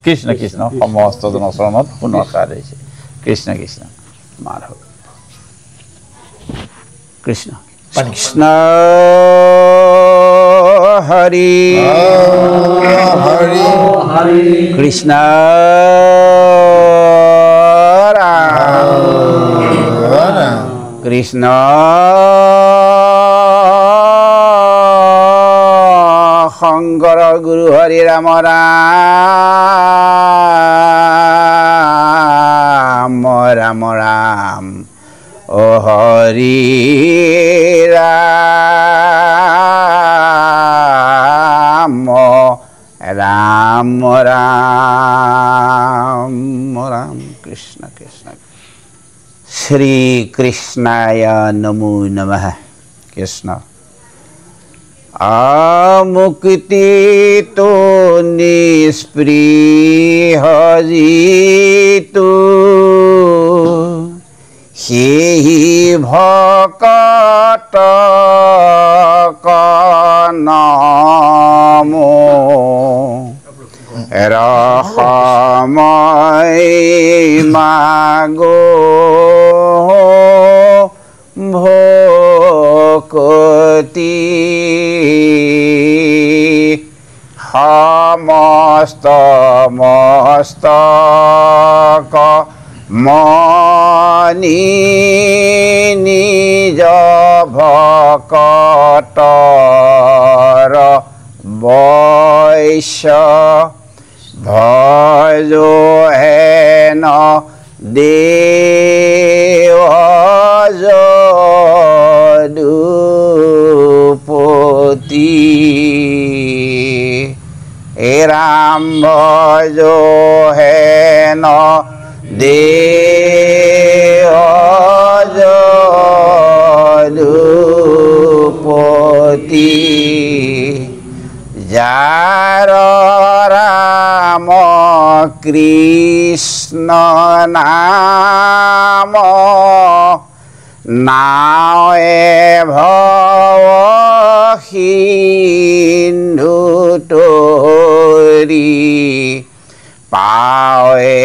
কৃষ্ণ কৃষ্ণ সমস্ত জনচৰণত পুনৰ সাৰ দিছে কৃষ্ণ কৃষ্ণ মাধৱ কৃষ্ণ কৃষ্ণ হৰি হৰি হৰি কৃষ্ণ ৰাম কৃষ্ণ শংকৰ গুৰু হৰি ৰাম ৰাম ৰাম ৰাম ও হৰি রাম রাম রাম রাম কৃষ্ণ কৃষ্ণ শ্রী কৃষ্ণায় নমো নমঃ কৃষ্ণ আমুক্তি তো নিস্পৃহ জিতু সেহি ভকত কনমো ৰসময় মাগো ভকতি সমস্ত মস্তক মনি নিজ ভকতৰ বৈশ্য ভজো হেন দেৱ যদুপতি ৰাম ভজো হেন দেৱ যদুপতি যাৰ ৰাম কৃষ্ণ নাম নাৱে ভৱ সিন্ধু তৰি পাৱে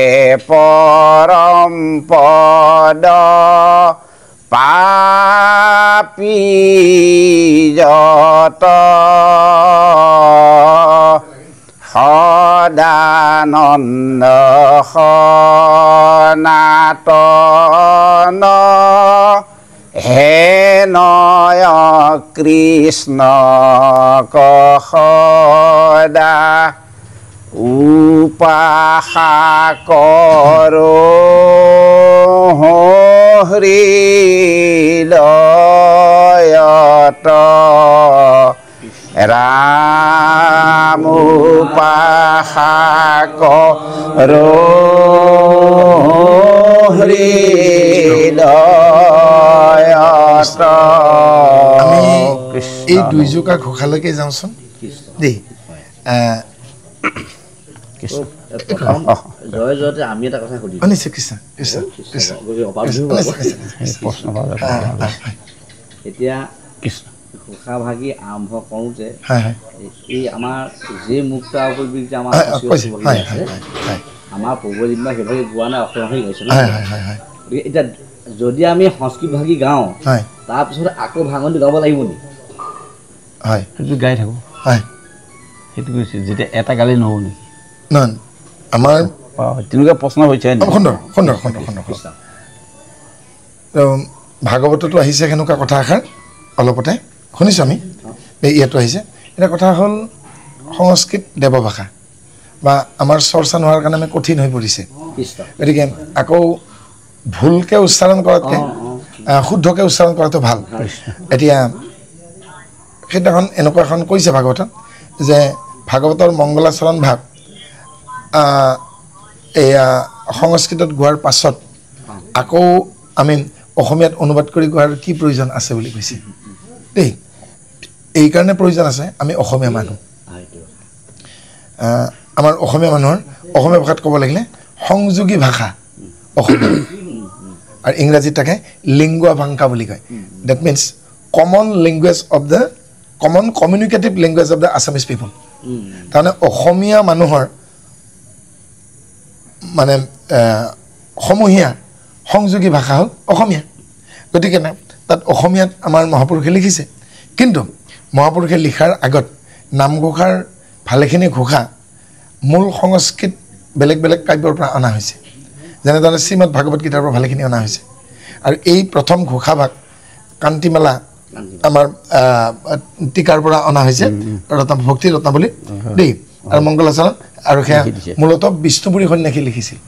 পৰম পদ পাপী যত সদানন্দ সনাতন হেনয় কৃষ্ণ সদা উপাসা কৰো হৃদয়ত ৰাম উপাসা কৰো হৃদয়ত আমি এই দুইজোকা ঘোষালৈকে যাওঁচোন দেই জয় জয়তে আমি এটা কথা সুধিম নিশ্চয় কৃষ্ণ কৃষ্ণ কৃষ্ণ এতিয়া কৃষ্ণ ঘোষা ভাগি আৰম্ভ কৰোঁতে হয় হয় এই আমাৰ যি মুক্ত উপযোগী যে আমাৰ আমাৰ পূৰ্বজন্মই সেইভাগে গোৱা নাই অসমীয়া ভাগি গাইছে গতিকে এতিয়া যদি আমি সংস্কৃত ভাগি গাওঁ তাৰপিছত আকৌ ভাঙনি গাব লাগিব নেকি হয় সেইটো গাই থাকোঁ হয় সেইটো কৈছে যেতিয়া এটা গালি নহ'ব নেকি নহয় আমাৰ তেনেকুৱা প্ৰশ্ন হৈছে সুন্দৰ সুন্দৰ সুন্দৰ সুন্দৰ ভাগৱততো আহিছে সেনেকুৱা কথা এষাৰ অলপতে শুনিছোঁ আমি ইয়াতো আহিছে এটা কথা হ'ল সংস্কৃত দেৱভাষা বা আমাৰ চৰ্চা নোহোৱাৰ কাৰণে আমি কঠিন হৈ পৰিছে গতিকে আকৌ ভুলকৈ উচ্চাৰণ কৰাতকৈ শুদ্ধকৈ উচ্চাৰণ কৰাটো ভাল এতিয়া সেইদিনাখন এনেকুৱা এখন কৈছে ভাগৱতত যে ভাগৱতৰ মংগলাচৰণ ভাগ এয়া সংস্কৃতত গোৱাৰ পাছত আকৌ আমি অসমীয়াত অনুবাদ কৰি গোৱাৰ কি প্ৰয়োজন আছে বুলি কৈছে দেই এইকাৰণে প্ৰয়োজন আছে আমি অসমীয়া মানুহ আমাৰ অসমীয়া মানুহৰ অসমীয়া ভাষাত ক'ব লাগিলে সংযোগী ভাষা অসমীয়া আৰু ইংৰাজীত তাকে লিংগুয়া ভাংকা বুলি কয় that means common language of the common communicative language of the Assamese people তাৰমানে অসমীয়া মানুহৰ মানে সমূহীয়া সংযোগী ভাষা হ'ল অসমীয়া গতিকে তাত অসমীয়াত আমাৰ মহাপুৰুষে লিখিছে কিন্তু মহাপুৰুষে লিখাৰ আগত নামঘোষাৰ ভালেখিনি ঘোষা মূল সংস্কৃত বেলেগ বেলেগ কাব্যৰ পৰা অনা হৈছে যেনেদৰে শ্ৰীমদ ভাগৱত গীতাৰ পৰা ভালেখিনি অনা হৈছে আৰু এই প্ৰথম ঘোষাভাগ কান্তিমালা আমাৰ টিকাৰ পৰা অনা হৈছে ভক্তি ৰত্নাৱলী দেই আৰু মংগলাচৰণ আৰু সেয়া মূলতঃ বিষ্ণুপুৰী সন্যাসী লিখিছিল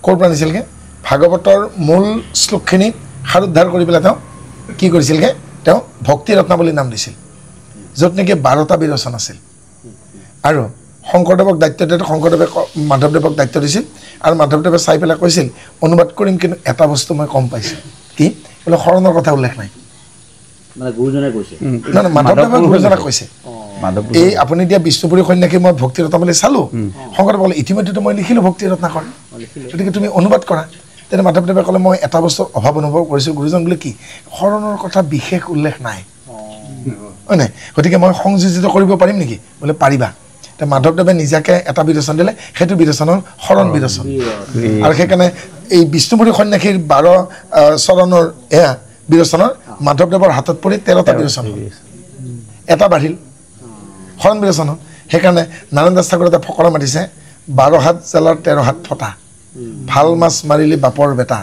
ক'ৰ পৰা নিছিলগৈ ভাগৱতৰ মূল শ্লোকখিনি সাৰোদ্ধাৰ কৰি পেলাই তেওঁ কি কৰিছিলগৈ তেওঁ ভক্তি ৰত্নাৱলী নাম দিছিল য'ত নেকি 12টা বিৰচন আছিল আৰু শংকৰদেৱক দায়িত্ব দিওঁতে শংকৰদেৱে মাধৱদেৱক দায়িত্ব দিছিল আৰু মাধৱদেৱে চাই পেলাই কৈছিল অনুবাদ কৰিম কিন্তু এটা বস্তু মই কম পাইছোঁ কি বোলে শৰণৰ কথা উল্লেখ নাই মানে গুৰুজনে কৈছে না মাধৱদেৱে গুৰুজনে কৈছে এই আপুনি দিয়া বিষ্ণুপুৰী সন্যাসী মই ভক্তি ৰত্নাৱলী চালোঁ শংকৰদেৱে ক'লে ইতিমধ্যেতো মই লিখিলোঁ ভক্তি ৰত্নাকৰ গতিকে তুমি অনুবাদ কৰা তেতিয়া মাধৱদেৱে ক'লে মই এটা বস্তুৰ অভাৱ অনুভৱ কৰিছোঁ গুৰুজন বোলে কি শৰণৰ কথা বিশেষ উল্লেখ নাই হয় নাই গতিকে মই সংযোজিত কৰিব পাৰিম নেকি বোলে পাৰিবা এতিয়া মাধৱদেৱে নিজাকৈ এটা বিৰচন দিলে সেইটো বিৰচন হ'ল শৰণ বিৰচন আৰু সেইকাৰণে এই বিষ্ণুপুৰী সন্যাসীৰ 12 চৰণৰ এয়া বিৰচনৰ মাধৱদেৱৰ হাতত পৰি 13টা বিৰচন এটা বাঢ়িল শৰণ বিৰচন হ'ল সেইকাৰণে নাৰায়ণ দাস ঠাকুৰে এটা ফকৰা মাতিছে 12 হাত জালৰ 13 হাত ফটা ভাল মাছ মাৰিলি বাপৰ বেটা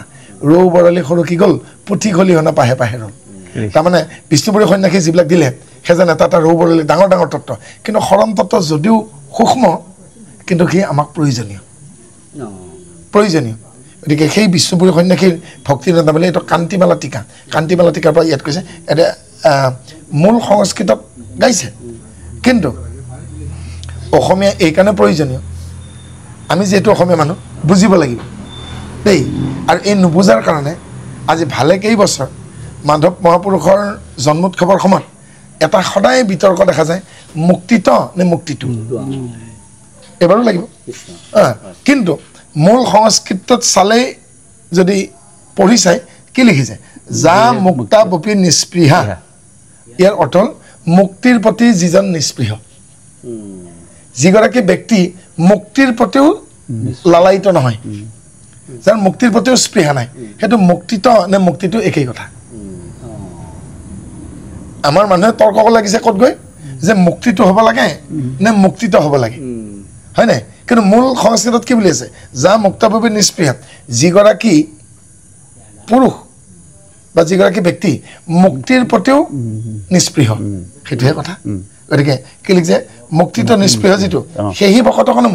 ৰৌ বৰালি সৰু কি গ'ল পুঠি খলিহনা পাহে পাহে ৰ'ল তাৰমানে বিষ্ণুপুৰী সন্যাসী যিবিলাক দিলে সেইজন এটা এটা ৰৌ বৰালি ডাঙৰ ডাঙৰ তত্ত্ব কিন্তু শৰণ তত্ত্ব যদিও সূক্ষ্ম কিন্তু সি আমাক প্ৰয়োজনীয় গতিকে সেই বিষ্ণুপুৰী সন্যাসীৰ ভক্তি ৰত্নাৱলী এইটো কান্তিমালা টিকাৰ পৰা ইয়াত কৈছে এতিয়া মূল সংস্কৃতত গাইছে কিন্তু অসমীয়া এইকাৰণে প্ৰয়োজনীয় আমি যিহেতু অসমীয়া মানুহ বুজিব লাগিব দেই আৰু এই নুবুজাৰ কাৰণে আজি ভালে কেইবছৰ মাধৱ মহাপুৰুষৰ জন্মোৎসৱৰ সময়ত এটা সদায় বিতৰ্ক দেখা যায় মুক্তিত নে মুক্তিটো এবাৰো লাগিব কিন্তু মূল সংস্কৃতত চালেই যদি পঢ়ি চাই কি লিখিছে যা মুক্তা বপি নিস্পৃহা ইয়াৰ অৰ্থ হ'ল মুক্তিৰ প্ৰতি যিজন নিস্পৃহ যিগৰাকী ব্যক্তি মুক্তিৰ প্ৰতিও লালায়িত নহয় যাৰ মুক্তিৰ প্ৰতিও স্পৃহা নাই সেইটো মুক্তিত নে মুক্তিটো একেই কথা আমাৰ মানুহে তৰ্ক কৰিব লাগিছে ক'ত গৈ যে মুক্তিটো হ'ব লাগে নে মুক্তিত হ'ব লাগে হয় নাই কিন্তু মূল সংস্কৃতত কি বুলি আছে যা মুক্তভাৱে নিস্পৃহাত যিগৰাকী পুৰুষ বা যিগৰাকী ব্যক্তি মুক্তিৰ প্ৰতিও নিস্পৃহ সেইটোহে কথা গতিকে কি লিখিছে মুক্তিত নিস্পৃহ যিটো সেই ভকতকনো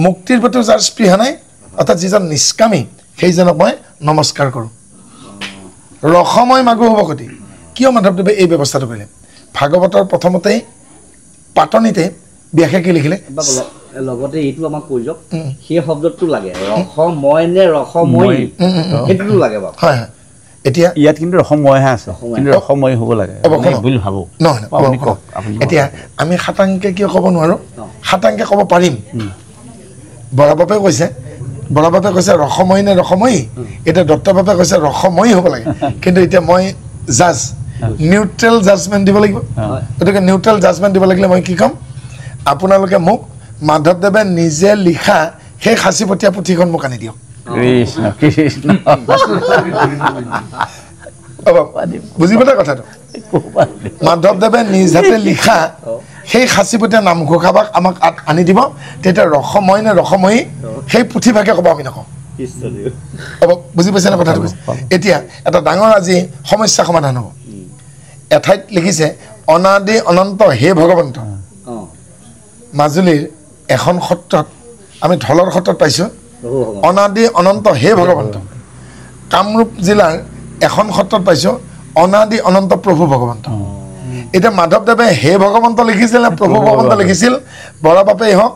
মুক্তিৰ প্ৰতিও যাৰ স্পৃহা নাই অৰ্থাৎ যিজন নিষ্কামী সেইজনক মই নমস্কাৰ কৰোঁ ৰসময় মাগু হ'ব গতি কিয় মাধৱদেৱে এই ব্যৱস্থাটো কৰিলে ভাগৱতৰ প্ৰথমতেই পাতনিতে ব্যাখ্যা কি লিখিলে লগতে এইটো আমাক কৈ যাওক সেই শব্দটো লাগে ৰসময় নে ৰসময় সেইটোতো লাগে বাৰু হয় হয় এতিয়া ইয়াত কিন্তু ৰসময়হে আছে কিন্তু ৰসময় হ'ব লাগে বুলি ভাবোঁ নহয় এতিয়া আমি সাতাংকে কিয় ক'ব নোৱাৰোঁ সাতাংকে ক'ব পাৰিম বৰাবাপে কৈছে ৰসময় নে ৰসময়ী এতিয়া দত্তবাপে কৈছে ৰসময়ী হ'ব লাগে কিন্তু এতিয়া মই জাজ নিউট্ৰেল জাজমেণ্ট দিব লাগিব গতিকে নিউট্ৰেল জাজমেণ্ট দিব লাগিলে মই কি ক'ম আপোনালোকে মোক মাধৱদেৱে নিজে লিখা সেই সাঁচিপতীয়া পুথিখন মোক আনি দিয়ক বুজি পালে কথাটো মাধৱদেৱে নিজ হাতে লিখা সেই সাঁচিপতীয়া নামঘোষাভাগ আমাক আনি দিব তেতিয়া ৰসময় নে ৰসময়ী সেই পুথিভাগে ক'ব আমি নকওঁ বুজি পাইছে নে কথাটো এতিয়া এটা ডাঙৰ আজি সমস্যা সমাধান হ'ব এঠাইত লিখিছে অনাদি অনন্ত হে ভগৱন্ত মাজুলীৰ এখন সত্ৰত আমি ঢলৰ সত্ৰত পাইছোঁ অনাদি অনন্ত হে ভগৱন্ত কামৰূপ জিলাৰ এখন সত্ৰত পাইছোঁ অনাদি অনন্ত প্ৰভু ভগৱন্ত এতিয়া মাধৱদেৱে হে ভগৱন্ত লিখিছিল নে প্ৰভু ভগৱন্ত লিখিছিল বৰাবাপেই হওক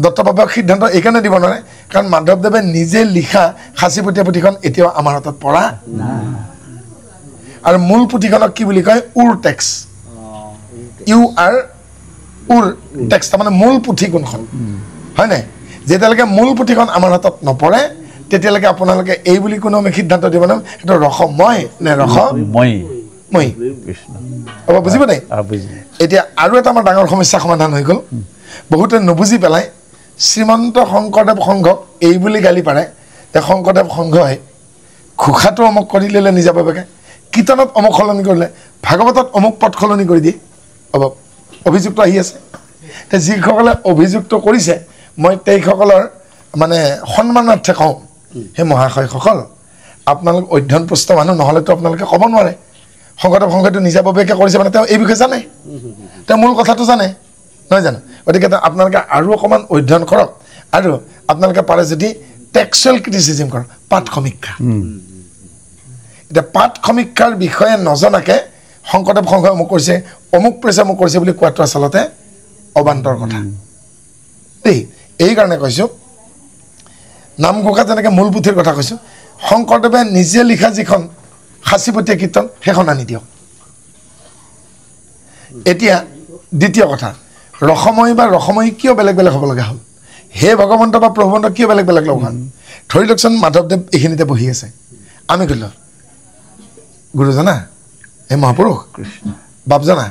দত্তবাপেই হওক সিদ্ধান্ত এইকাৰণে দিব নোৱাৰে কাৰণ মাধৱদেৱে নিজে লিখা সাঁচিপতীয়া পুথিখন এতিয়াও আমাৰ হাতত পৰা আৰু মূল পুথিখনক কি বুলি কয় উৰ টেক্স UR উৰ টেক্স তাৰমানে মূল পুথি কোনখন হয় নাই যেতিয়ালৈকে মূল পুথিখন আমাৰ হাতত নপৰে তেতিয়ালৈকে আপোনালোকে এই বুলি কোনো আমি সিদ্ধান্ত দিব নোৱাৰিম সেইটো ৰসময় নে ৰসময়ী বুজি পোৱা নাই এতিয়া আৰু এটা আমাৰ ডাঙৰ সমস্যা সমাধান হৈ গ'ল বহুতে নুবুজি পেলাই শ্ৰীমন্ত শংকৰদেৱ সংঘক এই বুলি গালি পাৰে যে শংকৰদেৱ সংঘই ঘোষাটো অমুক কৰি ল'লে নিজাববীয়াকৈ, কীৰ্তনত অমুক সলনি কৰিলে, ভাগৱতত অমুক পদ সলনি কৰি দিয়ে। অভিযুক্ত আহি আছে। যিসকলে অভিযুক্ত কৰিছে মই তেইসকলৰ মানে সন্মানাৰ্থে কওঁ, সেই মহাশয়সকল আপোনালোক অধ্যয়নপুষ্ট মানুহ নহ'লেতো আপোনালোকে ক'ব নোৱাৰে শংকৰদেৱ সংঘটো নিজাববীয়াকৈ কৰিছে, মানে তেওঁ এই বিষয়ে জানে, তেওঁ মূল কথাটো জানে, নহয় জানো? গতিকে আপোনালোকে আৰু অকণমান অধ্যয়ন কৰক, আৰু আপোনালোকে পাৰে যদি টেক্সুৱেল ক্ৰিটিচিজম কৰক, পাঠ সমীক্ষা। এতিয়া পাঠ সমীক্ষাৰ বিষয়ে নজনাকৈ শংকৰদেৱ সংঘই অমুক কৰিছে, অমুক প্ৰেছে অমুক কৰিছে বুলি কোৱাটো আচলতে অবান্তৰ কথা দেই। এইকাৰণে কৈছোঁ, নামঘোষা যেনেকৈ মূল পুথিৰ কথা কৈছোঁ, শংকৰদেৱে নিজে লিখা যিখন সাঁচিপতীয়া কীৰ্তন সেইখন আনি দিয়ক। এতিয়া দ্বিতীয় কথা, ৰসময়ী বা ৰসময়ী কিয় বেলেগ বেলেগ হ'ব লগা হ'ল? হে ভগৱন্ত বা প্ৰভুৱন্ত কিয় বেলেগ বেলেগ লগা হ'ল? ধৰি লওকচোন মাধৱদেৱ এইখিনিতে বহি আছে, আমি ক'লো গুৰুজনা, হে মহাপুৰুষ বাপজনা,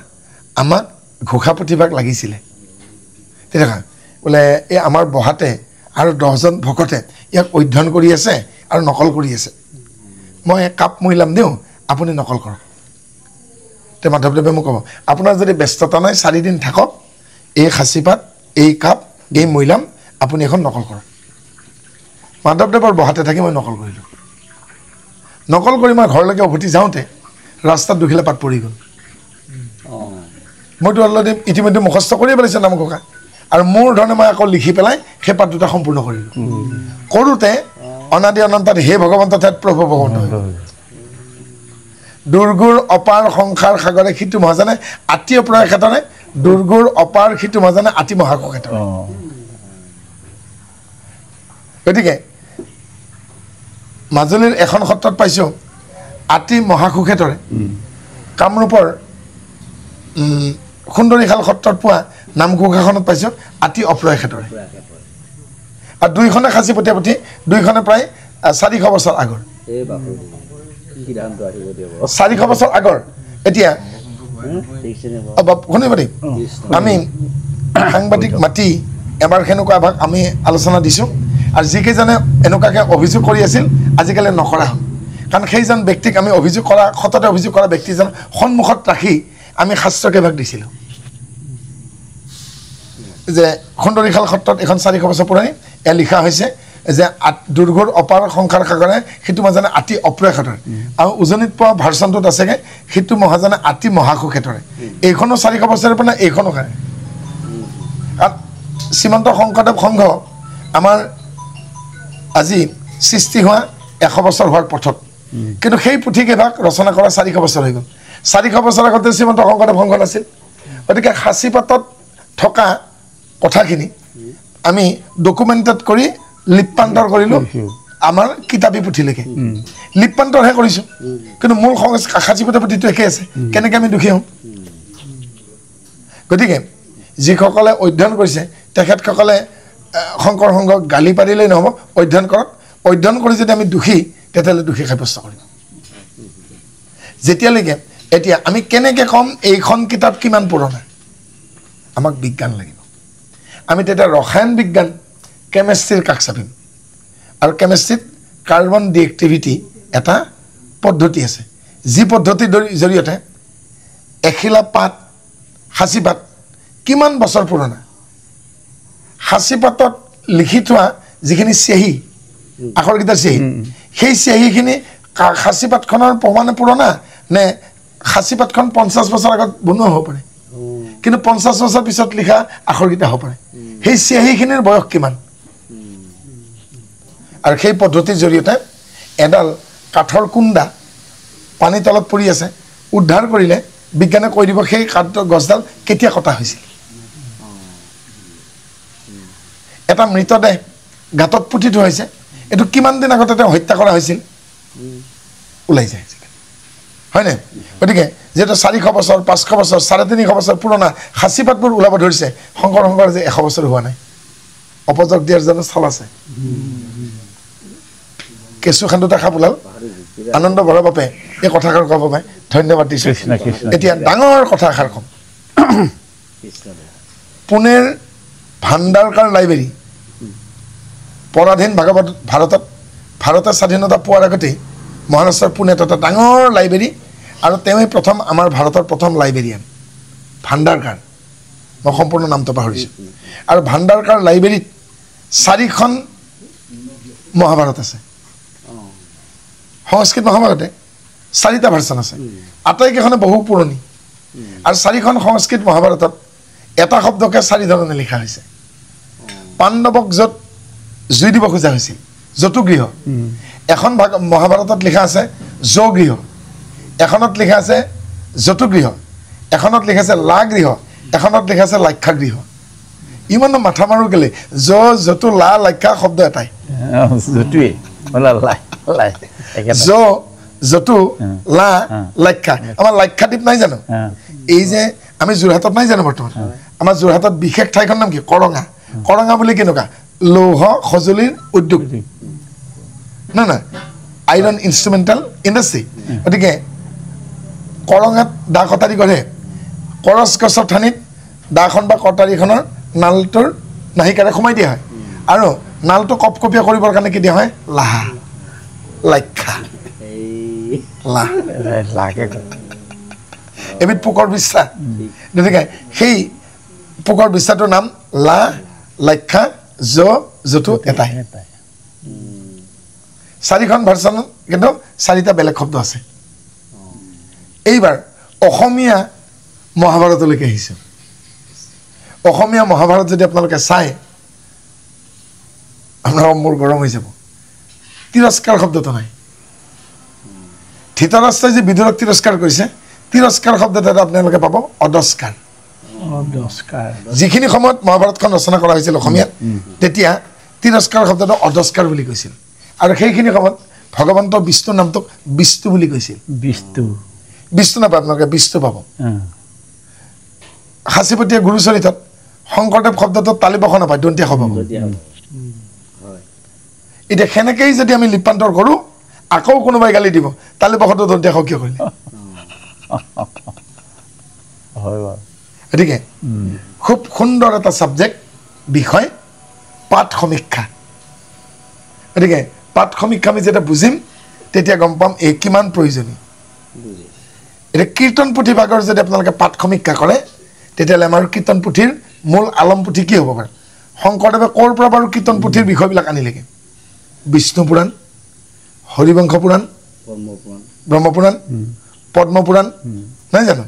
আমাক ঘোষা পুথিভাগ লাগিছিলে। তেতিয়া বোলে এই আমাৰ বহাতে আৰু 10জন ভকতে ইয়াক অধ্যয়ন কৰি আছে আৰু নকল কৰি আছে, মই কাপ মৈলাম দিওঁ, আপুনি নকল কৰক। তে মাধৱদেৱে মোক ক'ব, আপোনাৰ যদি ব্যস্ততা নাই 4 দিন থাকক, এই সাঁচিপাত, এই কাপ, এই মৈলাম আপুনি এখন নকল কৰক। মাধৱদেৱৰ বহাতে থাকি মই নকল কৰিলোঁ। নকল কৰি মই ঘৰলৈকে উভতি যাওঁতে ৰাস্তাত দুখিলা পাত পৰি গ'ল। মইতো অলৰেডি ইতিমধ্যে মুখস্থ কৰিয়ে পেলাইছোঁ নামঘোষা, আৰু মোৰ ধৰণে মই আকৌ লিখি পেলাই সেই পাত দুটা সম্পূৰ্ণ কৰিলোঁ। কৰোঁতে অনাদি অনন্তত হে ভগৱন্ত ঠাইত প্ৰভু ভগৱন্ত, দুৰ্গুৰ অপাৰ সংসাৰ সাগৰে সিটো মহাজানে আতি অপ্ৰয় ক্ষেত্ৰনে, দুৰ্গুৰ অপাৰ সিটো মহাজানে আতি মহাকো ক্ষেত্ৰনে। গতিকে মাজুলীৰ এখন সত্ৰত পাইছোঁ আতি মহাসুখেতৰে, কামৰূপৰ সুন্দৰীশাল সত্ৰত পোৱা নামঘোষাখনত পাইছোঁ আতি অপ্ৰয় ক্ষেত্ৰৰে। আৰু দুইখনে সাঁচিপতীয়া পুথি, দুইখনে প্ৰায় 400 বছৰ আগৰ। 400 বছৰ আগৰ। এতিয়া শুনিব দেই, আমি সাংবাদিক মাতি এবাৰ সেনেকুৱা এভাগ আমি আলোচনা দিছোঁ, আৰু যিকেইজনে এনেকুৱাকৈ অভিযোগ কৰি আছিল আজিকালি নকৰা হ'ল। কাৰণ সেইজন ব্যক্তিক আমি অভিযোগ কৰা, সততে অভিযোগ কৰা ব্যক্তিজন সন্মুখত ৰাখি আমি শাস্ত্ৰকেইভাগ দিছিলোঁ যে সুন্দৰীশাল সত্ৰত এখন 400 বছৰ পুৰণি, এয়া লিখা হৈছে যে দুৰ্গৰ অপাৰ সংসাৰ সাগৰে সিটো মহাজানে আতি অপ্ৰয় ক্ষেত্ৰৰে, আৰু উজনিত পোৱা ভাৰ্চনটোত আছেগৈ সিটো মহাজানে আতি মহাসু ক্ষেত্ৰৰে। এইখনো 400 বছৰৰ পৰা এইখনো খায়। কাৰণ শ্ৰীমন্ত শংকৰদেৱ সংঘ আমাৰ আজি সৃষ্টি হোৱা 100 বছৰ হোৱাৰ পথত, কিন্তু সেই পুথিকেইভাগ ৰচনা কৰা 400 বছৰ হৈ গ'ল। 400 বছৰ আগতে শ্ৰীমন্ত শংকৰদেৱ সংঘ নাছিল। গতিকে সাঁচিপাতত থকা কথাখিনি আমি ডকুমেণ্টেড কৰি লিপান্তৰ কৰিলোঁ আমাৰ কিতাপী পুথিলৈকে। লিপান্তৰহে কৰিছোঁ, কিন্তু মূল সাঁচিপতীয়া পুথিটো একেই আছে। কেনেকৈ আমি দুখী হ'ম? গতিকে যিসকলে অধ্যয়ন কৰিছে তেখেতসকলে শংকৰ সংঘক গালি পাৰিলেই নহ'ব, অধ্যয়ন কৰক। অধ্যয়ন কৰি যদি আমি দোষী, তেতিয়াহ'লে দোষী সাব্যস্ত কৰিম। যেতিয়ালৈকে এতিয়া আমি কেনেকৈ ক'ম এইখন কিতাপ কিমান পুৰণা? আমাক বিজ্ঞান লাগিব। আমি তেতিয়া ৰসায়ন বিজ্ঞান, কেমেষ্ট্ৰিৰ কাষ চাপিম, আৰু কেমেষ্ট্ৰিত কাৰ্বন ডিএক্টিভিটি এটা পদ্ধতি আছে, যি পদ্ধতিৰ জৰিয়তে এখিলা পাত, সাঁচিপাত কিমান বছৰ পুৰণা, সাঁচিপাতত লিখি থোৱা যিখিনি চিয়াহী, আখৰকেইটাৰ চিয়াহী, সেই চিয়াহীখিনি সাঁচিপাতখনৰ প্ৰমাণে পুৰণা নে সাঁচিপাতখন 50 বছৰ আগত বনোৱা হ'ব পাৰে, কিন্তু 50 বছৰ পিছত লিখা আখৰকেইটা হ'ব পাৰে। সেই চিয়াহীখিনিৰ বয়স কিমান? আৰু সেই পদ্ধতিৰ জৰিয়তে এডাল কাঠৰ কুণ্ডা পানীৰ তলত পৰি আছে, উদ্ধাৰ কৰিলে বিজ্ঞানে কৈ দিব সেই কাঠৰ গছডাল কেতিয়া কটা হৈছিল। এটা মৃতদেহ গাঁতত পুতি থোৱা হৈছে, এইটো কিমান দিন আগতে তেওঁ হত্যা কৰা হৈছিল ওলাই যায়, হয়নে? গতিকে যিহেতু 400 বছৰ, 500 বছৰ, 350 বছৰ পুৰণা সাঁচিপাতবোৰ ওলাব ধৰিছে, শংকৰ যে 100 বছৰ হোৱা নাই, অপযোগ দিয়াৰ জানো স্থল আছে? কেঁচু খান্দোতে সাপ ওলাল, আনন্দ বৰা বাপে এই কথাষাৰ ক'ব পাৰে, ধন্যবাদ দিছোঁ। এতিয়া ডাঙৰ কথা এষাৰ ক'ম। পুনেৰ ভাণ্ডাৰকাৰ লাইব্ৰেৰী পৰাধীন ভাৰতৰ স্বাধীনতা পোৱাৰ আগতেই মহাৰাষ্ট্ৰৰ পুনেত এটা ডাঙৰ লাইব্ৰেৰী আৰু তেওঁই প্ৰথম আমাৰ ভাৰতৰ প্ৰথম লাইব্ৰেৰিয়ান ভাণ্ডাৰকাৰ মই সম্পূৰ্ণ নামটো পাহৰিছোঁ আৰু ভাণ্ডাৰকাৰ লাইব্ৰেৰীত 4খন মহাভাৰত আছে সংস্কৃত মহাভাৰতে 4টা ভাৰ্চন আছে আটাইকেইখনে বহু পুৰণি আৰু 4খন সংস্কৃত মহাভাৰতত এটা শব্দকে 4 ধৰণে লিখা হৈছে পাণ্ডৱক য'ত জুই দিব খোজা হৈছিল যতুগৃহ এখন মহাভাৰতত লিখা আছে যৌগৃহ এখনত লিখা আছে যতুগৃহ এখনত লিখা আছে লাগৃহ এখনত লিখা আছে লাক্ষাগৃহ ইমান মাথা মাৰো কেলে যতু লা লাক্ষা শব্দ এটাই যতুৱে লাই যতু লা লাক্ষা আমাৰ লাক্ষাদ্বীপ নাই জানো এই যে আমি যোৰহাটত নাই জানো বৰ্তমান আমাৰ যোৰহাটত বিশেষ ঠাইখন নাম কি কৰঙা বুলি কেনেকুৱা লৌহ সঁজুলিৰ উদ্যোগ না আইৰণ ইনষ্ট্ৰুমেণ্টেল ইণ্ডাষ্ট্ৰী গতিকে কৰঙাত দা কটাৰী কৰে কৰচ গছৰ ঠানিত দাখন বা কটাৰীখনৰ নালটোৰ নাহিকাৰে সোমাই দিয়া হয় আৰু নালটো কপকপীয়া কৰিবৰ কাৰণে কি দিয়া হয় লাহা লাক্ষা এবিধ পোকৰ বিষ্ঠা গতিকে সেই পোকৰ বিষ্ঠাটোৰ নাম লা লাক্ষা যতু এটাই 4খন ভাৰ্চন কিন্তু 4টা বেলেগ শব্দ আছে এইবাৰ অসমীয়া মহাভাৰতলৈকে আহিছোঁ অসমীয়া মহাভাৰত যদি আপোনালোকে চাই আপোনাৰ মোৰ গৰম হৈ যাব তিৰস্কাৰ শব্দটো নাই ধৃতৰাষ্ট্ৰই যে বিদুৰক তিৰস্কাৰ কৰিছে তিৰস্কাৰ শব্দটো আপোনালোকে পাব অদস্কাৰ যিখিনি সময়ত মহাভাৰতখন ৰচনা কৰা হৈছিল অসমীয়াত তেতিয়া তিৰস্কাৰ শব্দটো অদস্কাৰ বুলি কৈছিল আৰু সেইখিনি সময়ত ভগৱন্ত বিষ্ণুৰ নামটোক বিষ্ণু বুলি কৈছিল বিষ্ণু নাপায় আপোনালোকে বিষ্ণু পাব সাঁচিপতীয়া গুৰুচৰিতত শংকৰদেৱ শব্দটো তালিবখ নাপায় দন্তীয়া হ'ব এতিয়া সেনেকেই যদি আমি লিপান্তৰ কৰোঁ আকৌ কোনোবাই গালি দিব তালিবখটো দন্তীয়া কিয় কৰিলে গতিকে খুব সুন্দৰ এটা ছাবজেক্ট বিষয় পাঠ সমীক্ষা গতিকে পাঠ সমীক্ষা আমি যেতিয়া বুজিম তেতিয়া গম পাম এই কিমান প্ৰয়োজনীয় এতিয়া কীৰ্তন পুথি ভাগৰ যদি আপোনালোকে পাঠ সমীক্ষা কৰে তেতিয়াহ'লে আমাৰ কীৰ্তন পুথিৰ মূল আলম পুথি কি হ'ব পাৰে শংকৰদেৱে ক'ৰ পৰা বাৰু কীৰ্তন পুথিৰ বিষয়বিলাক আনিলেগৈ বিষ্ণু পুৰাণ হৰিবংশ পুৰাণ ব্ৰহ্মপুৰাণ পদ্মপুৰাণ নাই জানো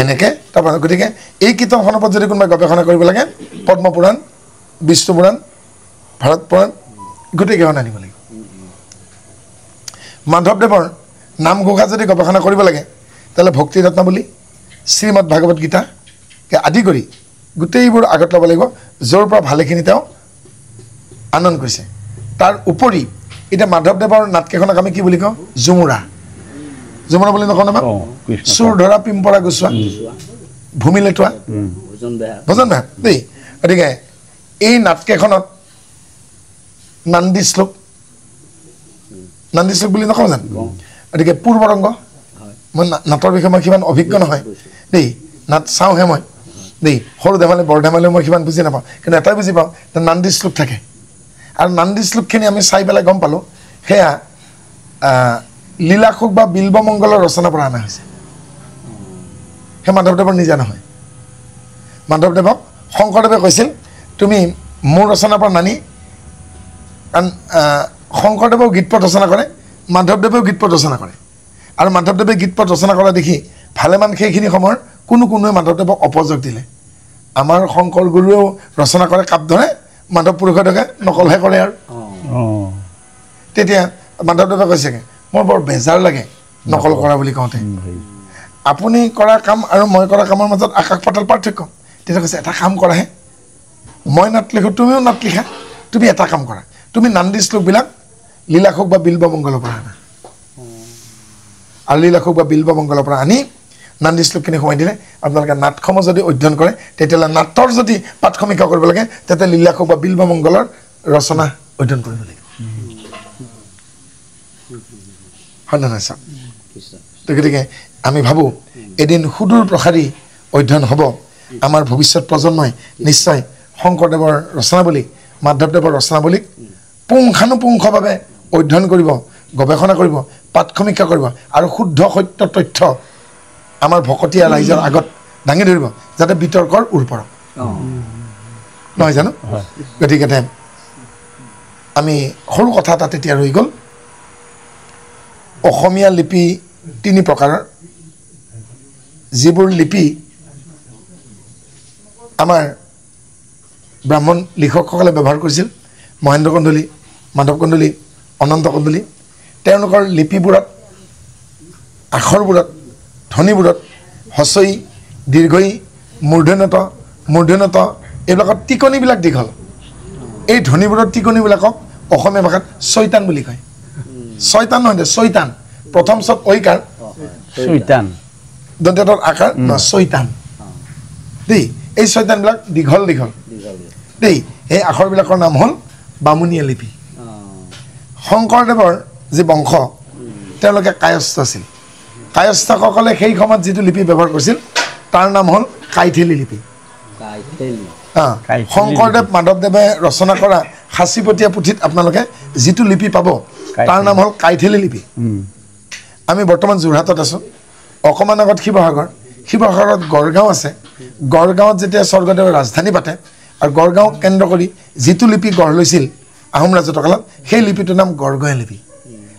এনেকৈ তাৰপৰা গতিকে এই কীৰ্তনখনৰ ওপৰত যদি কোনোবাই গৱেষণা কৰিব লাগে পদ্মপুৰাণ বিষ্ণু পুৰাণ ভাৰত পুৰাণ গোটেইকেইখন আনিব লাগিব মাধৱদেৱৰ নামঘোষা যদি গৱেষণা কৰিব লাগে তেতিয়াহ'লে ভক্তি ৰত্নাৱলী শ্ৰীমদ ভাগৱত গীতাকে আদি কৰি গোটেইবোৰ আগত ল'ব লাগিব য'ৰ পৰা ভালেখিনি তেওঁ আনন্দ কৰিছে তাৰ উপৰি এতিয়া মাধৱদেৱৰ নাটকেইখনক আমি কি বুলি কওঁ ঝুমুৰা বুলি নকওঁ আমাৰ চুৰ ধৰা পিম্পৰা গুচোৱা ভূমি লেটোৱা ভজন বেহা দেই গতিকে এই নাটকেইখনত নান্দী শ্লোক বুলি নকওঁ জানো গতিকে পূৰ্বৰংগ মই নাটৰ বিষয়ে মই সিমান অভিজ্ঞ নহয় দেই নাট চাওঁহে মই দেই সৰু ধেমালি বৰ ধেমালি মই সিমান বুজি নাপাওঁ কিন্তু এটাই বুজি পাওঁ নান্দী শ্লোক থাকে আৰু নান্দী শ্লোকখিনি আমি চাই পেলাই গম পালোঁ সেয়া লীলাশোক বা বিল্বমংগলৰ ৰচনাৰ পৰা অনা হৈছে সেই মাধৱদেৱৰ নিজা নহয় মাধৱদেৱক শংকৰদেৱে কৈছিল তুমি মোৰ ৰচনাৰ পৰা নানি কাৰণ শংকৰদেৱেও গীতপদ ৰচনা কৰে মাধৱদেৱেও গীতপদ ৰচনা কৰে আৰু মাধৱদেৱে গীতপদ ৰচনা কৰা দেখি ভালেমান সেইখিনি সময়ৰ কোনোৱে মাধৱদেৱক অপযোগ দিলে আমাৰ শংকৰ গুৰুৱেও ৰচনা কৰে কাপ ধৰে মাধৱ পুৰুষদেৱে নকলহে কৰে আৰু তেতিয়া মাধৱদেৱে কৈছেগৈ মোৰ বৰ বেজাৰ লাগে নকল কৰা বুলি কওঁতে আপুনি কৰা কাম আৰু মই কৰা কামৰ মাজত আকাশ পাতাল পাৰ্থক্য তেতিয়া কৈছে এটা কাম কৰাহে মই নাট লিখোঁ তুমিও নাট লিখা তুমি এটা কাম কৰা তুমি নান্দী শ্লোকবিলাক লীলাশোক বা বিল্বমংগলৰ পৰা আনা আৰু লীলাশোক বা বিল্বমংগলৰ পৰা আনি নান্দী শ্লোকখিনি সোমাই দিলে আপোনালোকে নাটসমূহ যদি অধ্যয়ন কৰে তেতিয়াহ'লে নাটৰ যদি পাঠ সমীক্ষা কৰিব লাগে তেতিয়া লীলাশোক বা বিল্বমংগলৰ ৰচনা অধ্যয়ন কৰিব লাগিব হয় নহয় চাওক গতিকে আমি ভাবোঁ এদিন সুদূৰ প্ৰসাৰী অধ্যয়ন হ'ব আমাৰ ভৱিষ্যত প্ৰজন্মই নিশ্চয় শংকৰদেৱৰ ৰচনাৱলী মাধৱদেৱৰ ৰচনাৱলীক পুংখানুপুংখভাৱে অধ্যয়ন কৰিব, গৱেষণা কৰিব, পাঠ সমীক্ষা কৰিব আৰু শুদ্ধ সত্য তথ্য আমাৰ ভকতীয়া ৰাইজৰ আগত দাঙি ধৰিব, যাতে বিতৰ্কৰ উৰ পৰক। নহয় জানো? গতিকে আমি সৰু কথা এটা তেতিয়া ৰৈ গ'ল। অসমীয়া লিপি 3 প্ৰকাৰৰ, যিবোৰ লিপি আমাৰ ব্ৰাহ্মণ লিখকসকলে ব্যৱহাৰ কৰিছিল, মহেন্দ্ৰ কন্দলী, মাধৱ কন্দলী, অনন্ত কন্দলী, তেওঁলোকৰ লিপিবোৰত আখৰবোৰত ধ্বনিবোৰত হস্ৰই, দীৰ্ঘই, মূৰ্ধন্যত এইবিলাকত টিকনিবিলাক দীঘল। এই ধ্বনিবোৰৰ টিকনিবিলাকক অসমীয়া ভাষাত চৈতান বুলি কয়। ছয়তান নহয় দে, চৈতান। প্ৰথম চত ঐকাৰ, চৈতান দন্তেতৰ আকাৰ চৈতান দেই। এই চৈতানবিলাক দীঘল দীঘল দেই। এই আখৰবিলাকৰ নাম হ'ল বামুণীয়া লিপি। শংকৰদেৱৰ যি বংশ, তেওঁলোকে কায়স্থ আছিল। কায়স্থসকলে সেই সময়ত যিটো লিপি ব্যৱহাৰ কৰিছিল তাৰ নাম হ'ল কাইথেলী লিপি। শংকৰদেৱ মাধৱদেৱে ৰচনা কৰা সাঁচিপতীয়া পুথিত আপোনালোকে যিটো লিপি পাব তাৰ নাম হ'ল কাইথেলী লিপি। আমি বৰ্তমান যোৰহাটত আছোঁ, অকণমান আগত শিৱসাগৰত গড়গাঁও আছে। গড়গাঁৱত যেতিয়া স্বৰ্গদেৱে ৰাজধানী পাতে আৰু গড়গাঁও কেন্দ্ৰ কৰি যিটো লিপি গঢ় লৈছিল আহোম ৰাজত্ব কালত, সেই লিপিটোৰ নাম গড়গঞা লিপি।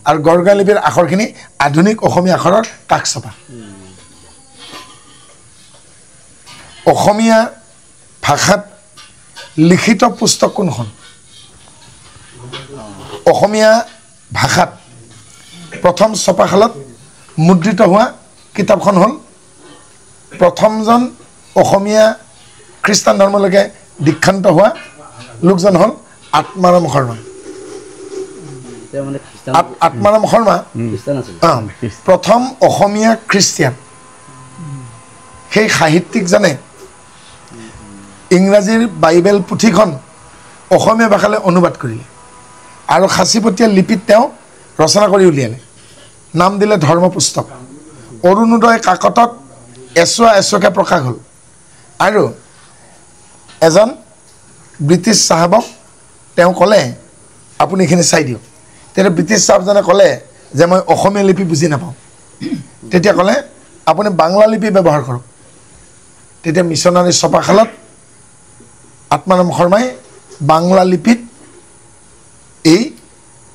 আৰু গড়গঞা লিপিৰ আখৰখিনি আধুনিক অসমীয়া আখৰৰ কাষ-চপা। অসমীয়া ভাষাত লিখিত পুস্তক কোনখন? অসমীয়া ভাষাত প্ৰথম ছপাশালত মুদ্ৰিত হোৱা কিতাপখন হ'ল প্ৰথমজন অসমীয়া খ্ৰীষ্টান ধৰ্মলৈকে দীক্ষান্ত হোৱা লোকজন হ'ল আত্মাৰাম শৰ্মা। আত্মাৰাম শৰ্মা প্ৰথম অসমীয়া খ্ৰীষ্টিয়ান। সেই সাহিত্যিকজনে ইংৰাজীৰ বাইবেল পুথিখন অসমীয়া ভাষালৈ অনুবাদ কৰিলে আৰু সাঁচিপতীয়া লিপিত তেওঁ ৰচনা কৰি উলিয়ালে। নাম দিলে ধৰ্মপুস্তক। অৰুণোদয় কাকতত এচুকে প্ৰকাশ হ'ল। আৰু এজন ব্ৰিটিছ চাহাবক তেওঁ ক'লে, আপুনি এইখিনি চাই দিয়ক। তেতিয়া ব্ৰিটিছ চাহাবজনে ক'লে যে মই অসমীয়া লিপি বুজি নাপাওঁ। তেতিয়া ক'লে আপুনি বাংলা লিপি ব্যৱহাৰ কৰক। তেতিয়া মিছনাৰী ছপাশালত আত্মাৰাম শৰ্মাই বাংলা লিপিত এই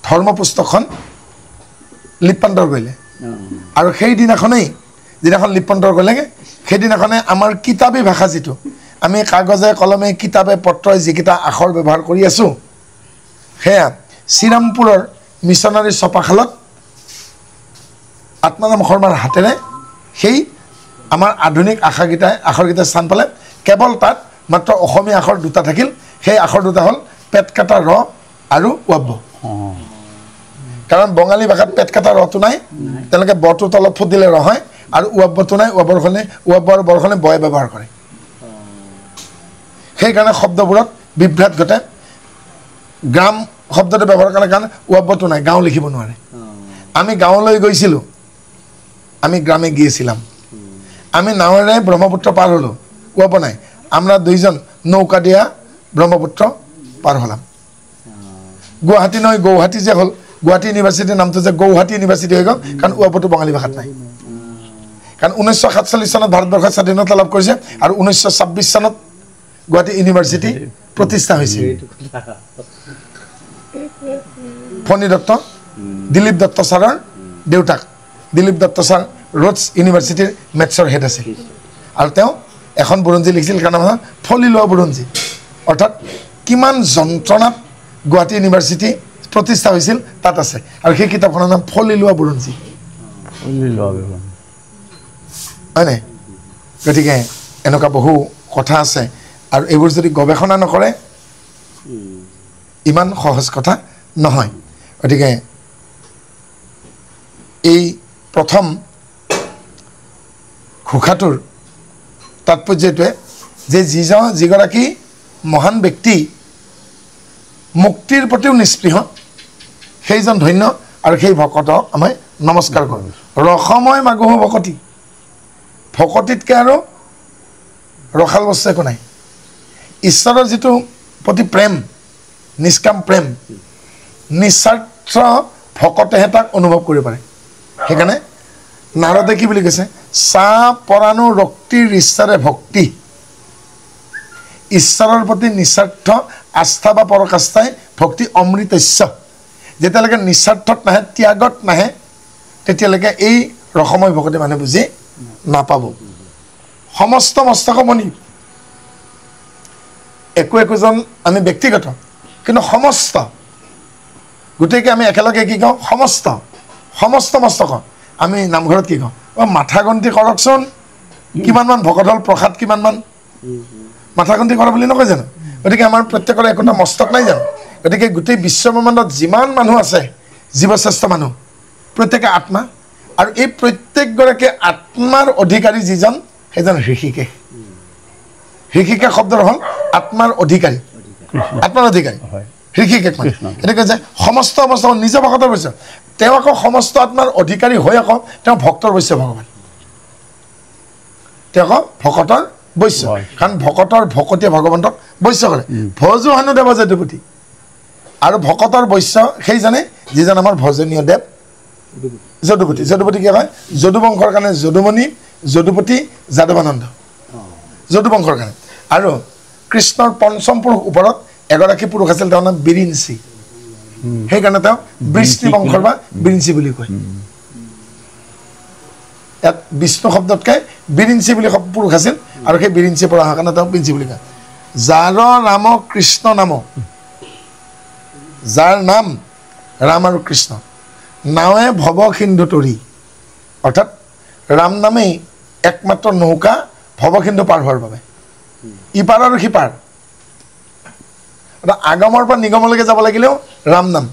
ধৰ্মপুস্তকখন লিপান্তৰ কৰিলে। আৰু সেইদিনাখনেই যিদিনাখন লিপান্তৰ কৰিলেগৈ, সেইদিনাখনে আমাৰ কিতাপী ভাষা যিটো আমি কাগজে কলমে কিতাপে পত্ৰই যিকেইটা আখৰ ব্যৱহাৰ কৰি আছোঁ, সেয়া শ্ৰীৰামপুৰৰ মিছনাৰী ছপাশালত আত্মাৰাম শৰ্মাৰ হাতেৰে সেই আমাৰ আধুনিক আখৰকেইটা স্থান পালে। কেৱল তাত মাত্ৰ অসমীয়া আখৰ 2টা থাকিল। সেই আখৰ 2টা হ'ল পেট কাটা ৰ আৰু ৱাব্ব। কাৰণ বঙালী ভাষাত পেট কাটা ৰটো নাই, তেওঁলোকে বটো তলত ফুট দিলে ৰ হয়, আৰু ৱাব্বটো নাই। ৱাব্ব আৰু বৰখনে বয়ে ব্যৱহাৰ কৰে। সেইকাৰণে শব্দবোৰত বিভ্ৰাট ঘটে। গ্ৰাম শব্দটো ব্যৱহাৰ কৰাৰ কাৰণে ৱাব্বটো নাই, গাঁও লিখিব নোৱাৰে। আমি গাঁৱলৈ গৈছিলোঁ, আমি গ্ৰামে গিয়েছিলাম। আমি নাৱেৰে ব্ৰহ্মপুত্ৰ পাৰ হ'লোঁ, ৱাব্ব নাই। আমৰা 2জন নৌকা দিয়া ব্ৰহ্মপুত্ৰ পাৰ হলাম। গুৱাহাটী নহয় গৌহাটী যে হ'ল, গুৱাহাটী ইউনিভাৰ্চিটিৰ নামটো যে গৌহাটী ইউনিভাৰ্চিটি হৈ গ'ল, কাৰণ ৱাব্বটো বঙালী ভাষাত নাই। কাৰণ 1947 চনত ভাৰতবৰ্ষৰ স্বাধীনতা লাভ কৰিছে আৰু 1926 চনত গুৱাহাটী ইউনিভাৰ্চিটি প্ৰতিষ্ঠা হৈছিল। ফণী দত্ত, দিলীপ দত্ত ছাৰৰ দেউতাক। দিলীপ দত্ত ছাৰ ৰোডছ ইউনিভাৰ্চিটিৰ মেথছৰ হেড আছিল আৰু তেওঁ এখন বুৰঞ্জী লিখিছিল, কাৰণ ফলি লোৱা বুৰঞ্জী। অৰ্থাৎ কিমান যন্ত্ৰণাত গুৱাহাটী ইউনিভাৰ্চিটি প্ৰতিষ্ঠা হৈছিল তাত আছে, আৰু সেই কিতাপখনৰ নাম ফলি লোৱা বুৰঞ্জী, হয়নে? গতিকে এনেকুৱা বহু কথা আছে, আৰু এইবোৰ যদি গৱেষণা নকৰে ইমান সহজ কথা নহয়। গতিকে এই প্ৰথম ঘোষাটোৰ তাৎপৰ্যটোৱে যে যিগৰাকী মহান ব্যক্তি মুক্তিৰ প্ৰতিও নিস্পৃহ, সেইজন ধন্য, আৰু সেই ভকতক আমি নমস্কাৰ কৰোঁ। ৰসময় মাগুহ ভকতি, ভকতিতকৈ আৰু ৰসাল বস্তু একো নাই। ঈশ্বৰৰ যিটো প্ৰতি প্ৰেম, নিষ্কাম প্ৰেম নিস্বাৰ্থ ভকতেহে তাক অনুভৱ কৰিব পাৰে সেইকাৰণে নাৰদে কি বুলি কৈছে সা পৰাণু ৰক্তিৰ ইচ্ছাৰে ভক্তি ঈশ্বৰৰ প্ৰতি নিস্বাৰ্থ আস্থা বা পৰকাষ্ঠাই ভক্তি অমৃতস্য যেতিয়ালৈকে নিস্বাৰ্থত নাহে ত্যাগত নাহে তেতিয়ালৈকে এই ৰসময় ভকতি মানুহে বুজি নাপাব সমস্ত মস্তকমণি একোজন আমি ব্যক্তিগত কিন্তু সমস্ত গোটেইকে আমি একেলগে কি কওঁ সমস্ত মস্তক আমি নামঘৰত কি কওঁ মাথা গন্তি কৰকচোন কিমানমান ভকত হ'ল প্ৰসাদ কিমানমান মাথা গন্তি কৰা বুলি নকয় জানো গতিকে আমাৰ প্ৰত্যেকৰে একোটা মস্তক নাই জানো গতিকে গোটেই বিশ্বব্ৰহ্মাণ্ডত যিমান মানুহ আছে জীৱশ্ৰেষ্ঠ মানুহ প্ৰত্যেকে আত্মা আৰু এই প্ৰত্যেকগৰাকী আত্মাৰ অধিকাৰী যিজন সেইজন ঋষিকেশ শব্দৰ হ'ল আত্মাৰ অধিকাৰী ঋষিকেশ মানে এনেকৈ যে সমস্ত অৱস্থা নিজ ভকতৰ বৈশ্য তেওঁ আকৌ সমস্ত আত্মাৰ অধিকাৰী হৈ আকৌ তেওঁ ভক্তৰ বৈশ্য ভগৱান তেওঁ আকৌ ভকতৰ বৈশ্য কাৰণ ভকতৰ ভকতীয়ে ভগৱন্তক বৈশ্য কৰে ভজু হানু দেৱ যদুপতি আৰু ভকতৰ বৈশ্য সেইজনে যিজন আমাৰ ভজনীয় দেৱ যদুপতি কি হয় যদুবংশৰ কাৰণে যদুমণি যদুপতি যাদৱানন্দ যদুবংশৰ কাৰণে আৰু কৃষ্ণৰ পঞ্চম পুৰুষ ওপৰত এগৰাকী পুৰুষ আছিল তেওঁৰ নাম বিৰিঞ্চি সেইকাৰণে তেওঁ বৃষ্টি বংশৰ বা বিৰিঞ্চি বুলি কয় ইয়াত বিষ্ণু শব্দতকৈ বিৰিঞ্চি বুলি পুৰুষ আছিল আৰু সেই বিৰিঞ্চিৰ পৰা অহা কাৰণে তেওঁ বিৰিঞ্চি বুলি কয় যাৰ ৰাম কৃষ্ণ নাম যাৰ নাম ৰাম আৰু কৃষ্ণ নাৱে ভৱ সিন্ধু তৰি অৰ্থাৎ ৰাম নামেই একমাত্ৰ নৌকা ভৱ সিন্ধু পাৰ হোৱাৰ বাবে ইপাৰ আৰু সিপাৰ আগমৰ পৰা নিগমলৈকে যাব লাগিলেও ৰাম নাম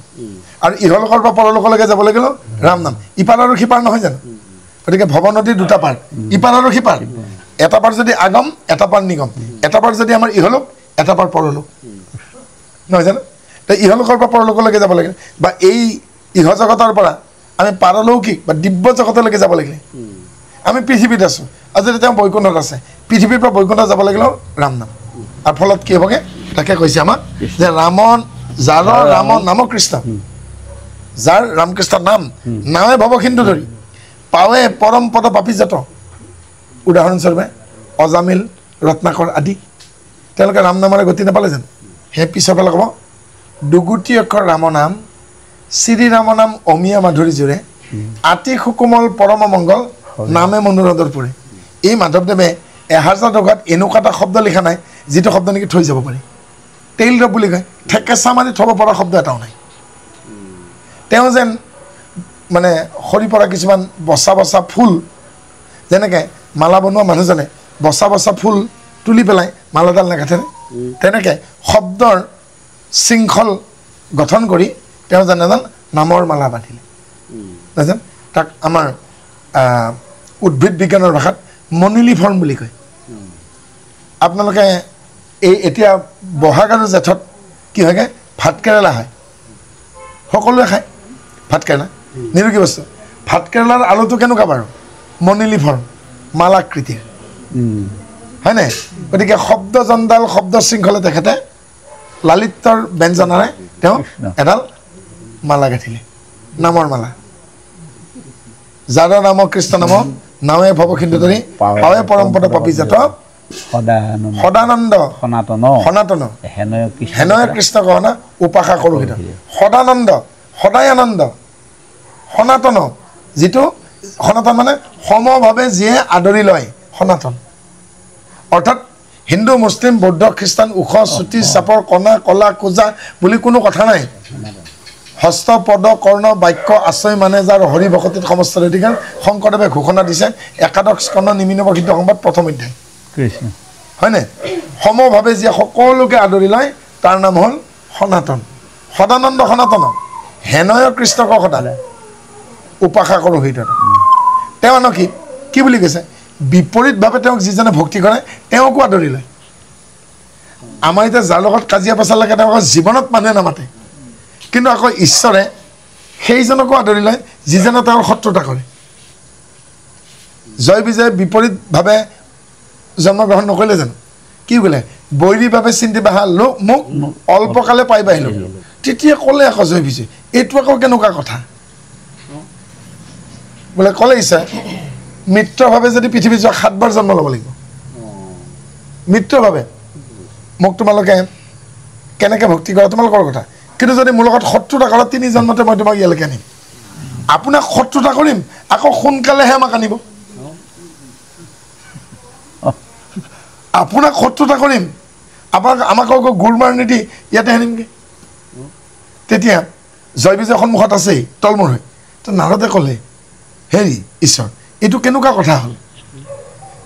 আৰু ইহলোকৰ পৰা পৰলোকলৈকে যাব লাগিলেও ৰাম নাম ইপাৰ আৰু সিপাৰ নহয় জানো গতিকে ভৱ নদীৰ দুটা পাৰ ইপাৰ আৰু সিপাৰ এটা পাৰ যদি আগম এটা পাৰ নিগম এটা পাৰ যদি আমাৰ ইহলোক এটা পাৰ পৰলোক নহয় জানো ইহলোকৰ পৰা পৰলোকলৈকে যাব লাগিলে বা এই ইহ জগতৰ পৰা আমি পাৰলৌকিক বা দিব্য জগতলৈকে যাব লাগিলে আমি পৃথিৱীত আছোঁ আৰু যদি তেওঁ বৈকুণ্ঠত আছে পৃথিৱীৰ পৰা বৈকুণ্ঠ যাব লাগিলেও ৰাম নাম আৰু ফলত কি হ'বগৈ তাকে কৈছে আমাক যে যাৰ ৰাম নাম কৃষ্ণ যাৰ ৰামকৃষ্ণ নাম নামে ভৱ সিন্ধু ধৰি পাৱে পৰম পদ পাপীজাত উদাহৰণস্বৰূপে অজামিল ৰত্নাকৰ আদি তেওঁলোকে ৰাম নামেৰে গতি নাপালে জানো সেই পিছৰ ফালে ক'ব দুগুটি অক্ষৰ ৰাম নাম শ্ৰীৰাম নাম অমিয়া মাধুৰী জোৰে আতি সুকোমল পৰম মংগল নামে মনোৰদৰ পৰে এই মাধৱদেৱে এহাজাৰ টকাত এনেকুৱা এটা শব্দ লিখা নাই যিটো শব্দ নেকি থৈ যাব পাৰি তেইল ৰব বুলি কয় ঠেকেচা মাৰি থ'ব পৰা শব্দ এটাও নাই তেওঁ যেন মানে সৰি পৰা কিছুমান বচা ফুল যেনেকৈ মালা বনোৱা মানুহজনে বচা ফুল তুলি পেলাই মালাডাল নাগাঠেনে তেনেকৈ শব্দৰ শৃংখল গঠন কৰি তেওঁ যেন এজন নামৰ মালা বান্ধিলে নাজান তাক আমাৰ উদ্ভিদ বিজ্ঞানৰ ভাষাত মনিলিফৰ্ম বুলি কয় আপোনালোকে এই এতিয়া বহাগ আৰু জেঠত কি হয়গৈ ভাতকেৰেলা হয় সকলোৱে খায় ভাতকেৰেলা নিৰোগী বস্তু ভাতকেৰেলাৰ আলুটো কেনেকুৱা বাৰু মনিলিফৰ্ম মালাকৃতিৰ হয়নে গতিকে শব্দ জণ্ডাল শব্দ শৃংখলে তেখেতে লালিত্যৰ ব্যঞ্জনাৰে তেওঁ এডাল মালা গাঁঠিলে নামৰ মালা যাৰ নাম কৃষ্ণ নাম নামে ভৱ সিন্ধু ধৰি পাৱে পৰমপদ পাপীজাত সদানন্দ সনাতন হেনয় কৃষ্ণ কহনা উপাসা কৰোঁ সদানন্দ সদায় আনন্দ সনাতন যিটো সনাতন মানে সমভাৱে যিয়ে আদৰি লয় সনাতন অৰ্থাৎ হিন্দু মুছলিম বৌদ্ধ খ্ৰীষ্টান ওখ চুটি চাপৰ কণা কলা কোজা বুলি কোনো কথা নাই হস্ত পদ কৰ্ণ বাক্য আশ্ৰয় মানে যাৰ হৰি ভকতিত সমস্ত অধিকাৰ শংকৰদেৱে ঘোষণা দিছে একাদশ স্কন্ধ নিমিন প্ৰসিদ্ধ সংবাদ প্ৰথম অধ্যায় হয়নে সমভাৱে যিয়ে সকলোকে আদৰি লয় তাৰ নাম হ'ল সনাতন সদানন্দ সনাতন হেনয় কৃষ্ণক সদায় উপাসা কৰোঁ হৃদয় তেওঁ কি বুলি কৈছে বিপৰীতভাৱে তেওঁক যিজনে ভক্তি কৰে তেওঁকো আদৰি লয় আমাৰ এতিয়া যাৰ লগত কাজিয়া পেচাল লাগে তেওঁক জীৱনত মানুহে নামাতে কিন্তু আকৌ ঈশ্বৰে সেইজনকো আদৰি লয় যিজনে তেওঁৰ শত্ৰুতা কৰে জয় বিজয় বিপৰীতভাৱে জন্মগ্ৰহণ নকৰিলে জানো কি বোলে বৈৰী বাবে চিন্তি বাহা লোক মোক অল্পকালে পাই বাহিলো তেতিয়া ক'লে আকৌ জয় বিজয় এইটো আকৌ কেনেকুৱা কথা বোলে ক'লে ইচ্ছা মিত্ৰভাৱে যদি পৃথিৱী যোৱা 7 বাৰ জন্ম ল'ব লাগিব মিত্ৰভাৱে মোক তোমালোকে কেনেকৈ ভক্তি কৰা তোমালোকৰ কথা কিন্তু যদি মোৰ লগত শত্ৰুতা কৰা 3 জন্মতে মই তোমাক ইয়ালৈকে আনিম আপোনাক শত্ৰুতা কৰিম আকৌ সোনকালেহে আমাক আনিব আপোনাক শত্ৰুতা কৰিম আমাক আকৌ গুৰ মাৰ নিদি ইয়াতে আনিমগৈ তেতিয়া জয় বিজয় সন্মুখত আছেই তলমূৰ হৈ তো নাৰদে ক'লে হেৰি ঈশ্বৰ এইটো কেনেকুৱা কথা হ'ল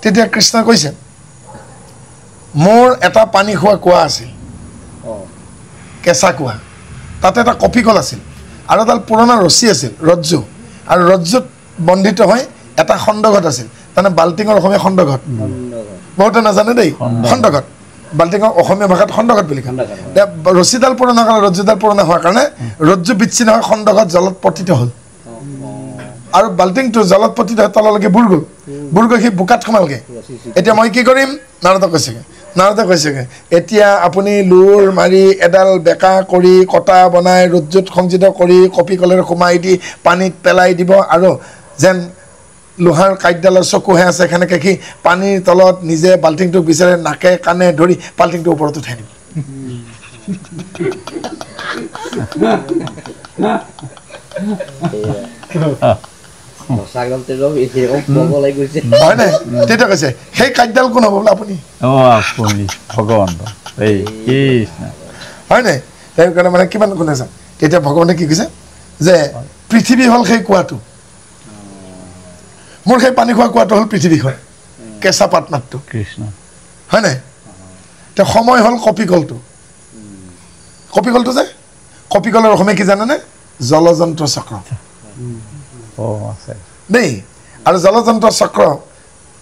তেতিয়া কৃষ্ণই কৈছে মোৰ এটা পানী খোৱা কুঁৱা আছিল কেঁচা কুঁৱা তাতে এটা কপি কল আছিল আৰু এডাল পুৰণা ৰছী আছিল ৰজ্জু আৰু ৰজ্জুত বন্ধিত হৈ এটা খণ্ডঘট আছিল তাৰমানে বাল্টিঙৰ অসমীয়া খণ্ডঘট বহুতে নাজানে দেই খণ্ডঘট বাল্টিঙৰ অসমীয়া ভাষাত খণ্ডঘট বুলি কয় ৰছীডাল পুৰণা কাৰণে ৰজ্জুডাল পুৰণা হোৱাৰ কাৰণে ৰজ্জু বিচ্ছিন্ন হৈ খণ্ডঘট জলত পতিত হ'ল আৰু বাল্টিংটো জলত পতিত হৈ তললৈকে বুৰ গ'ল সি বোকাত সোমালগৈ এতিয়া মই কি কৰিম নাৰদে কৈছেগৈ এতিয়া আপুনি লোৰ মাৰি এডাল বেকা কৰি কটা বনাই ৰজ্জুত সংযোজিত কৰি কপি কলেৰে সোমাই দি পানীত পেলাই দিব আৰু যেন লোহাৰ কাঁইটডালৰ চকুহে আছে সেনেকৈ সি পানীৰ তলত নিজে বাল্টিংটোক বিচাৰে নাকে কাণে ধৰি বাল্টিংটো ওপৰত উঠাই দিব হয় নাই তেতিয়া কৈছে সেই কাঁইটডাল কোন হ'ব বোলে আপুনি হয় নাই সেইকাৰণে মানে কিমান কোনে চাম তেতিয়া ভগৱানে কি কৈছে যে পৃথিৱী হ'ল সেই কুঁৱাটো মোৰ সেই পানী খোৱা কুঁৱাটো হ'ল পৃথিৱীখন কেঁচা পাত মাতটো কৃষ্ণ হয় নাই এতিয়া সময় হ'ল কপিকলটো যে কপিকলৰ অসমীয়া কি জানেনে জলযন্ত্ৰ চক্ৰ দেই আৰু জলযন্ত্ৰ চক্ৰ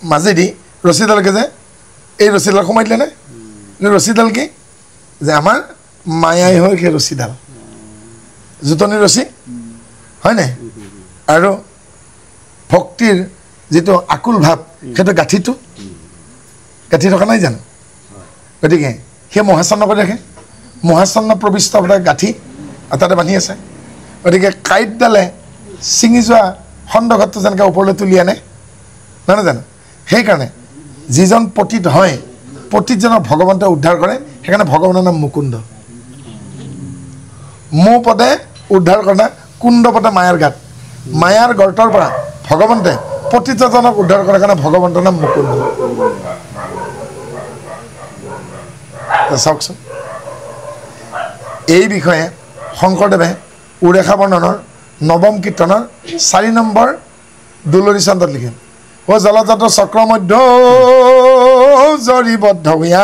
মাজেদি ৰছীডালকে যে এই ৰছীডাল সোমাই দিলে নে ৰছীডাল কি যে আমাৰ মায়াই হয় সেই ৰছীডাল জোতনি ৰছী হয় নাই আৰু ভক্তিৰ যিটো আকুল ভাৱ সেইটো গাঁঠি থকা নাই জানো গতিকে সেই মহাচন্ন কৰি ৰাখে মহাচন্ন প্ৰবিষ্ট গাঁঠি তাতে বান্ধি আছে গতিকে কাঁইটডালে ছিঙি যোৱা খণ্ডঘটটো যেনেকৈ ওপৰলৈ তুলি আনে নহয় জানো সেইকাৰণে যিজন পতিত হয় পতিতজনক ভগৱন্তই উদ্ধাৰ কৰে সেইকাৰণে ভগৱানৰ নাম মুকুন্দ মো পদে উদ্ধাৰ কৰা কুণ্ড পদে মায়াৰ গাত মায়াৰ গৰ্তৰ পৰা ভগৱন্তে পতিতজনক উদ্ধাৰ কৰাৰ কাৰণে ভগৱন্তৰ নাম মুকুন্দ চাওকচোন এই বিষয়ে শংকৰদেৱে উৰেষা বৰ্ণনৰ নৱম কীৰ্তনৰ 4 নম্বৰ দুলৰী চন্দত লিখে জলজাত চক্ৰ মধ্য জৰিবদ্ধ হৈয়া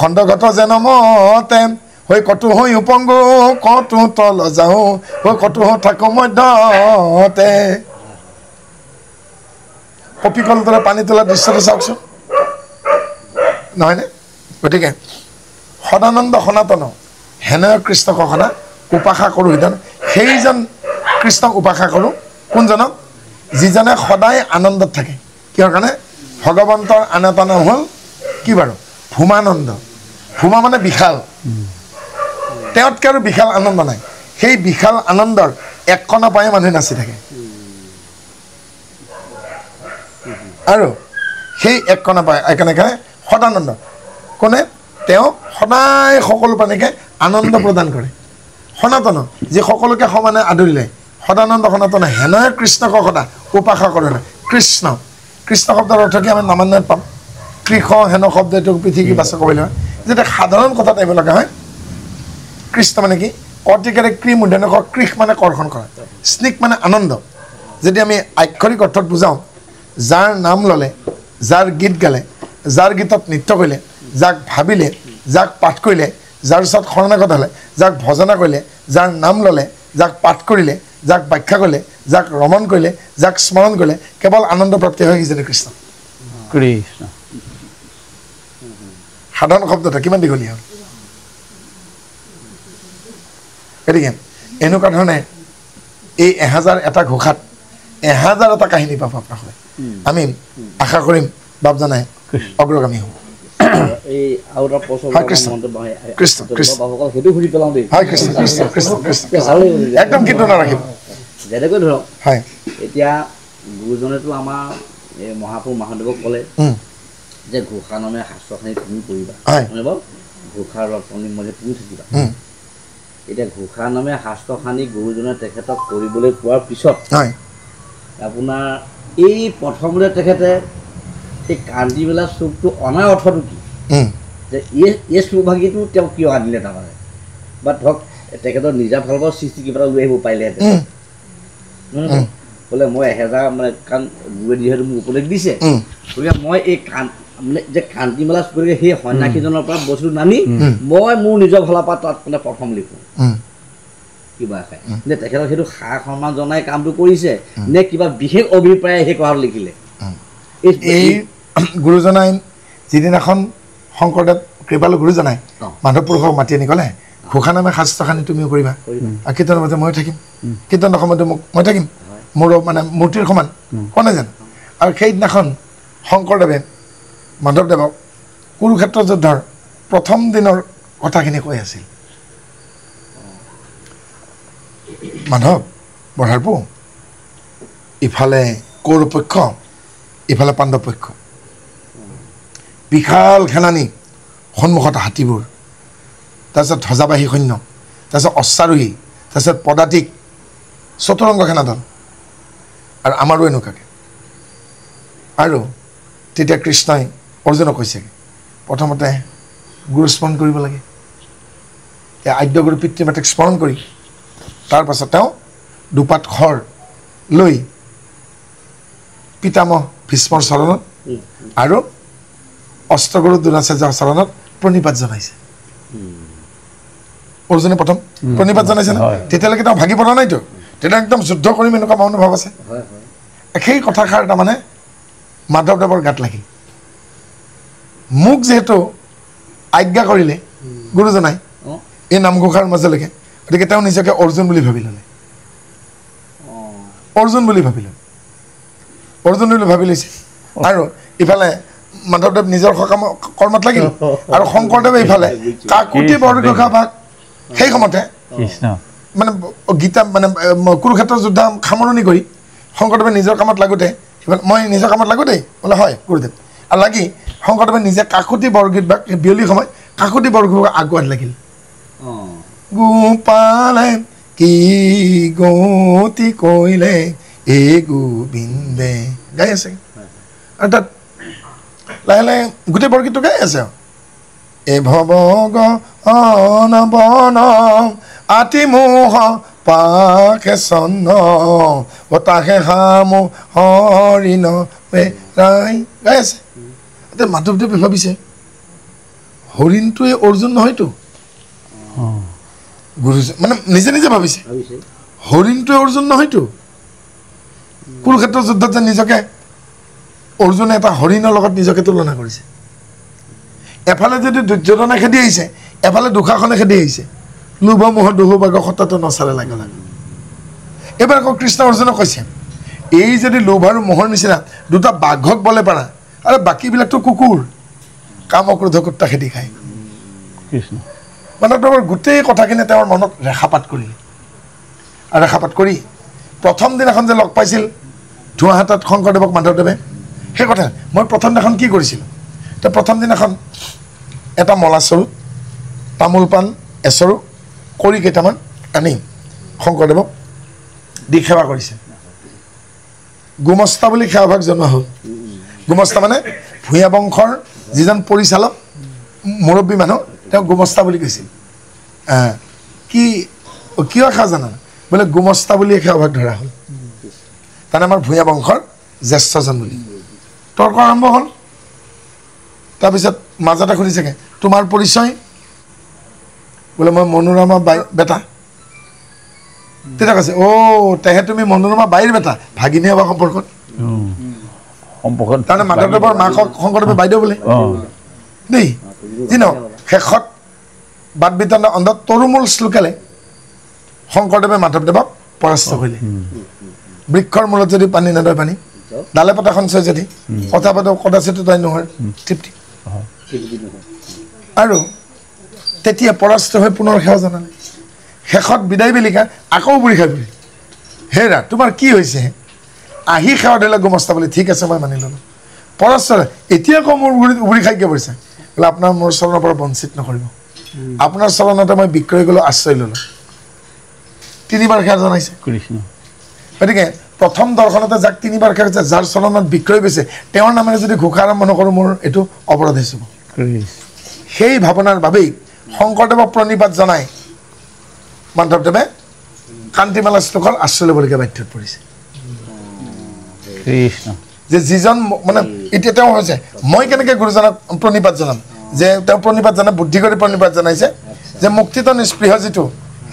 খণ্ডঘট যেন মতে হৈ কটু হৈ উপংগু কটু তল যাওঁ হৈ কটু থাকো মধ্যতে কপিকল দৰে পানী তোলা দৃশ্যটো চাওকচোন নহয়নে গতিকে সদানন্দ সনাতন হেনয় কৃষ্ণক সদা উপাসা কৰোঁ সেইজন কৃষ্ণক উপাসা কৰোঁ কোনজনক যিজনে সদায় আনন্দত থাকে কিহৰ কাৰণে ভগৱন্তৰ আন এটা নাম হ'ল কি বাৰু ভূমানন্দ ভূমা মানে বিশাল তেওঁতকৈ আৰু বিশাল আনন্দ নাই সেই বিশাল আনন্দৰ এক কণা পায়ে মানুহে নাচি থাকে আৰু সেই এক কণা পায় একেনেকে সদানন্দ কোনে তেওঁ সদায় সকলো প্ৰাণীকে আনন্দ প্ৰদান কৰে সনাতন যি সকলোকে সমানে আদৰি লয় সদানন্দ সনাতন হেনয় কৃষ্ণক সদা উপাসা কৰে কৃষ্ণ শব্দৰ অৰ্থ কি আমি নামান্যত পাম কৃষ হেন শব্দ এইটো পৃথিৱী বাচক ক'বলৈ হয় যেতিয়া সাধাৰণ কথাত আহিব লগা হয় কৃষ্ণ মানে কি কৰ্তিকাৰে ক্ৰী মূৰ্ধন্য কৃষ মানে কৰ্ষণ কৰা স্নিক মানে আনন্দ যদি আমি আক্ষৰিক অৰ্থত বুজাওঁ যাৰ নাম ল'লে যাৰ গীত গালে যাৰ গীতত নৃত্য কৰিলে যাক ভাবিলে যাক পাঠ কৰিলে যাৰ ওচৰত শৰণাগত হ'লে যাক ভজনা কৰিলে যাৰ নাম ল'লে যাক পাঠ কৰিলে যাক ব্যাখ্যা কৰিলে যাক ৰমণ কৰিলে যাক স্মৰণ কৰিলে কেৱল আনন্দ প্ৰাপ্তি হয় সিজনে কৃষ্ণ সাধাৰণ শব্দটা কিমান দীঘলীয়া হ'ল গতিকে এনেকুৱা ধৰণে এই 1001টা ঘোষাত 1000 এটা কাহিনী পাব আপোনাক আমি আশা কৰিম বাপ জানাই অগ্ৰগামী হ'ব এই আৰু এটা প্ৰশ্ন সেইটো ঘূৰি পেলাওঁ দেই একদম কিন্তু নাৰাখিব যেনেকৈ ধৰক হয় এতিয়া গুৰুজনেতো আমাৰ এই মহাপুৰুষ মহাদেৱক ক'লে যে ঘোষা নামে শাস্ত্ৰখিনি তুমি কৰিবা মানে বাৰু ঘোষাৰ ৰত্নী মধ্যে তুমি থাকিবা এতিয়া ঘোষা নামে শাস্ত্ৰখানি গুৰুজনে তেখেতক কৰিবলৈ পোৱাৰ পিছত আপোনাৰ এই প্ৰথমতে তেখেতে এই কান্দি মেলা চুকটো অনাৰ অৰ্থটো কি যে এই চুভাগীটো তেওঁ কিয় আনিলে তাৰমানে বা ধৰক তেখেতৰ নিজা ফালৰ পৰা সৃষ্টি কিবা এটা লৈ আহিব পাৰিলেহেঁতেন বোলে মই 1000 মানে কাৰণ গুৰুৱে যিহেতু মোক উপদেশ দিছে গতিকে মই এই মানে যে কান্তি মেলা চুকৰিকে সেই সন্যাসীজনৰ পৰা বস্তুটো নানি মই মোৰ নিজৰ ফালৰ পৰা তাত মানে প্ৰথম লিখোঁ কিবা খাই নে তেখেতক সেইটো সা সন্মান জনাই কামটো কৰিছে নে কিবা বিশেষ অভিপ্ৰায় সেই কথাটো লিখিলে এই গুৰুজনাই যিদিনাখন শংকৰদেৱ কৃপালু গুৰুজনাই মাধৱ পুৰুষক মাতি আনি ক'লে ঘোষা নামে শাস্ত্ৰখানি তুমিও কৰিবা আৰু কীৰ্তনৰ মতে মই থাকিম কীৰ্তনৰ সময়তে মই থাকিম মোৰ মানে মূৰ্তিৰ সমান কোনে জানো আৰু সেইদিনাখন শংকৰদেৱে মাধৱদেৱক কুৰুক্ষেত্ৰ যুদ্ধৰ প্ৰথম দিনৰ কথাখিনি কৈ আছিল মাধৱ বঢ়াৰপু ইফালে কৌৰৱ পক্ষ ইফালে পাণ্ডৱ পক্ষ বিশাল সেনানী সন্মুখত হাতীবোৰ তাৰপিছত ধ্বজাবাহী সৈন্য তাৰপিছত অশ্বাৰোহী তাৰপিছত পদাতিক চতুৰংগ সেনাদল আৰু আমাৰো এনেকুৱাকৈ আৰু তেতিয়া কৃষ্ণই অৰ্জুনক কৈছেগৈ প্ৰথমতে গুৰু স্মৰণ কৰিব লাগে আদ্য গুৰু পিতৃ মাতৃক স্মৰণ কৰি তাৰপাছত তেওঁ দুপাত খৰ লৈ পিতামহ ভীষ্মৰ চৰণত আৰু অষ্টগুৰু দ্ৰোণাচাৰ্যৰ চৰণত প্ৰণিপাত জনাইছে অৰ্জুনে প্ৰথম প্ৰণিপাত জনাইছে ন তেতিয়ালৈকে তেওঁ ভাগি পৰা নাইতো তেতিয়া একদম যুদ্ধ কৰিম এনেকুৱা মনোভাৱ আছে সেই কথাষাৰ তাৰমানে মাধৱদেৱৰ গাত লাগিল মোক যিহেতু আজ্ঞা কৰিলে গুৰুজনাই এই নামঘোষাৰ মাজলৈকে গতিকে তেওঁ নিজকে অৰ্জুন বুলি ভাবি ল'লে অৰ্জুন বুলি ভাবি লৈছে আৰু ইফালে মাধৱদেৱ নিজৰ কৰ্মত লাগিল আৰু শংকৰদেৱে ইফালে কাকুতি বৰঘোষা ভাগ সেই সময়তে মানে গীতা মানে কুৰুক্ষেত্ৰৰ যুদ্ধ সামৰণি কৰি শংকৰদেৱে নিজৰ কামত লাগোতে মই নিজৰ কামত লাগো দেই বোলে হয় গুৰুদেৱ আৰু লাগি শংকৰদেৱে নিজে কাকুতি বৰগীত বা বিয়লি সময় কাকুতি বৰঘোষা আগুৱাত লাগিল গোপালে কি গতি কৰিলে এই গোবিন্দে গাই আছে আৰু তাত লাহে লাহে গোটেই বৰগীতটো গাই আছে আৰু এ ভৱ গণ আতি মোহ পাখে চন্ন বতাহে হামো হৰিণ ৰাই গাই আছে এতিয়া মাধৱদেৱে ভাবিছে হৰিণটোৱে অৰ্জুন নহয়তো গুৰুজন মানে নিজে নিজে ভাবিছে হৰিণটোৱে অৰ্জুন নহয়তো কুৰুক্ষেত্ৰ যুদ্ধত যে নিজকে অৰ্জুনে এটা হৰিণৰ লগত নিজকে তুলনা কৰিছে এফালে যদি দুৰ্যোধনে খেদি আহিছে এফালে দুষাখনে খেদি আহিছে লোভ মোহ দুহু বাগ সতাটো নচালে লাগে এইবাৰ আকৌ কৃষ্ণ অৰ্জুনক কৈছে এই যদি লোভ আৰু মোহৰ নিচিনা দুটা বাঘক বলে পাৰা আৰু বাকীবিলাকতো কুকুৰ কাম ক্ৰোধ কুত্তা খেদি খায় কৃষ্ণ মানে তোমাৰ গোটেই কথাখিনি তেওঁৰ মনত ৰেখাপাত কৰিলে আৰু ৰেখাপাত কৰি প্ৰথম দিনাখন যে লগ পাইছিল ধোঁৱাহাটত শংকৰদেৱক মাধৱদেৱে সেই কথা মই প্ৰথম দিনাখন কি কৰিছিলোঁ তো প্ৰথম দিনাখন এটা মলাচৰু তামোল পাণ এচৰু কৰি কেইটামান আনি শংকৰদেৱক দি সেৱা কৰিছে গুমস্তা বুলি সেৱাভাগ জনোৱা হ'ল গুমস্তা মানে ভূঞা বংশৰ যিজন পৰিচালক মুৰব্বী মানুহ তেওঁ গুমস্তা বুলি কৈছিল কি কিয় সেৱা জানা বোলে গুমস্তা বুলিয়ে সেৱাভাগ ধৰা হ'ল তাৰমানে আমাৰ ভূঞা বংশৰ জ্যেষ্ঠজন বুলি তৰ্ক আৰম্ভ হ'ল তাৰপিছত মাজতে সুধিছেগৈ তোমাৰ পৰিচয় বোলে মই মনোৰমা বাই বেটা তেতিয়া কৈছে তেহে তুমি মনোৰমা বাইৰ বেটা ভাগিনী হবা সম্পৰ্কত তাৰমানে মাধৱদেৱৰ মাকক শংকৰদেৱে বাইদেউ বোলে দেই যি নহওক শেষত বাদ বিতণ্ডা অন্তত তৰুমূল শ্লোকেলে শংকৰদেৱে মাধৱদেৱক পৰাস্ত কৰিলে বৃক্ষৰ মূলত যদি পানী নেদয় পানী ডালে পতা সঞ্চয় যদি কথা পাতক কদাচিত তাই নোহোৱাৰ তৃপ্তি আৰু তেতিয়া পৰাস্ত হৈ পুনৰ সেৱা জনালে শেষত বিদায় বেলিকা আকৌ বুঢ়ী খাই বুলি হেৰা তোমাৰ কি হৈছে আহি সেৱা দিলে গুমস্তা বুলি ঠিক আছে মই মানি ল'লোঁ পৰাস্ত এতিয়া আকৌ মোৰ উবুৰি খাই কিয় পৰিছে বোলে আপোনাৰ মোৰ চৰণৰ পৰা বঞ্চিত নকৰিব আপোনাৰ চৰণতে মই বিক্ৰয় গ'লোঁ আশ্ৰয় ল'লোঁ 3বাৰ সেৱা জনাইছে কৃষ্ণ গতিকে প্ৰথম দৰ্শনতে যাক 3বাৰ সেৱা হৈছে যাৰ চৰণত বিক্ৰয় গৈছে তেওঁৰ নামেৰে যদি ঘোষা আৰম্ভ নকৰোঁ মোৰ এইটো অপৰাধ হৈছে সেই ভাৱনাৰ বাবেই শংকৰদেৱক প্ৰণিপাত জনাই মাধৱদেৱে কান্তিমালা শ্লোকৰ আশ্ৰয় ল'বলগীয়া বাধ্যত পৰিছে কৃষ্ণ যে যিজন মানে এতিয়া তেওঁ হৈছে মই কেনেকৈ গুৰুজনক প্ৰণিপাত জনাম যে তেওঁ প্ৰণিপাত জনাই বুদ্ধি কৰি প্ৰণিপাত জনাইছে যে মুক্তিত নিষ্পৃহ যিটো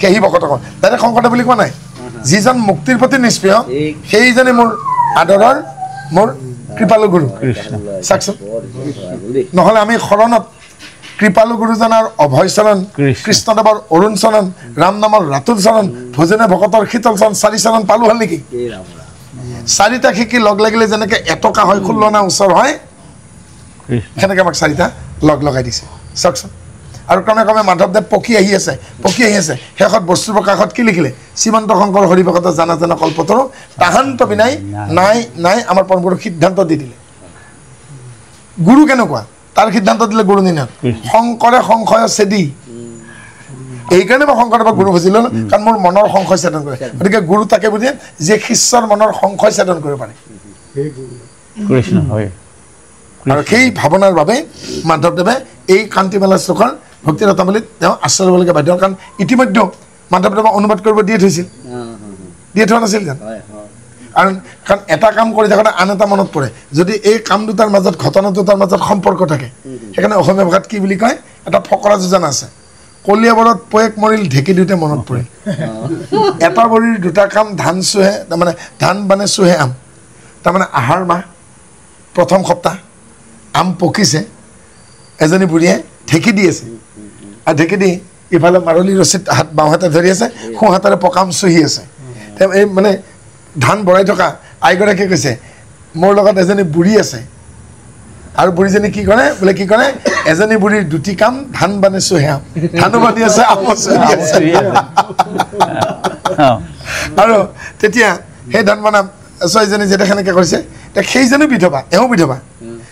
সেই ভকতক ডাইৰেক্ট শংকৰদেৱ বুলি কোৱা নাই যিজন মুক্তিৰ প্ৰতি নিষ্পৃহ সেইজনে মোৰ আদৰৰ মোৰ কৃপালু গুৰু চাওকচোন নহ'লে আমি শৰণত কৃপালু গুৰুজনাৰ অভয় চৰণ কৃষ্ণদেৱৰ অৰুণ চৰণ ৰাম নামৰ ৰাতুল চৰণ ভোজনে ভকতৰ শীতল চৰণ 4 চৰণ পালোঁ হ'ল নেকি 4টা শিকি লগ লাগিলে যেনেকৈ এটকা হয় 16 ওচৰ হয় সেনেকৈ আমাক 4টা লগ লগাই দিছে চাওকচোন আৰু ক্ৰমে ক্ৰমে মাধৱদেৱ পকি আহি আছে শেষত বস্তু প্ৰকাশত কি লিখিলে শ্ৰীমন্ত শংকৰ হৰিভকত জানা জানা কল্পতৰু তাহান্ত বিনাই নাই নাই আমাৰ পৰমগুৰু সিদ্ধান্ত দি দিলে গুৰু কেনেকুৱা তাৰ সিদ্ধান্ত দিলে গুৰু নিনাথ শংকৰে সংশয় চেদি এইকাৰণে মই শংকৰদেৱক গুৰু বুজিলোঁ কাৰণ মোৰ মনৰ সংশয় ছেদন কৰে গতিকে গুৰু তাকে বুজি যে শিষ্যৰ মনৰ সংশয় ছেদন কৰিব পাৰে কৃষ্ণ হয় আৰু সেই ভাৱনাৰ বাবে মাধৱদেৱে এই কান্তিমালা শ্লোকৰ ভক্তি ৰত্নাৱলীত তেওঁ আশ্ৰয় ল'বলগীয়া বাধ্য কাৰণ ইতিমধ্যে মাধৱদেৱক অনুবাদ কৰিব দিয়ে থৈছিল দিয়ে থোৱা নাছিল জানো কাৰণ এটা কাম কৰি থাকোঁতে আন এটা মনত পৰে যদি এই কাম দুটাৰ মাজত ঘটনা দুটাৰ মাজত সম্পৰ্ক থাকে সেইকাৰণে অসমীয়া ভাষাত কি বুলি কয় এটা ফকৰা যোজনা আছে কলিয়াবৰত পয়েক মৰিল ঢেঁকী দিওঁতে মনত পৰিল এটা বৰিৰ দুটা কাম ধান চুহে তাৰমানে ধান বানে চুহে আম তাৰমানে আহাৰ মাহ প্ৰথম সপ্তাহ আম পকিছে এজনী বুঢ়ীয়ে ঢেঁকী দি আছে আৰু ঢেঁকী দি ইফালে মাৰলি ৰছীত হাত বাওঁ হাতে ধৰি আছে সোঁ হাতেৰে পকাম চুহি আছে তেওঁ এই মানে ধান ভৰাই থকা আইগৰাকীয়ে কৈছে মোৰ লগত এজনী বুঢ়ী আছে আৰু বুঢ়ীজনী কি কৰে বোলে কি কৰে এজনী বুঢ়ীৰ দুটি কাম ধান বানে চুহে আম ধানো বানি আছে আমো চুহি আছে আৰু তেতিয়া সেই ধান বানা ছোৱালীজনী যেতিয়া সেনেকৈ কৰিছে তেতিয়া সেইজনী বিধৱা এওঁ বিধৱা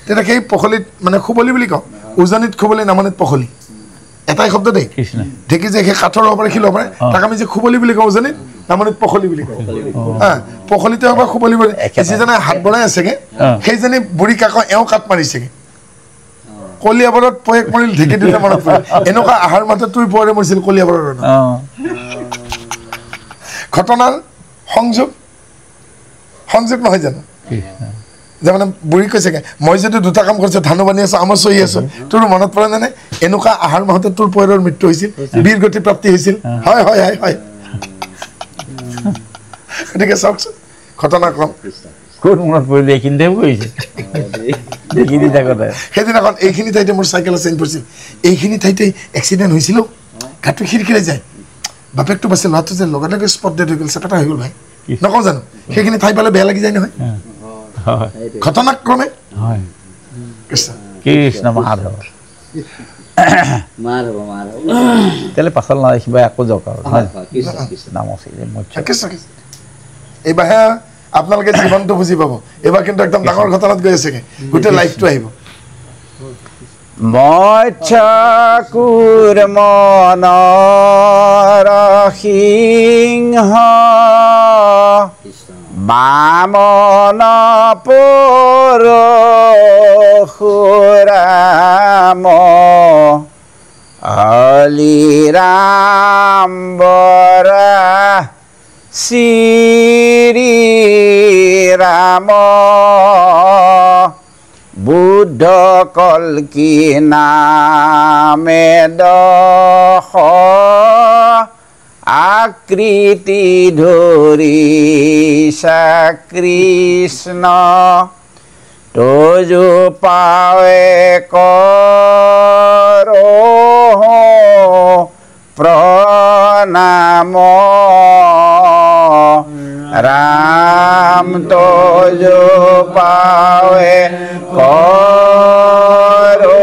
তেতিয়া সেই পখলিত মানে খুবলি বুলি কওঁ উজনিত খুবলি নামনিত পখলি এটাই শব্দ দেই ঢেঁকী যে সেই কাঠৰ হ'ব পাৰে শিল হ'ব পাৰে তাক আমি যে খুবলি বুলি কওঁ উজনিত নামনিত পখলি বুলি কওঁ পখলিতে হ'ব খুবলি বুলি যিজনে হাত বনাই আছেগৈ সেইজনী বুঢ়ী কাক এওঁ কাট মাৰিছেগৈ কলিয়াবৰত পয়েক মৰিল ঢেঁকী দিওঁতে মনত পৰে এনেকুৱা আহাৰ মাতে তুই পোৱাৰে মৰিছিল কলিয়াবৰৰ ঘটনাৰ সংযোগ নহয় জানো যে মানে বুঢ়ী কৈছেগে মই যদি দুটা কাম কৰিছোঁ ধানো বানি আছোঁ আমৰ চহি আছোঁ তোৰ মনত পৰে নে এনেকুৱা আহাৰ মাহতে তোৰ পয়েৰৰ মৃত্যু হৈছিল বীৰ গতি প্ৰাপ্তি হৈছিল হয় হয় হয় হয় গতিকে চাওকচোন ঘটনাক্ৰম ক'ত মনত পৰিলে এইখিনিতে কৰিছে সেইদিনাখন এইখিনি ঠাইতে মোৰ চাইকেল চেঞ্জ পৰিছিল এইখিনি ঠাইতে এক্সিডেণ্ট হৈছিল গাটো খিৰিখিৰাই যায় বাপেকটো বাছে ল'ৰাটো যে লগে লগে স্পট ডেড হৈ গ'ল চেপেটা হৈ গ'ল ভাই নকওঁ জানো সেইখিনি ঠাই পালে বেয়া লাগি যায় নহয় ঘটনাক্ৰমে কৃষ্ণ মাধৱ তেতিয়াহ'লে পাছত নাদেখিবা আকৌ যাওক আৰু নাম আছিল এইবাৰহে আপোনালোকে জীৱনটো বুজি পাব এইবাৰ কিন্তু একদম ডাঙৰ ঘটনাত গৈ আছেগে গোটেই লাইফটো আহিব মৎস্যকুৰ মনৰ সিংহ বামন পৰশুৰাম হলিৰাম বৰা শ্ৰীৰাম বুদ্ধ কল্কি নামে দশ আকৃতি ধৰিছা কৃষ্ণ তজু পাৱে কৰো প্ৰণাম ৰাম তজু পাৱে কৰো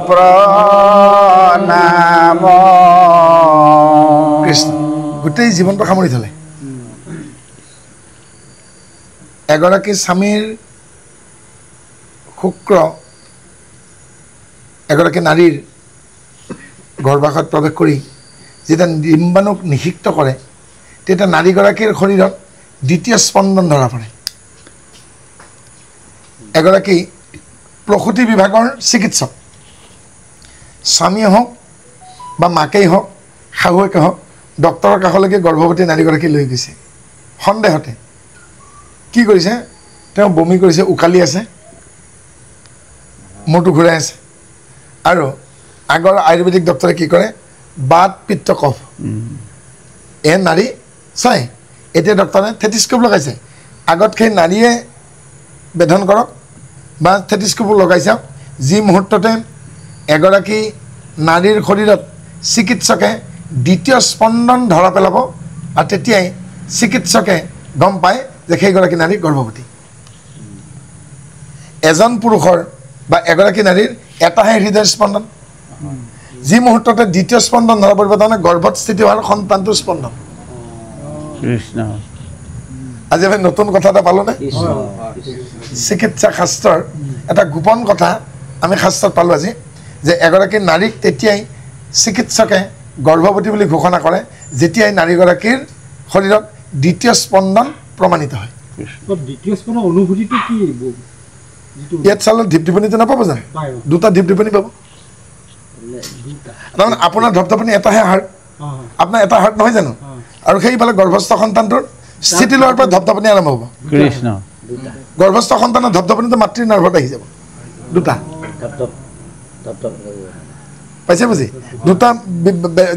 প্ৰণাম কৃষ্ণ গোটেই জীৱনটো সামৰি থলে এগৰাকী স্বামীৰ শুক্ৰ এগৰাকী নাৰীৰ গৰ্ভাশয়ত প্ৰৱেশ কৰি যেতিয়া ডিম্বাণুক নিষিক্ত কৰে তেতিয়া নাৰীগৰাকীৰ শৰীৰত দ্বিতীয় স্পন্দন ধৰা পৰে এগৰাকী প্ৰসূতি বিভাগৰ চিকিৎসক স্বামীয়ে হওক বা মাকেই হওক শাহুৱেকে হওক ডক্টৰৰ কাষলৈকে গৰ্ভৱতী নাৰীগৰাকী লৈ গৈছে সন্দেহতে কি কৰিছে তেওঁ বমি কৰিছে উকালি আছে মূৰটো ঘূৰাই আছে আৰু আগৰ আয়ুৰ্বেদিক ডক্টৰে কি কৰে বাত পিত্ত কফ নাৰী চাই এতিয়া ডক্টৰে থেটিস্কোপ লগাইছে আগত সেই নাৰীয়ে বেধন কৰক বা থেটিস্কোপ লগাই চাওক যি মুহূৰ্ততে এগৰাকী নাৰীৰ শৰীৰত চিকিৎসকে দ্বিতীয় স্পন্দন ধৰা পেলাব আৰু তেতিয়াই চিকিৎসকে গম পায় যে সেইগৰাকী নাৰী গৰ্ভৱতী এজন পুৰুষৰ বা এগৰাকী নাৰীৰ এটাহে হৃদয় স্পন্দন যি মুহূৰ্ততে দ্বিতীয় স্পন্দন ধৰা পৰিব তাৰমানে গৰ্ভত স্থিতি হোৱাৰ সন্তানটোৰ স্পন্দন কৃষ্ণ আজি আমি নতুন কথা এটা পালোঁ নে চিকিৎসা শাস্ত্ৰৰ এটা গোপন কথা আমি শাস্ত্ৰত পালোঁ আজি যে এগৰাকী নাৰীক তেতিয়াই চিকিৎসকে গৰ্ভৱতী বুলি ঘোষণা কৰে যেতিয়াই নাৰীগৰাকীৰ শৰীৰত দ্বিতীয় স্পন্দন প্ৰমাণিত হয় দ্বিতীয় স্পন্দন অনুভূতিটো কি ইয়াত চালে ধিপধিপনিটো নাপাব জানো দুটা ধিপধিপনি পাব তাৰমানে আপোনাৰ ধপধপনি এটাহে হাৰ্ট আপোনাৰ এটা হাৰ্ট নহয় জানো আৰু সেইফালে গৰ্ভস্থ সন্তানটোৰ স্থিতি লোৱাৰ পৰা ধপধপনি আৰম্ভ হ'ব কৃষ্ণ গৰ্ভস্থ সন্তানৰ ধপধপনিটো মাতৃৰ নাৰ্ভত আহি যাব দুটা পাইছে বুজি দুটা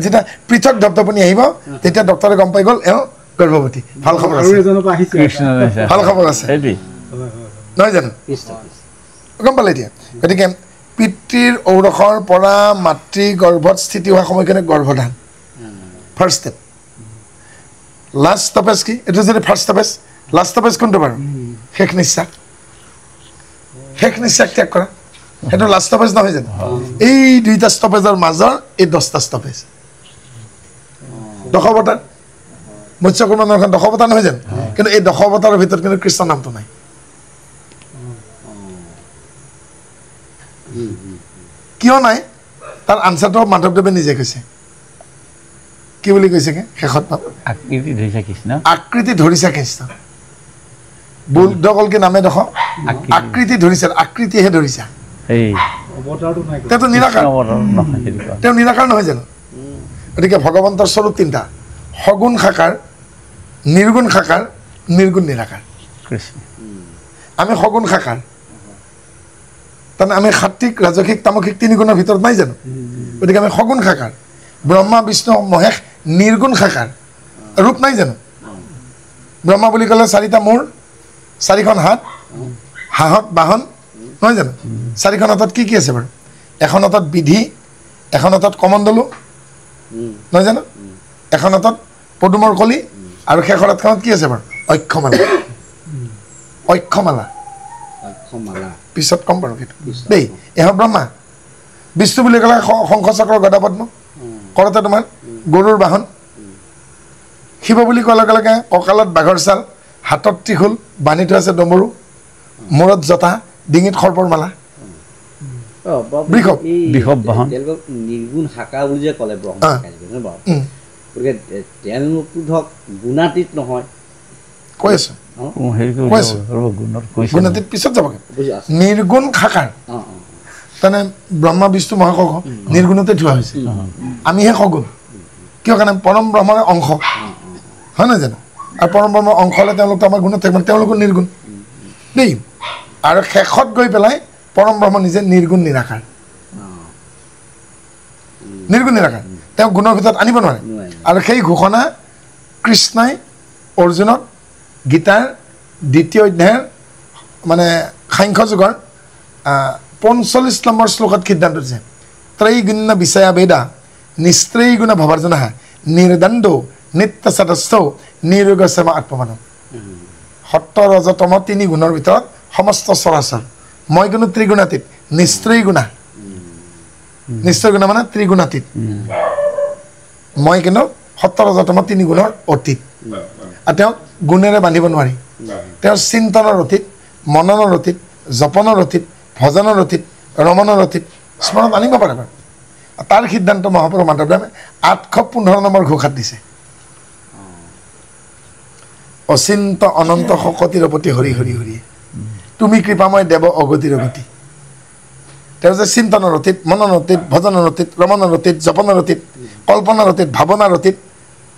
যেতিয়া পৃথক ধপধপনি আহিব তেতিয়া ডক্টৰে গম পাই গ'ল এওঁ গৰ্ভৱতী ভাল খবৰ আছে কৃষ্ণ ভাল খবৰ আছে নহয় জানো গম পালে এতিয়া গতিকে পিতৃৰ ঔৰসৰ পৰা মাতৃ গৰ্ভত স্থিতি হোৱা সময়খিনি গৰ্ভধান ফাৰ্ষ্ট ষ্টেপ লাষ্ট ষ্টপেজ কি এইটো যদি ফাৰ্ষ্ট ষ্টপেজ লাষ্ট ষ্টপেজ কোনটো বাৰু শেষ নিশ্বাস ত্যাগ কৰা সেইটো লাষ্ট ষ্টপেজ নহয় জানো এই দুইটা ষ্টপেজৰ মাজৰ এই 10টা ষ্টপেজ দশাৱতাৰ মৎস্যকুৰ্ম নৰখন দশাৱতাৰ নহয় জানো কিন্তু এই দশাৱতাৰৰ ভিতৰত কিন্তু কৃষ্ণ নামটো নাই কিয় নাই তাৰ আনচাৰটো মাধৱদেৱে নিজে কৈছে কি বুলি কৈছে শেষত আকৃতি ধৰিছে কৃষ্ণ বুদ্ধকল কি নামে দখ আকৃতি ধৰিছে আকৃতিহে ধৰিছা তেওঁতো নিৰাকাৰ তেওঁ নিৰাকাৰ নহয় জানো গতিকে ভগৱন্তৰ স্বৰূপ তিনিটা সগুণ সাকাৰ নিৰ্গুণ সাকাৰ নিৰ্গুণ নিৰাকাৰ আমি সগুণ সাকাৰ তাৰমানে আমি সাত্বিক ৰাজসিক তামসিক তিনি গুণৰ ভিতৰত নাই জানো গতিকে আমি সগুণ সাকাৰ ব্ৰহ্মা বিষ্ণু মহেশ নিৰ্গুণ সাকাৰ ৰূপ নাই জানো ব্ৰহ্মা বুলি ক'লে 4টা মূৰ 4খন হাত হাঁহত বাহন নহয় জানো 4খন হাতত কি আছে বাৰু এখন হাতত বিধি এখন হাতত কমণ্ডলু নহয় জানো এখন হাতত পদুমৰ কলি আৰু শেষৰ হাতখনত কি আছে বাৰু অক্ষমালা পিছত কম বাৰু সেইটো দেই এওঁ ব্ৰহ্মা বিষ্ণু বুলি ক'লে শংখচক্ৰ গদা পদ্ম কৰতে তোমাৰ গৰুৰ বাহন শিৱ বুলি কোৱাৰ লগে লগে কঁকালত বাঘৰ ছাল হাতত ত্ৰিশূল বান্ধি থোৱা আছে ডমৰু মূৰত জতা ডিঙিত সৰ্পৰ মালা নিৰ্গুণ শাখা বুলি যে ক'লে ব্ৰহ্মা গতিকে তেওঁলোকতো ধৰক গুণাতীত নহয় কৈ আছো গুণাতীত পিছত যাবগৈ নিৰ্গুণ শাখাৰ তাৰমানে ব্ৰহ্মা বিষ্ণু মহেশ নিৰ্গুণতে থোৱা হৈছে আমিহে সগুণ কিয় কাৰণে পৰম ব্ৰহ্মৰ অংশ হয় নহয় জানো আৰু পৰম ব্ৰহ্মৰ অংশ হ'লে তেওঁলোকতো আমাৰ গুণত থাকিব তেওঁলোকো নিৰ্গুণ দেই আৰু শেষত গৈ পেলাই পৰম ব্ৰহ্ম নিজে নিৰ্গুণ নিৰাকাৰ তেওঁ গুণৰ ভিতৰত আনিব নোৱাৰে আৰু সেই ঘোষণা কৃষ্ণই অৰ্জুনক গীতাৰ 2য় অধ্যায়ৰ মানে সাংখ্য যুগৰ 45 নম্বৰ শ্লোকত সিদ্ধান্ত দিছে ত্ৰৈগুণ্য বিষয়া বেদা নিস্ত্ৰৈগুণ ভৱাৰ্জুনা নিৰ্দণ্ড নিত্য সদস্থ নিৰোগসম আত্মমান সত্য ৰজতম 3 গুণৰ ভিতৰত সমস্ত চৰাচৰ মই কিন্তু ত্ৰিগুণাতীত নিস্ত্ৰৈগুণা নিশ্চয় গুণ মানে ত্ৰিগুণাতীত মই কিন্তু 17,000 তম 3 গুণৰ অতীত আৰু তেওঁক গুণেৰে বান্ধিব নোৱাৰি তেওঁৰ চিন্তনৰ অতীত মননৰ অতীত জপনৰ অতীত ভজনৰ অতীত ৰমণৰ অতীত স্মৰণ আনিব পাৰে বাৰু তাৰ সিদ্ধান্ত মহাপুৰুষ মাধৱদেৱে 815 নম্বৰ ঘোষাত দিছে অচিন্ত অনন্ত শকতিৰ প্ৰতি হৰি হৰি হৰি তুমি কৃপাময় দেৱ অগতিৰ গতি তেওঁ যে চিন্তনৰ অতীত মননৰ অতীত ভজনৰ অতীত ৰমণৰ অতীত জপনৰ অতীত কল্পনাৰ অতীত ভাৱনাৰ অতীত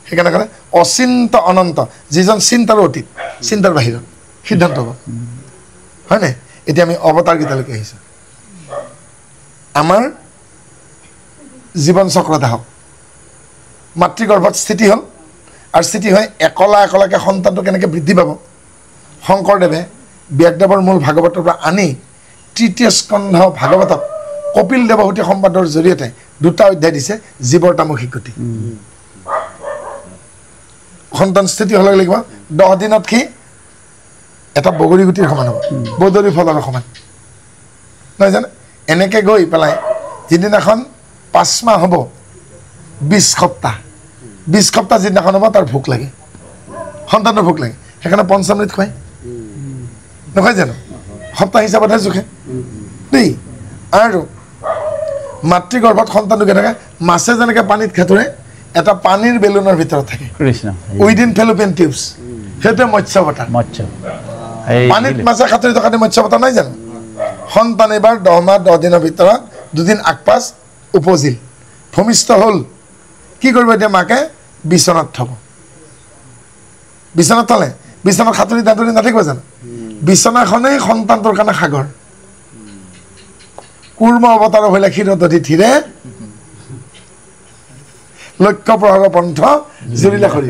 সেইকাৰণে ক'লে অচিন্ত অনন্ত যিজন চিন্তাৰ অতীত চিন্তাৰ বাহিৰত সিদ্ধান্ত হ'ব হয়নে এতিয়া আমি অৱতাৰ গীতালৈকে আহিছোঁ আমাৰ জীৱন চক্ৰতে হওক মাতৃগৰ্ভত স্থিতি হ'ল আৰু স্থিতি হৈ একলাকে সন্তানটো কেনেকৈ বৃদ্ধি পাব শংকৰদেৱে ব্যাসদেৱৰ মূল ভাগৱতৰ পৰা আনি তৃতীয় স্কন্ধ ভাগৱতত কপিল দেৱহূতি সম্বাদৰ জৰিয়তে 2টা অধ্যায় দিছে জীৱৰ তামসিক গতি সন্তান স্থিতি হ'লে লাগিব 10 দিনত কি এটা বগৰী গুটিৰ সমান হ'ব বদৰী ফলৰ সমান নহয় জানে এনেকৈ গৈ পেলাই যিদিনাখন 5 মাহ হ'ব 20 সপ্তাহ যিদিনাখন হ'ব তাৰ ভোক লাগে সন্তানৰ ভোক লাগে সেইকাৰণে পঞ্চামৃত খুৱাই নহয় জানো সপ্তাহ হিচাপতহে জোখে দেই আৰু মাতৃগৰ্ভত সন্তানটো কেনেকৈ মাছে যেনেকৈ পানীত খেতৰে এটা পানীৰ বেলুনৰ ভিতৰত থাকে উইদিন ফেলোপিয়ান টিউবছ সেইটোৱে মৎস্য অৱতাৰ পানীত মাছে খাতৰি থকা মৎস্য অৱতাৰ নাই জানো সন্তান এইবাৰ 10 মাহ 10 দিনৰ ভিতৰত 2 দিন আগপাছ উপজিল ভূমিষ্ঠ হ'ল কি কৰিব এতিয়া মাকে বিচনাত থ'ব বিচনাত থ'লে বিচনাত খাতৰি দাঁতৰি নাথাকিব জানো বিচনাখনেই সন্তানটোৰ কাৰণে সাগৰ কুৰ্ম অৱতাৰ হ'লে ক্ষীৰদধি থিৰে লক্ষ্য প্ৰহৰ পন্থ জুৰিলে খৰি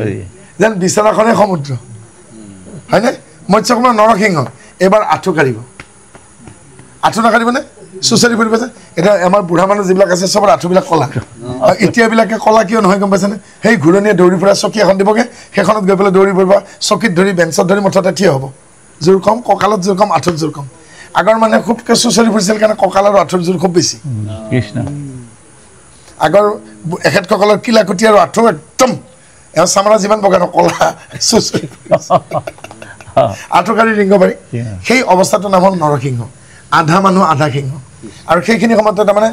যেন বিচনাখনেই সমুদ্ৰ হয়নে মৎস্যকুমাৰ নৰসিংহ এইবাৰ আঁঠু কাঢ়িব আঁঠু নাকাঢ়িবনে চুচৰি ফুৰিব যে এতিয়া আমাৰ বুঢ়া মানুহ যিবিলাক আছে চবৰ আঁঠুবিলাক কলা এতিয়াবিলাকে কলা কিয় নহয় গম পাইছেনে সেই ঘূৰণীয়ে দৌৰি ফুৰা চকী এখন দিবগৈ সেইখনত গৈ পেলাই দৌৰি ফুৰিব চকীত ধৰি বেঞ্চত ধৰি মুঠতে থিয় হ'ব জোৰ কম কঁকালত জোৰ কম আঁঠুত জোৰ কম আগৰ মানুহে খুবকৈ চুচৰি ফুৰিছিল কাৰণে কঁকাল আৰু আঁঠুৰ জোৰ খুব বেছি আগৰ এখেতসকলৰ কিলাকুটি আৰু আঁঠু একদম এওঁ চামৰা যিমান বগা ন কলা চুচৰি আঁঠু কাঢ়ি ৰিংগ পাৰি সেই অৱস্থাটোৰ নাম হ'ল নৰসিংহ আধা মানুহ আধা সিংহ আৰু সেইখিনি সময়ত তাৰমানে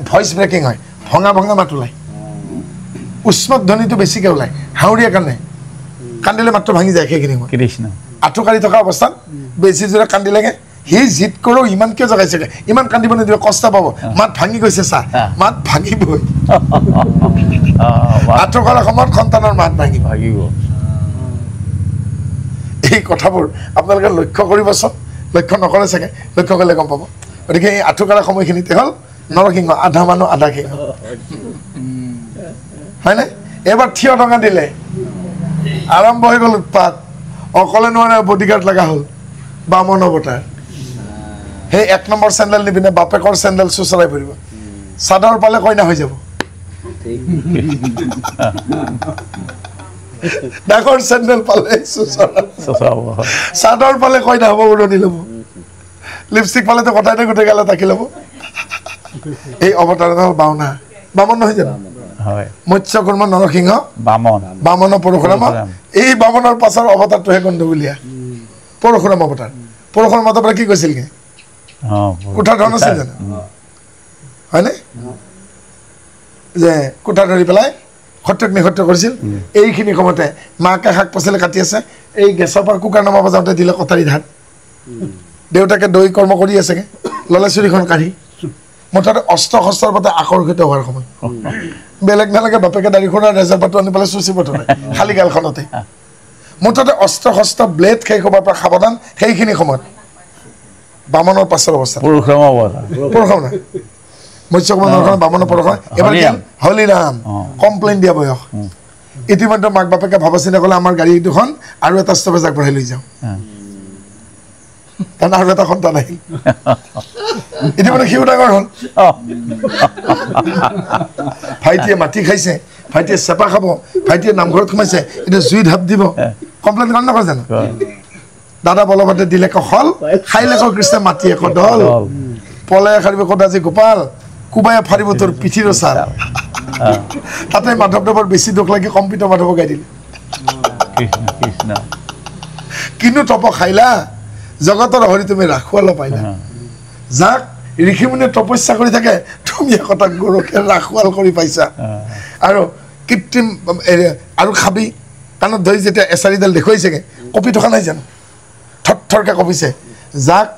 ভইচ ব্ৰেকিং হয় ভঙা মাত ওলায় উষ্মত ধ্বনিটো বেছিকৈ ওলায় হাওৰীয়া কাৰণে কান্দিলে মাতটো ভাঙি যায় সেইখিনি সময় আঁঠু কাঢ়ি থকা অৱস্থাত বেছি জোৰে কান্দিলেগে সি জিত কৰোঁ ইমান কিয় জগাইছেগৈ ইমান কান্দিব নিদিব কষ্ট পাব মাত ভাঙি গৈছে চা মাত ভাঙিবই আঁঠু কঢ়াৰ সময়ত সন্তানৰ মাত ভাঙিব এই কথাবোৰ আপোনালোকে লক্ষ্য কৰিবচোন লক্ষ্য নকৰে চাগে লক্ষ্য কৰিলে গম পাব গতিকে এই আঁঠু কাঢ়া সময়খিনিতে হ'ল নৰসিংহ আধা মানুহ আধা সিংহ হয়নে এইবাৰ থিয় টঙা দিলে আৰম্ভ হৈ গ'ল উৎপাত অকলে নোৱাৰে বডিগাৰ্ড লগা হ'ল বামন অৱতাৰ সেই 1 নম্বৰ চেণ্ডেল নিপিনে বাপেকৰ চেণ্ডেল চুচৰাই ফুৰিব চাদৰ পালে কইনা হৈ যাব ডাঙৰ চেণ্ডেল পালে চাদৰ পালে কইনা হ'ব উৰণি ল'ব লিপষ্টিক পালেতো কথাই গোটেই গালে তাকি ল'ব এই অৱতাৰ হ'ল বামন নহয় জানো মৎস্যকুৰ্ম নৰসিংহ বামন পৰশুৰাম এই বামনৰ পাছৰ অৱতাৰটোহে গণ্ডগোলীয়া পৰশুৰাম অৱতাৰ পৰশুৰাম অৱতাৰে কি কৈছিলগৈ কোঠা ধৰণ আছিল জানো হয়নে যে কোঠা ধৰি পেলাই সত্যক নিসত্য কৰিছিল এইখিনি সময়তে মাকে শাক পাচলি কাটি আছে এই গেছৰ পৰা কুকাৰ নমাব যাওঁতে দিলে কটাৰী ধাত দেউতাকে দৈ কৰ্ম কৰি আছেগৈ ল'লে চুৰিখন কাঢ়ি মুঠতে অস্ত্ৰ শস্ত্ৰৰ প্ৰতি আকৰ্ষিত হোৱাৰ সময় বেলেগ নালাগে বাপেকে দাড়ি খুৰা ৰেজাৰ পাতো আনি পেলাই চুচি পঠালে খালী গালখনতে মুঠতে অস্ত্ৰ শস্ত্ৰ ব্লেড শেষ হোৱাৰ পৰা সাৱধান সেইখিনি সময়ত বামনৰ পাছৰ অৱস্থা পৰশুৰাম মৎস্যকুমাৰ নৰসিংহ বামনৰ পৰশুৰাম এবাৰ হলিৰাম কমপ্লেইন দিয়া বয়স ইতিমধ্যে মাক বাপেকে ভাবা চিন্তা কৰিলে আমাৰ গাড়ী দুখন আৰু এটা ষ্টপেজ আগবঢ়াই লৈ যাওঁ কাৰণ আৰু এটা সন্তান আহিল ইতিমধ্যে সিও ডাঙৰ হ'ল ভাইটিয়ে মাটি খাইছে ভাইটিয়ে চেপা খাব ভাইটিয়ে নামঘৰত সোমাইছে এতিয়া জুই ঢাপ দিব কমপ্লেইন কৰা নকৰে জানো দাদা বলভদ্ৰে দিলে কল খাইলে কৃষ্ণ মাটি একো দল পলাই সাৰিব ক'ত আজি গোপাল কোবাই ফাৰিব তোৰ পিঠিৰ ছাল তাতে মাধৱদেৱৰ বেছি দুখ লাগি কম্পিত মাধৱক গাই দিলে কৃষ্ণ কৃষ্ণ কিন্তু তপ খাইলা জগতৰ হৰি তুমি ৰাখুৱাল পাইলা যাক ঋষিমুনিয়ে তপস্যা কৰি থাকে তুমি একতা গৰুকে ৰাখুৱাল কৰি পাইছা আৰু কৃত্ৰিম আৰু খাবি কাণত ধৰি যেতিয়া এচাৰিডাল দেখুৱাইছেগে কপি থকা নাই জানো থৰথৰকে কপিছে যাক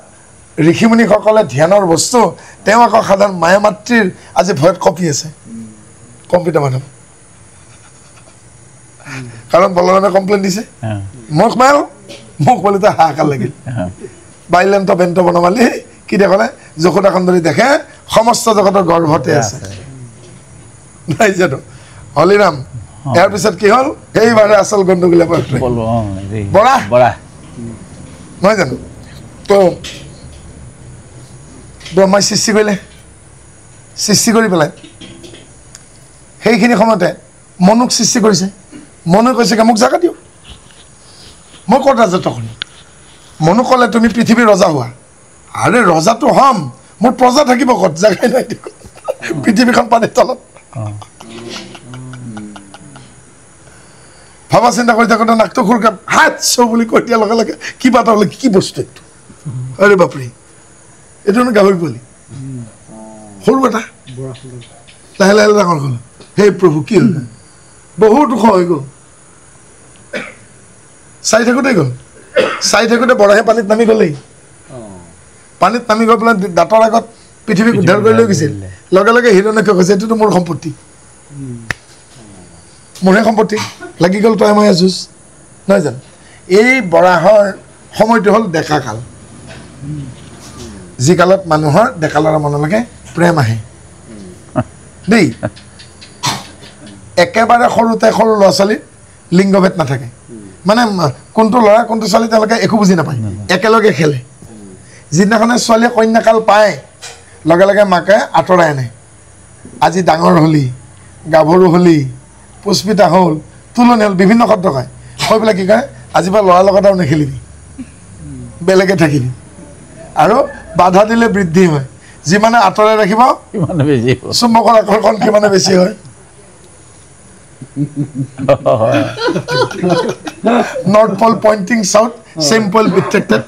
ঋষিমুনিসকলে ধ্যানৰ বস্তু তেওঁ আকৌ সাধাৰণ মায়া মাতৃৰ আজি ভয়ত কপি আছে কম্পিত মাধৱ কাৰণ বলৰামে কমপ্লেইন দিছে মোক মাৰ মোক বলে তো হাহাকাৰ লাগিল বাইলেন্ত বেন্ত বনমালি কি দেখলে যশোদাখন ধৰি দেখে সমস্ত জগতৰ গৰ্ভতে আছে নাই জানো হলিৰাম ইয়াৰ পিছত কি হ'ল সেইবাৰে আচল গণ্ডগোলে বৰা বৰা নহয় জানো তো ব্ৰহ্মাই সৃষ্টি কৰিলে সৃষ্টি কৰি পেলাই সেইখিনি সময়তে মনুক সৃষ্টি কৰিছে মনুৱে কৈছে মোক জাগা দিওঁ মই ক'ত ৰাজত্ব কৰিম মনু ক'লে তুমি পৃথিৱীৰ ৰজা হোৱা আৰে ৰজাটো হ'ম মোৰ প্ৰজা থাকিব ক'ত জাগাই নাই পৃথিৱীখন পানীৰ তলত ভাবা চিন্তা কৰি থাকোঁতে নাকটো খুৰকে হাত চৌ বুলি কৈ দিয়াৰ লগে লগে কিবা এটা হ'লে কি বস্তু এইটো আৰে বাপৰে এইটো গাহৰি পোৱালি সৰু এটা লাহে লাহে ডাঙৰ হ'ল হে প্ৰভু কি হ'ল বহুত ওখ হৈ গ'ল চাই থাকোঁতে বৰাহে পানীত নামি গ'লেই পানীত নামি গৈ পেলাই দাঁতৰ আগত পৃথিৱীক উদ্ধাৰ কৰি লৈ গৈছিল লগে লগে হিৰণ্যকে কৈছে এইটোতো মোৰ সম্পত্তি মোৰহে সম্পত্তি লাগি গ'ল তই মই যুঁজ নহয় জানো এই বৰাহৰ সময়টো হ'ল ডেকা কাল যি কালত মানুহৰ ডেকা ল'ৰা মনলৈকে প্ৰেম আহে দেই একেবাৰে সৰুতে সৰু ল'ৰা ছোৱালীৰ লিংগভেদ নাথাকে মানে কোনটো ল'ৰা কোনটো ছোৱালী তেওঁলোকে একো বুজি নাপায় একেলগে খেলে যিদিনাখনে ছোৱালীয়ে কন্যাকাল পায় লগে লগে মাকে আঁতৰাই আনে আজি ডাঙৰ হ'লি গাভৰু হ'লি পুষ্পিতা হ'ল তুলনি হ'ল বিভিন্ন শব্দ কয় কৈ পেলাই কি কয় আজিৰ পৰা ল'ৰাৰ লগত আৰু নেখেলিবি বেলেগে থাকিবি আৰু বাধা দিলে বৃদ্ধি হয় যিমানে আঁতৰাই ৰাখিব চুম্বকৰ আকৰ্ষণ কিমানে বেছি হয় নৰ্থ পল পইণ্টিং চাউথ চেম পল বিট্ৰেক্টেড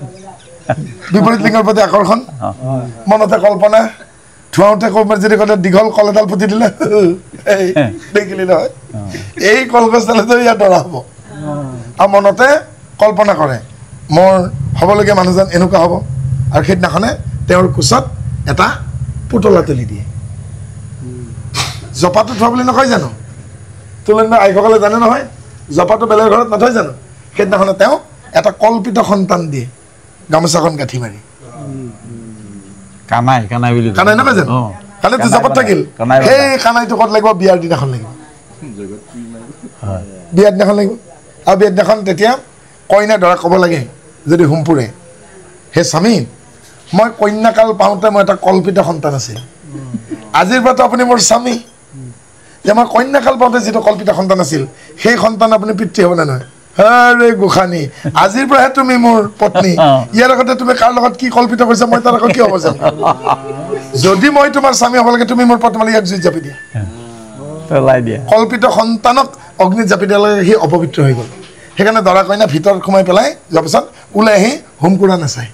বিপৰীত লিংগৰ প্ৰতি আকৰ্ষণ মনতে কল্পনা ধুৱাওঁতে ক'ৰবাত যদি ক'লে দীঘল কল এডাল পুতি দিলে দেখিলি নহয় এই কলগছডালেতো ইয়াত দৰা হ'ব আৰু মনতে কল্পনা কৰে মোৰ হ'বলগীয়া মানুহজন এনেকুৱা হ'ব আৰু সেইদিনাখনে তেওঁৰ কোচত এটা পুতলা তুলি দিয়ে জপাটো থোৱা বুলি নকয় জানো তুলনি আইসকলে জানে নহয় জপাটো বেলেগ ঘৰত নথয় জানো সেইদিনাখনে তেওঁ এটা কল্পিত সন্তান দিয়ে গামোচাখন গাঁঠি মাৰি কানাই কানাই বুলি কানাই নকয় জানো কানাইটো জপাত থাকিল সেই কানাইটো ক'ত লাগিব বিয়াৰ দিনাখন লাগিব বিয়াৰ দিনাখন লাগিব আৰু বিয়াৰ দিনাখন তেতিয়া কইনা দৰা ক'ব লাগে যদি হুমপুৰে হে স্বামী মই কন্যাকাল পাওঁতে মই এটা কল্পিত সন্তান আছিল আজিৰ পৰাতো আপুনি মোৰ স্বামী যে মই কন্যাকাল পাওঁতে যিটো কল্পিত সন্তান আছিল সেই সন্তান আপুনি পিতৃ হ'বনে নহয় আৰে গোসানী আজিৰ পৰাহে তুমি মোৰ পত্নী ইয়াৰ আগতে তুমি কাৰ লগত কি কল্পিত কৰিছা মই তাৰ আগত কি হ'ব জানো যদি মই তোমাৰ স্বামী হ'ব লাগে তুমি মোৰ পত্নী ইয়াক জুইত জাপি দিয়া কল্পিত সন্তানক অগ্নিত জাপি দিয়াৰ লগে সি অপবিত্ৰ হৈ গ'ল সেইকাৰণে দৰা কইনা ভিতৰত সোমাই পেলাই যোৱাৰ পিছত ওলাই আহি হোম কৰা নাচায়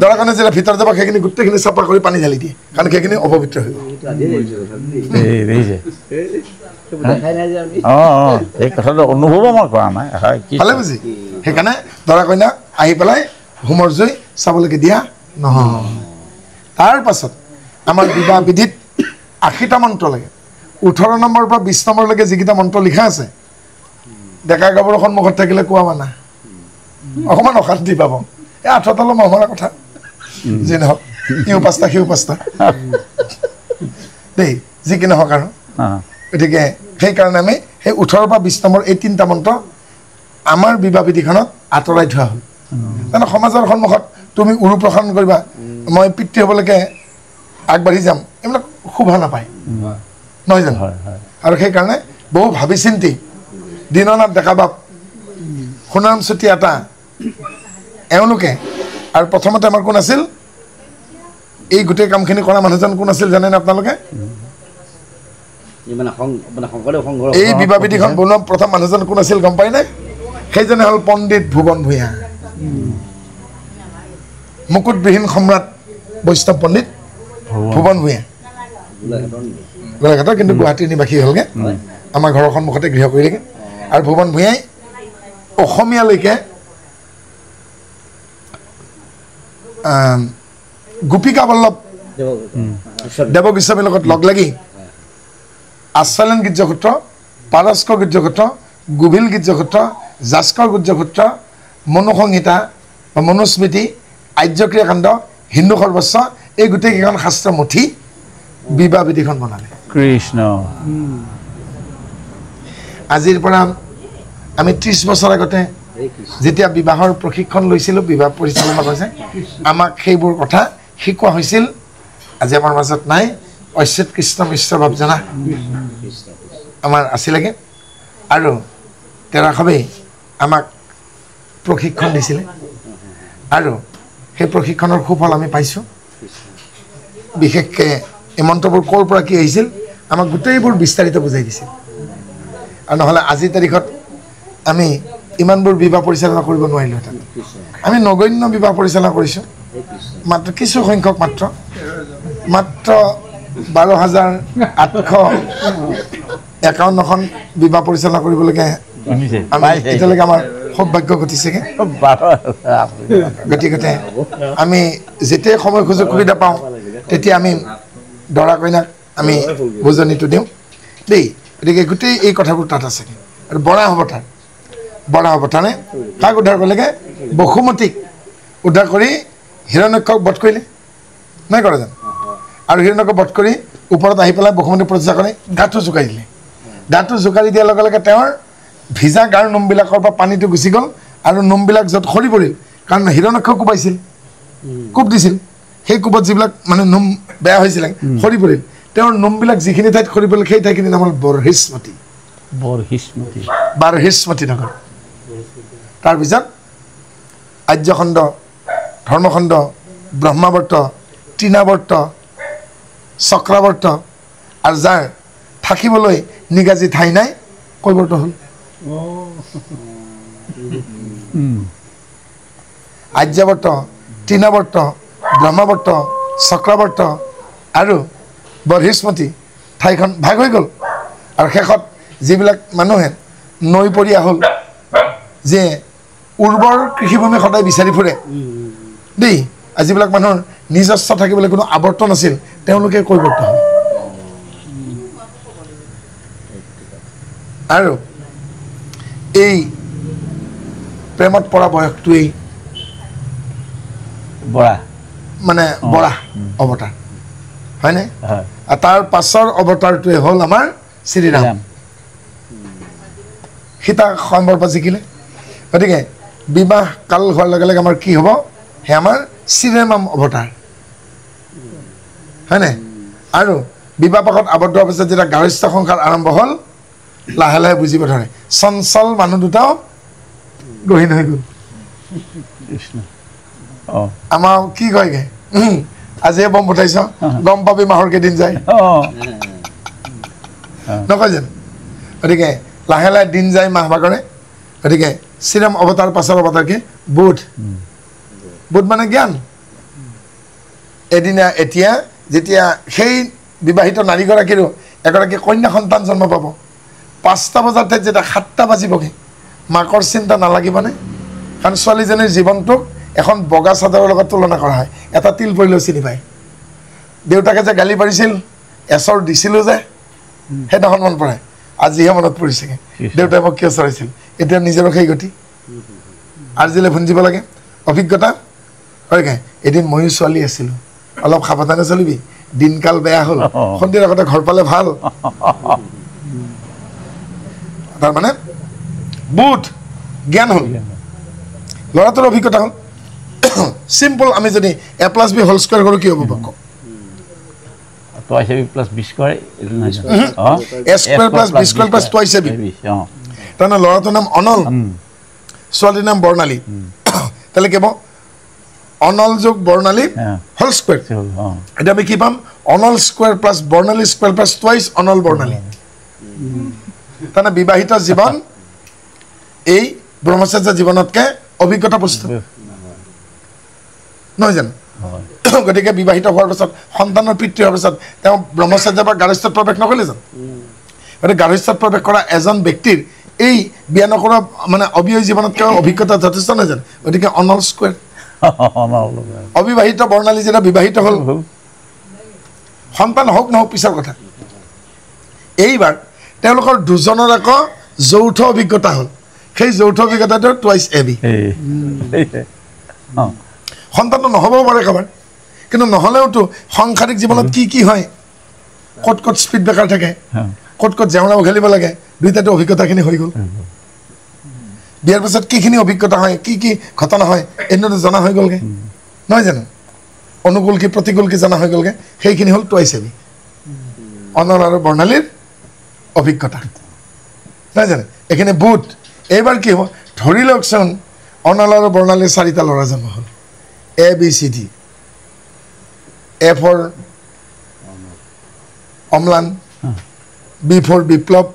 দৰা কইনা যেতিয়া ভিতৰত যাব সেইখিনি গোটেইখিনি চাফা কৰি পানী ঢালি দিয়ে কাৰণ সেইখিনি অপবিত্ৰ হৈ গ'ল এই কথাটো অনুভৱ মই কৰা নাই ভালে বুজি সেইকাৰণে দৰা কইনা আহি পেলাই হোমৰ জুই চাবলৈকে দিয়া নহয় তাৰ পাছত আমাৰ বিবাহ বিধিত ৮০টা মন্ত্ৰ লাগে ১৮ নম্বৰৰ পৰা ২০ নম্বৰলৈকে যিকেইটা মন্ত্ৰ লিখা আছে ডেকা গাভৰু সন্মুখত থাকিলে কোৱা মানা অকণমান অশান্তি পাব এই ৮ মহমৰা কথা যি নহওক সিও পাঁচটা সিও পাঁচটা দেই যি কি নহওক আৰু গতিকে সেইকাৰণে আমি সেই ১৮ পৰা ২০ নম্বৰ এই ৩টা মন্ত্ৰ আমাৰ বিবাহ বিধিখনত আঁতৰাই থোৱা হ'ল তাৰমানে সমাজৰ সন্মুখত তুমি উৰু প্ৰসাৰণ কৰিবা মই পিতৃ হ'বলৈকে আগবাঢ়ি যাম এইবিলাক শোভা নাপায় নহয় জানো আৰু সেইকাৰণে বহু ভাবি চিন্তি দীননাথ ডেকা বাপ সোণাৰাম চুতীয়া এটা এওঁলোকে আৰু প্ৰথমতে আমাৰ কোন আছিল এই গোটেই কামখিনি কৰা মানুহজন কোন আছিল জানেনে আপোনালোকে এই বিবাহ বিধিখন বনোৱা প্ৰথম মানুহজন কোন আছিল গম পায়নে সেইজনে হ'ল পণ্ডিত ভুৱন ভূঞা মুকুটবিহীন সম্ৰাট বৈষ্ণৱ পণ্ডিত ভুৱন ভূঞা গোলাঘাটৰ কিন্তু গুৱাহাটীৰ নিবাসী হ'লগৈ আমাৰ ঘৰৰ সন্মুখতে গৃহ কৰিলেগৈ আৰু ভুৱন ভূঞাই অসমীয়ালৈকে গোপিকা বল্লভ দেৱ গোস্বামীৰ লগত লগ লাগি আশ্চলেন গীৰ্জসূত্ৰ পাৰস্ক গীৰ্জসূত্ৰ গুভিল গীৰ্জসূত্ৰ জাস্কৰ গীৰ্জসূত্ৰ মনুসংহিতা বা মনুস্মৃতি আৰ্যক্ৰিয়াকাণ্ড হিন্দু সৰ্বস্ব এই গোটেইকেইখন শাস্ত্ৰ মঠি বিবাহ বিধিখন বনালে কৃষ্ণ আজিৰ পৰা আমি 30 বছৰ আগতে যেতিয়া বিবাহৰ প্ৰশিক্ষণ লৈছিলোঁ বিবাহ পৰিচালনা কৰিছে আমাক সেইবোৰ কথা শিকোৱা হৈছিল আজি আমাৰ মাজত নাই অচ্যুত কৃষ্ণ মিশ্ৰ ভাৱজনা আমাৰ আছিলেগৈ আৰু তেৰাসবেই আমাক প্ৰশিক্ষণ দিছিলে আৰু সেই প্ৰশিক্ষণৰ সুফল আমি পাইছোঁ বিশেষকৈ এই মন্ত্ৰবোৰ ক'ৰ পৰা কি আহিছিল আমাক গোটেইবোৰ বিস্তাৰিত বুজাই দিছিল আৰু নহ'লে আজিৰ তাৰিখত আমি ইমানবোৰ বিবাহ পৰিচালনা কৰিব নোৱাৰিলোহেঁতেন আমি নগণ্য বিবাহ পৰিচালনা কৰিছোঁ মাত্ৰ কিছু সংখ্যক মাত্ৰ 12,851খন বিবাহ পৰিচালনা কৰিবলগীয়া এতিয়ালৈকে আমাৰ সৌভাগ্য ঘটিছেগৈ গতিকে আমি যেতিয়াই সময় সুযোগ সুবিধা পাওঁ তেতিয়া আমি দৰা কইনাক আমি বুজনিটো দিওঁ দেই গতিকে গোটেই এই কথাবোৰ তাত আছেগৈ আৰু বৰা অৱতাৰে কাক উদ্ধাৰ কৰিলেগৈ বসুমতীক উদ্ধাৰ কৰি হিৰণ্যক্ষক বধ কৰিলে নাই কৰা জানো আৰু হিৰণ্যক বধ কৰি ওপৰত আহি পেলাই বসুমতী প্ৰতিষ্ঠা কৰি গাঁতটো জোকাৰি দিলে গাঁতটো জোকাৰি দিয়াৰ লগে লগে তেওঁৰ ভিজা গাৰ নোমবিলাকৰ পৰা পানীটো গুচি গ'ল আৰু নোমবিলাক য'ত সৰি পৰিল কাৰণ হিৰণ্যক্ষক কোবাইছিল কোব দিছিল সেই কোবত যিবিলাক মানে নোম বেয়া হৈছিলে সৰি পৰিল তেওঁৰ নোমবিলাক যিখিনি ঠাইত সৰি পৰিল সেই ঠাইখিনি নাম হ'ল বাৰহিষ্মতী নগৰ তাৰপিছত আৰ্যখণ্ড ধৰ্মখণ্ড ব্ৰহ্মাৱৰ্ত তৃণাৱৰ্ত চক্ৰাৱৰ্ত আৰু যাৰ থাকিবলৈ নিগাজী ঠাই নাই কৈৱৰ্ত হ'ল আৰ্যাৱৰ্ত তৃণাৱৰ্ত ব্ৰহ্মাৱৰ্ত চক্ৰাৱৰ্ত আৰু বৰহিষ্মতী ঠাইখন ভাগ হৈ গ'ল আৰু শেষত যিবিলাক মানুহে নৈপৰীয়া হ'ল যে উৰ্বৰ কৃষিভূমি সদায় বিচাৰি ফুৰে দেই আৰু যিবিলাক মানুহৰ নিজস্ব থাকিবলৈ কোনো আৱৰ্ত নাছিল তেওঁলোকে কৈৱৰ্ত হ'ল আৰু এই প্ৰেমত পৰা বয়সটোৱেই মানে বৰা অৱতাৰ হয়নে আৰু তাৰ পাছৰ অৱতাৰটোৱে হ'ল আমাৰ শ্ৰীৰাম সীতা স্বয়ম্বৰ পৰা জিকিলে গতিকে বিবাহ কাল হোৱাৰ লগে লগে আমাৰ কি হ'ব সেই আমাৰ শ্ৰীৰাম অৱতাৰ হয়নে আৰু বিবাহ পাশত আবদ্ধ হোৱাৰ পিছত যেতিয়া গাৰ্হস্থ্য সংসাৰ আৰম্ভ হ'ল লাহে লাহে বুজিব ধৰে চঞ্চল মানুহ দুটাও গহীন হৈ গ'ল আমাৰ কি কয়গে আজিহে বম পঠাইছ গম পাবি মাহৰ কেইদিন যায় নকয় জানো গতিকে লাহে লাহে দিন যায় মাহ ভাগৰে গতিকে শ্ৰীৰাম অৱতাৰ পাছৰ অৱতাৰ কি বুধ মানে জ্ঞান এদিনা এতিয়া যেতিয়া সেই বিবাহিত নাৰীগৰাকীৰো এগৰাকী কন্যা সন্তান জন্ম পাব 5টা বজাৰ ঠাইত যেতিয়া 7টা বাজিবগৈ মাকৰ চিন্তা নালাগিবনে কাৰণ ছোৱালীজনীৰ জীৱনটোক এখন বগা চাদৰৰ লগত তুলনা কৰা হয় এটা তিল পৰিলেও চিনি পায় দেউতাকে যে গালি পাৰিছিল এচৰ দিছিলোঁ যে সেইদিনাখন মন পৰে আজিহে মনত পৰিছেগৈ দেউতাই মোক কিয় চৰাইছিল এতিয়া নিজৰো সেই গতি আজিলৈ ভুঞ্জিব লাগে অভিজ্ঞতা হয়গৈ এদিন ময়ো ছোৱালী আছিলোঁ অলপ সাৱধানে চলিবি দিনকাল বেয়া হ'ল সন্ধিয়াৰ আগতে ঘৰ পালে ভাল তাৰমানে বুধ জ্ঞান হ'ল ল'ৰাটোৰ অভিজ্ঞতা হ'ল চিম্পল আমি যদি a+b হোল স্কোয়াৰ কৰোঁ কি হ'ব কওক twice ab plus b square a square plus b square plus twice ab তাৰমানে ল'ৰাটোৰ নাম অনল ছোৱালীৰ নাম বৰ্ণালী তাহলে কেব অনল যোগ বৰ্ণালী হোল স্কুৱেৰ এতিয়া আমি কি পাম অনল স্কুৱেৰ প্লাছ বৰ্ণালী স্কুৱেৰ প্লাছ টুৱাইচ অনল বৰ্ণালী তাৰমানে বিবাহিত জীৱন এই ব্ৰহ্মচৰ্য জীৱনতকৈ অভিজ্ঞতা পুষ্ট নহয় জানো গতিকে বিবাহিত হোৱাৰ পিছত সন্তানৰ পিতৃ হোৱাৰ পিছত তেওঁ ব্ৰহ্মচৰ্য বা গাৰ্হস্থ্যত প্ৰৱেশ নকৰিলে জানো গতিকে গাৰ্হস্থ্যত প্ৰৱেশ কৰা এজন ব্যক্তিৰ এই বিয়া নকৰা মানে অবিবাহিত জীৱনতকৈ অভিজ্ঞতা যথেষ্ট নহয় জানো গতিকে অনল স্কুৱেৰ অবিবাহিত বৰ্ণালী যেতিয়া বিবাহিত হ'ল সন্তান হওক নহওক পিছৰ কথা এইবাৰ তেওঁলোকৰ দুজনৰ আকৌ যৌথ অভিজ্ঞতা হ'ল সেই যৌথ অভিজ্ঞতাটো টুৱাইচ এবি সন্তানটো নহ'বও পাৰে কাৰোবাৰ কিন্তু নহ'লেওতো সাংসাৰিক জীৱনত কি হয় ক'ত ক'ত স্পীড ব্ৰেকাৰ থাকে ক'ত ক'ত জেওৰা উঘালিব লাগে দুইটাটো অভিজ্ঞতাখিনি হৈ গ'ল বিয়াৰ পিছত কিখিনি অভিজ্ঞতা হয় কি ঘটনা হয় এনেটো জনা হৈ গ'লগৈ নহয় জানো অনুকূল কি প্ৰতিকূল কি জনা হৈ গ'লগৈ সেইখিনি হ'ল টুৱাইচ এবি অনল আৰু বৰ্ণালীৰ অভিজ্ঞতা নহয় জানো এইখিনি বুধ এইবাৰ কি হ'ব ধৰি লওকচোন অনল আৰু বৰ্ণালীৰ 4টা ল'ৰা জন্ম হ'ল ABCD A for Amlan B for Biplab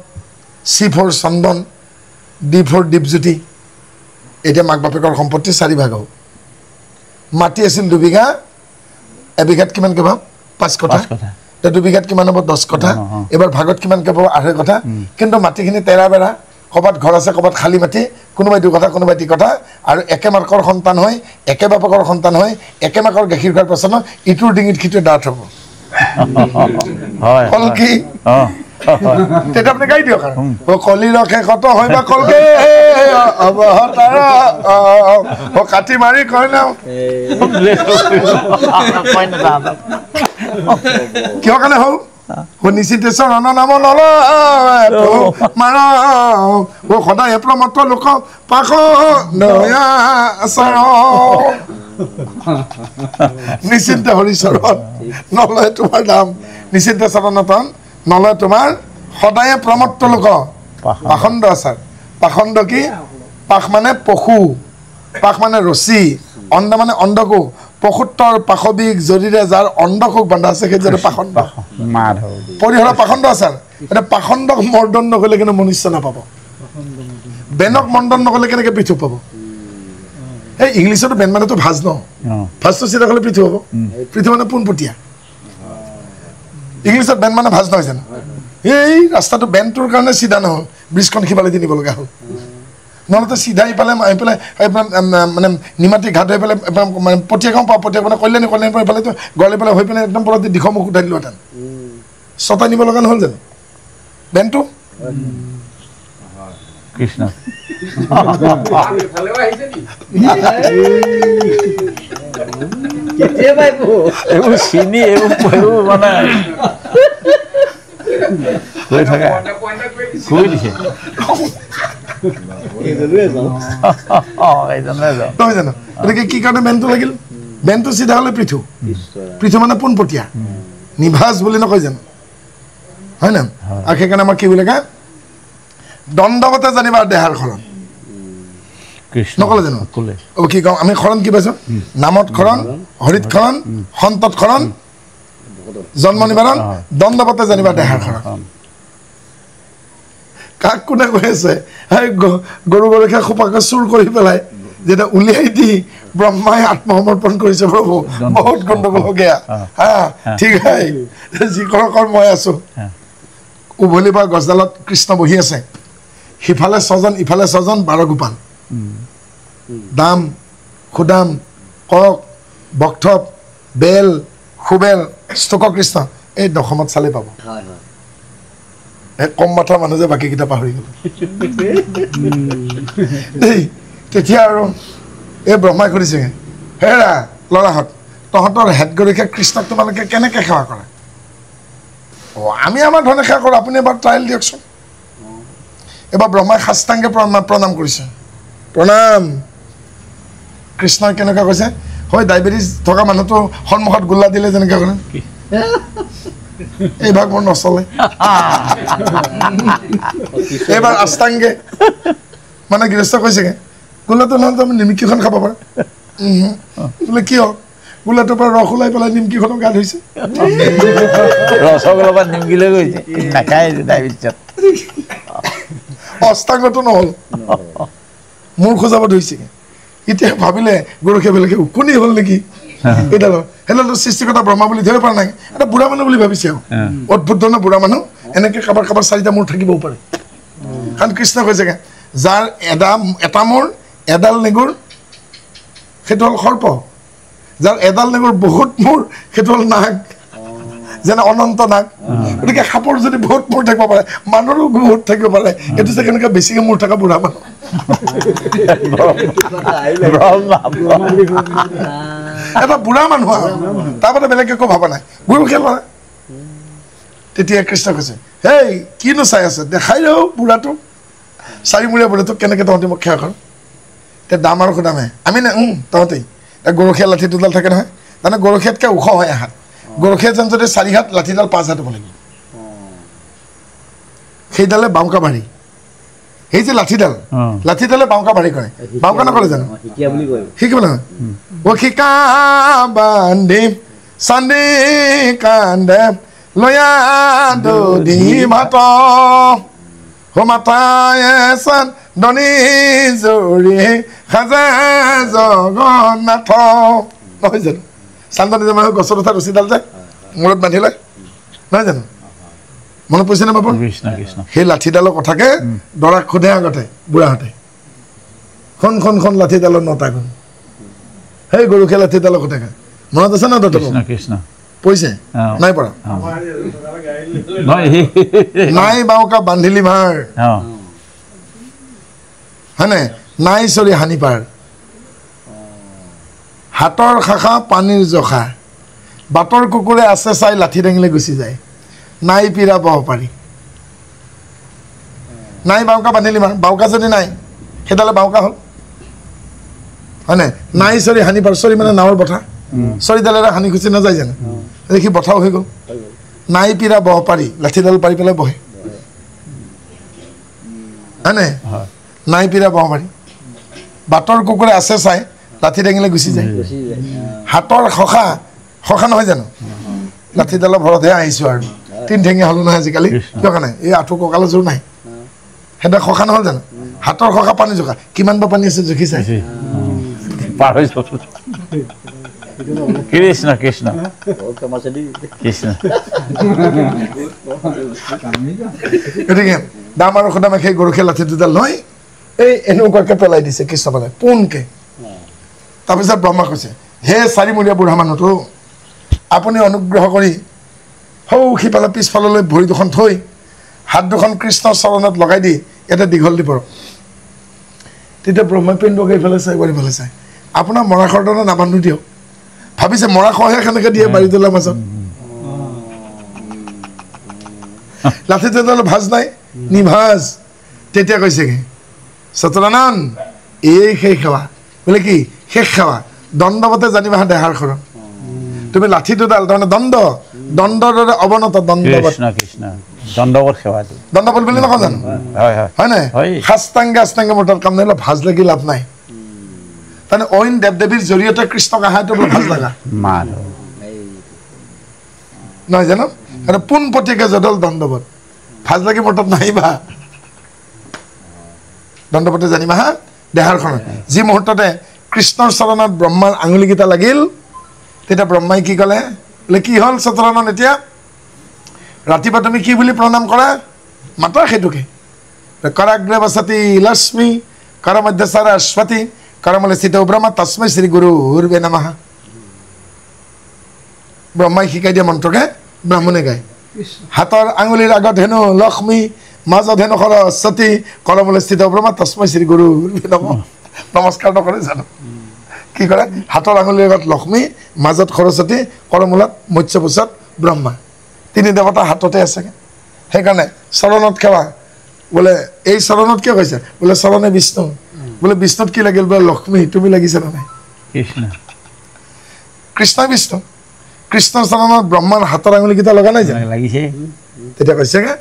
C for Chandan D for Dipjyoti এতিয়া মাক বাপেকৰ সম্পত্তি 4 ভাগ হ'ব মাটি আছিল 2 বিঘা এবিঘাত কিমানকৈ পাম 5 কঠা তে 2 বিঘাত কিমান হ'ব 10 কঠা এবাৰ ভাগত কিমানকৈ পাব 8 কঠা কিন্তু মাটিখিনি তেৰা বেৰা ক'ৰবাত ঘৰ আছে ক'ৰবাত খালী মাটি কোনোবাই 2 কঠা কোনোবাই 3 কঠা আৰু একে মাকৰ সন্তান হয় একে বাপকৰ সন্তান হয় একে মাকৰ গাখীৰ খোৱাৰ পাছত ইটোৰ ডিঙিত সিটোৱে ডাঠ হ'ব কল কি তেতিয়া আপুনি গাই দিয়ক আৰু কলিৰ শেষতো হয় বা কলকে কাটি মাৰি কয় ন কিয় কাৰণে হ'ল নিচিতেশ্বৰ ৰণ নাম নল মাৰ সদায় এপ্ৰমত্ত লোক পাখ নিচিন্ত হৰিচৰণ নলয় তোমাৰ নাম নিচিন্ত চৰণতন নলয় তোমাৰ সদায় প্ৰমত্ত লোক পাখণ্ড আচাৰ পাখণ্ড কি পাখ মানে পশু পাখ মানে ৰছী অণ্ড মানে অণ্ডকো পশুত্তৰ পাশবিক জৰিৰে যাৰ অণ্ডকোক বান্ধা আছে সেই যে পাখণ্ড পৰিহৰা পাখণ্ড আচাৰ এতিয়া পাখণ্ডক মৰ্দন নকৰিলে কিন্তু মনুষ্য নাপাব বেনক মৰ্দন নকৰিলে কেনেকৈ পৃথু পাব এই ইংলিছতো বেন মানেতো ভাজ ন ভাজটো চিধা হ'লে পৃথু হ'ব পৃথু মানে পোনপটীয়া ইংলিছত বেন মানে ভাজ নহয় জানো এই ৰাস্তাটো বেনটোৰ কাৰণে চিধা নহ'ল ব্ৰিজখন সিফালে দি নিব লগা হ'ল নহ'লেতো চিধা ইফালে মানে নিমাতী ঘাট হৈ পেলাই মানে পঠিয়াগাঁও পাওঁ পঠিয়াগাঁও মানে কল্যাণী পৰা ইফালেতো গলে পেলাই হৈ পেলাই একদম পৰা দিশমুখ উঠাই দিলোহেঁতেন ছটা নিব লগা নহ'ল জানো বেনটো কৃষ্ণ এইবোৰ চিনি এইবোৰ মানে কৈ থাকে কৈ দিছে নহয় জানো গতিকে কি কাৰণে বেনটো লাগিল বেনটো চিধা হ'লে পৃথু পৃথু মানে পোনপটীয়া নিভাজ বুলি নকয় জানো হয় না আৰু সেইকাৰণে আমাৰ কি বুলি কয় দণ্ডৱতে জানিবা দেহাৰ খৰণ নকলে জানো কি কওঁ আমি খৰণ কি পাইছোঁ নামত খৰণ হৰিত খৰণ সন্তত খৰণ জন্ম নিবাৰণ দণ্ডৱতে জানিবা দেহাৰ খৰণ কাক কোনে কৈ আছে গৰু গৰখীয়া খোপাকে চুৰ কৰি পেলাই যেতিয়া উলিয়াই দি ব্ৰহ্মাই আত্মসমৰ্পণ কৰিছে প্ৰভু বহুত গণ্ডগোলগীয়া হা ঠিক হয় যিকৰকৰ মই আছোঁ উভলি বা গছডালত কৃষ্ণ বহি আছে সিফালে 6জন ইফালে 6জন 12 গোপাল দাম খুদাম কক বকথপ বেল সুবেল স্তক কৃষ্ণ এই দশমত চালে পাব কম মাথা মানুহ যে বাকীকেইটা পাহৰি গ'ল দেই তেতিয়া আৰু এই ব্ৰহ্মাই সুধিছেগৈ হেৰা ল'ৰাহঁত তহঁতৰ হেড গৰখীয়া কৃষ্ণক তোমালোকে কেনেকৈ সেৱা কৰা আমি আমাৰ ধৰণে সেৱা কৰোঁ আপুনি এবাৰ ট্ৰায়েল দিয়কচোন এবাৰ ব্ৰহ্মাই সাষ্টাংগে প্ৰণাম কৰিছে প্ৰণাম কৃষ্ণই কেনেকুৱা কৈছে হয় ডায়েবেটিছ থকা মানুহটো সন্মুখত গোল্লা দিলে যেনেকৈ কৰে এইভাগ মোৰ নচলে এইবাৰ আষ্টাংগে মানে গৃহস্থ কৈছেগৈ গোল্লাটো নহ'লে তুমি নিমকিখন খাব পাৰা বোলে কিয় বোলে তোৰ পৰা ৰস ওলাই পেলাই নিমকিখনো গা ধুইছে ৰসগোল্লা পৰা নিমকি লৈ গৈছে নাখায় ডায়েবেটিছত অষ্টাংগটো নহ'ল মূৰ খোজাব ধৰিছেগৈ এতিয়া ভাবিলে গৰখীয়া বেলেগে উকনি হ'ল নেকি সেইডালৰ সৃষ্টিকৰ্তা ব্ৰহ্মা বুলি ধৰিব পৰা নাই এটা বুঢ়া মানুহ বুলি ভাবিছে আৰু অদ্ভুত ধৰণৰ বুঢ়া মানুহ এনেকৈ কাৰোবাৰ 4টা মূৰ থাকিবও পাৰে কাৰণ কৃষ্ণ কৈছেগৈ যাৰ এটা মূৰ এডাল নেগুৰ সেইটো হ'ল সৰ্প যাৰ এডাল নেগুৰ বহুত মূৰ সেইটো হ'ল নাগ যেনে অনন্ত নাগ গতিকে সাপৰ যদি বহুত মূৰ থাকিব পাৰে মানুহৰো বহুত থাকিব পাৰে এইটো যে কেনেকৈ বেছিকৈ মূৰ থকা বুঢ়া মানুহ এটা বুঢ়া মানুহ আৰু তাৰপৰা বেলেগ একো ভবা নাই গৰখীয়া ল'ৰা তেতিয়া কৃষ্ণ কৈছে হেই কিনো চাই আছে দেখাই ৰহ বুঢ়াটো 4মূৰীয়া বুঢ়াটোক কেনেকৈ তহঁতি মোক সেৱা কৰ এতিয়া দাম আৰু সুদামে আমি নে তহঁতেই গৰখীয়া লাঠি দুডাল থাকে নহয় তাৰমানে গৰখীয়াতকৈ ওখ হয় এহাত গৰখীয়া যেন যদি 4 হাত লাঠিডাল 5 হাত হ'ব লাগিব সেইডালে বাউকা বাঢ়ি সেই যে লাঠিডালে বাউকা বাঢ়ি কৰে বাউকা নকৰে জানো শিকিব নহয় অ শিকা বান্ধি চান্দি কান্দে লয়া দধি ভাত মাতায়ে চান ধনী জৰি সাজে জগন্নাথ নহয় জানো চান্দনী যে মানুহ গছৰ উঠা ৰছীডাল যে মূৰত বান্ধি লয় নহয় জানো মনত পৰিছে নে বাবু সেই লাঠিডালৰ কথাকে দৰাক সোধে আগতে বুঢ়াহঁতে খন লাঠিডালৰ 9টা গুণ সেই গৰখীয়া লাঠিডালৰ কথাকে মনত আছে না দত্ত পৰিছে নাই পৰা নাই বাউকা বান্ধিলি ভাৰ হয়নে নাই চৰি হানি পাৰ হাতৰ শাখা পানীৰ জখা বাটৰ কুকুৰে আছে চাই লাঠি দাঙিলে গুচি যায় নাই পীৰা বহ পাৰি নাই বাউকা বান্ধিলি মাৰ বাউকা যদি নাই সেইডালে বাউকা হ'ল হয়নে নাই চৰি হানি পাৰ চৰি মানে নাৱৰ বঠা চৰিডালেৰে হানি খুচি নাযায় জানো দেখি বঠাও হৈ গ'ল নাই পীৰা বহ পাৰি লাঠিডাল পাৰি পেলাই বহে হয়নে নাই পীৰা বহ পাৰি বাটৰ কুকুৰে আছে চাই লাঠি দাঙিলে গুচি যায় হাতৰ শখা নহয় জানো লাঠিডালৰ ভৰতহে আহিছোঁ আৰু 3 ঠেঙীয়া হ'লো নহয় আজিকালি কিয় কাৰণে এই আঁঠু কঁকালৰ জোৰ নাই সেইডাল শখা নহ'ল জানো হাতৰ শখা পানী জোখা কিমান বা পানী আছে জুখি চাই কৃষ্ণ কৃষ্ণ গতিকে দাম আৰু সুদামে সেই গৰখীয়া লাঠি দুডাল নহয় এই এনেকুৱাকৈ পেলাই দিছে কৃষ্ণ পেলাই পোনকৈ তাৰপিছত ব্ৰহ্মা কৈছে হে 4মূৰীয়া বুঢ়া মানুহটো আপুনি অনুগ্ৰহ কৰি সৌ সিফালে পিছফাললৈ ভৰি দুখন থৈ হাত দুখন কৃষ্ণৰ চৰণত লগাই দি ইয়াতে দীঘল দি পৰক তেতিয়া ব্ৰহ্মাই পিণ্ডকে এইফালে চাই বাৰীফালে চাই আপোনাৰ মৰাশৰ দৰে নাবান্ধো দিয়ক ভাবিছে মৰাশহে কেনেকৈ দিয়ে বাৰী তোলাৰ মাজত লাঠি তেতিয়ালৈ ভাজ নাই নিভাজ তেতিয়া কৈছেগৈ সত্যনাৰায়ণ এই সেই সেৱা বোলে কি শেষ সেৱা দণ্ডৱতে জানিবা দেহাৰ খৰণ তুমি লাঠি দুডাল তাৰমানে দণ্ডৰ দৰে অৱনত দণ্ডৱত দণ্ডৱত বুলি নকওঁ জানো হয় নাই সাষ্টাংগে মোৰ কাম নাহিলে ভাজ লাগি লাভ নাই তাৰমানে অইন দেৱ দেৱীৰ জৰিয়তে কৃষ্ণক আহাটো বোলে ভাজ লগা নহয় জানো পোনপটীয়াকৈ জডল দণ্ডৱত ভাজ লাগি মোৰ তাত নাহিবা দণ্ডৱতে জানিবা হা দেহাৰ খৰণ যি মুহূৰ্ততে কৃষ্ণৰ চৰণত ব্ৰহ্মাৰ আঙুলিকেইটা লাগিল তেতিয়া ব্ৰহ্মাই কি ক'লে বোলে কি হ'ল সত্যনাৰায়ণ এতিয়া ৰাতিপুৱা তুমি কি বুলি প্ৰণাম কৰা মাতা সেইটোকে কৰাগ্ৰে বসতি লক্ষ্মী কৰ মধ্যচাৰ অশ্বতী কৰমলে স্থিত ব্ৰহ্মা তস্মৈ শ্ৰী গুৰুৰ্বে নমঃ ব্ৰহ্মাই শিকাই দিয়া মন্ত্ৰকে ব্ৰাহ্মণে গায় হাতৰ আঙুলিৰ আগত হেনো লক্ষ্মী মাজত হেনো সৰস্বতী কৰমলে স্থিত ব্ৰহ্মা তস্মৈ শ্ৰী গুৰুৰ্বে নমঃ নমস্কাৰ নকৰে জানো কি কৰে হাতৰ আঙুলিৰ আগত লক্ষ্মী মাজত সৰস্বতী কৰমূলত মৎস্যপুছত ব্ৰহ্মা 3 দেৱতা হাততে আছে সেইকাৰণে চৰণত সেৱা বোলে এই চৰণত কিয় কৈছে বোলে চৰণে বিষ্ণু বোলে বিষ্ণুত কি লাগিল বোলে লক্ষ্মী তুমি লাগিছে নে নাই কৃষ্ণ বিষ্ণু কৃষ্ণ চৰণত ব্ৰহ্মাৰ হাতৰ আঙুলিকেইটা লগা নাই জানো লাগিছে তেতিয়া কৈছেগে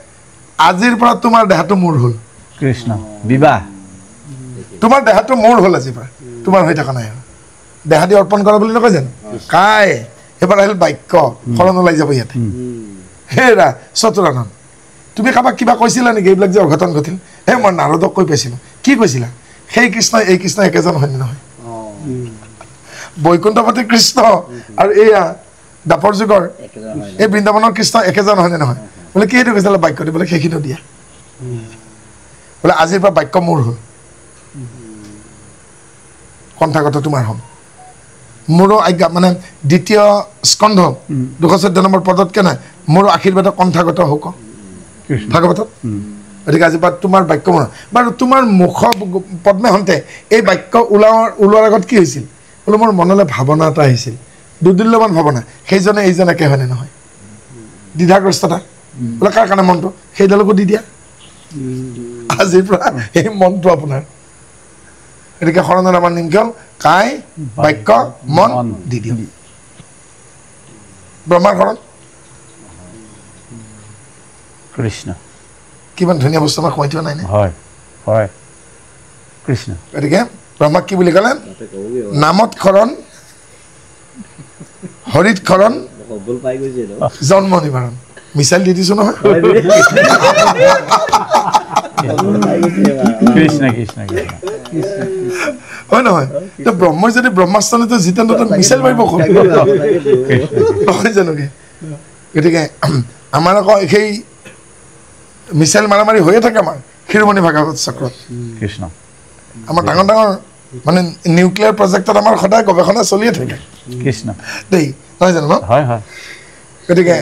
আজিৰ পৰা তোমাৰ দেহাটো মোৰ হ'ল কৃষ্ণ বিবাহ তোমাৰ দেহাটো মোৰ হ'ল আজিৰ পৰা তোমাৰ হৈ থকা নাই দেহা দি অৰ্পণ কৰা বুলি নকয় জানো কাই এবাৰ আহিল বাক্য শৰণ ওলাই যাব ইয়াতে হেৰা চতুৰানন তুমি কাৰোবাক কিবা কৈছিলা নেকি এইবিলাক যে অঘটন ঘটিল মই নাৰদক কৈ পাইছিলোঁ কি কৈছিলা সেই কৃষ্ণ এই কৃষ্ণ একেজন হয়নে নহয় বৈকুণ্ঠপতি কৃষ্ণ আৰু এয়া দাপৰ যুগৰ এই বৃন্দাবনৰ কৃষ্ণ একেজন হয়নে নহয় বোলে কি সেইটো কৈছিলা বাক্যটো বোলে সেইখিনিও দিয়া বোলে আজিৰ পৰা বাক্য মোৰ হ'ল কণ্ঠাগত তোমাৰ হ'ম মোৰো আজ্ঞা মানে দ্বিতীয় স্কন্ধ 214 নম্বৰ পদত কেনে মোৰো আশীৰ্বাদ কণ্ঠাগত হওক ভাগৱতত গতিকে আজিৰ পৰা তোমাৰ বাক্য মোৰ বাৰু তোমাৰ মুখ পদ্মে হন্তে এই বাক্য ওলোৱাৰ আগত কি হৈছিল বোলে মোৰ মনলৈ ভাৱনা এটা আহিছিল দুদিল্যমান ভাৱনা সেইজনে এইজন একে হয়নে নহয় দ্বিধাগ্ৰস্ততা বোলে কাৰ কাৰণে মনটো সেইডালকো দি দিয়া আজিৰ পৰা এই মনটো আপোনাৰ গতিকে শৰণৰ আমাৰ নিম কিয় কাই বাক্য মন দি দিওঁ ব্ৰহ্মাৰ শৰণ কৃষ্ণ কিমান ধুনীয়া বস্তু আমাক সোমাই থোৱা নাই নে হয় হয় কৃষ্ণ গতিকে ব্ৰহ্মাক কি বুলি ক'লে নামত শৰণ হৰিত শৰণ জন্ম নিবাৰণ মিছাইল দি দিছো নহয় কৃষ্ণ কৃষ্ণ হয় নহয় ব্ৰহ্মই যদি ব্ৰহ্মাস্ত্ৰটো জিতেন্দ্ৰটো মিছাইল মাৰিব নহয় জানোকে গতিকে আমাৰ আকৌ সেই মিছাইল মাৰামাৰি হৈয়ে থাকে আমাৰ শিৰোমণি ভাগৱত চক্ৰত কৃষ্ণ আমাৰ ডাঙৰ ডাঙৰ মানে নিউক্লিয়াৰ প্ৰজেক্টত আমাৰ সদায় গৱেষণা চলিয়ে থাকে কৃষ্ণ দেই নহয় জানো হয় হয় গতিকে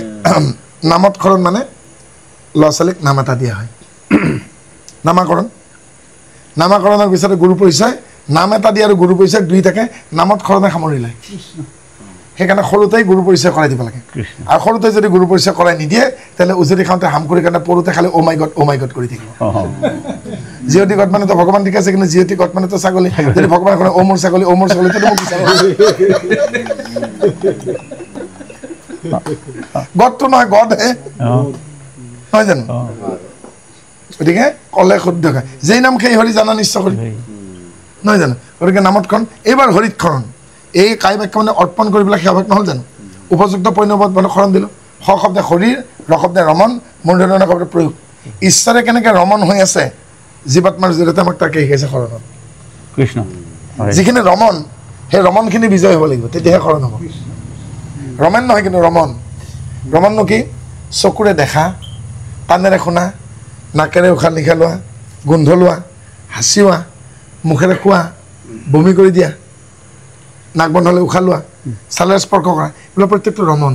নামত শৰণ মানে ল'ৰা ছোৱালীক নাম এটা দিয়া হয় নামাকৰণৰ পিছতে গুৰু পৰিচয় নাম এটা দিয়ে আৰু গুৰু পৰিচয় দুই থাকে নামত শৰণে সামৰি লয় সেইকাৰণে সৰুতেই গুৰু পৰিচয় কৰাই দিব লাগে আৰু সৰুতে যদি গুৰু পৰিচয় কৰাই নিদিয়ে তেতিয়াহ'লে উজুতি খাওঁতে হাম কৰি কাৰণে পৰুতে খালি অ' মাই গড কৰি থাকিব জিঅ'টি গড মানে তো ভগৱান ঠিক আছে কিন্তু জিঅ'টি গড মানে তো ছাগলী যদি ভগৱানে কয় অ' মোৰ ছাগলী তেতিয়া মোক গডটো নহয় গডহে নহয় জানো গতিকে ক'লে শুদ্ধ খায় যেই নাম সেই হৰি জানা নিশ্চয় কৰি নহয় জানো গতিকে নামতখন এইবাৰ হৰিত শৰণ এই কাই বাক্য মানে অৰ্পণ কৰি পেলাই সেৱা নহ'ল জানো উপযুক্ত পৈণৱত মানে শৰণ দিলোঁ স শব্দে শৰীৰ ৰ শব্দে ৰমন মূৰ্ধন্য শব্দে প্ৰয়োগ ঈশ্বৰে কেনেকৈ ৰমন হৈ আছে জীৱাত্মাৰ জৰিয়তে আমাক তাকে শিকাইছে শৰণত কৃষ্ণ যিখিনি ৰমন সেই ৰমনখিনি বিজয় হ'ব লাগিব তেতিয়াহে শৰণ হ'ব ৰমেন নহয় কিন্তু ৰমননো কি চকুৰে দেখা কাণেৰে শুনা নাকেৰে উশাহ নিশাহ লোৱা গোন্ধ লোৱা হাঁচিওৱা মুখেৰে খোৱা বমি কৰি দিয়া নাক বন্ধ হ'লে উশাহ লোৱা চালেৰে স্পৰ্শ কৰা এইবিলাক প্ৰত্যেকটো ৰমন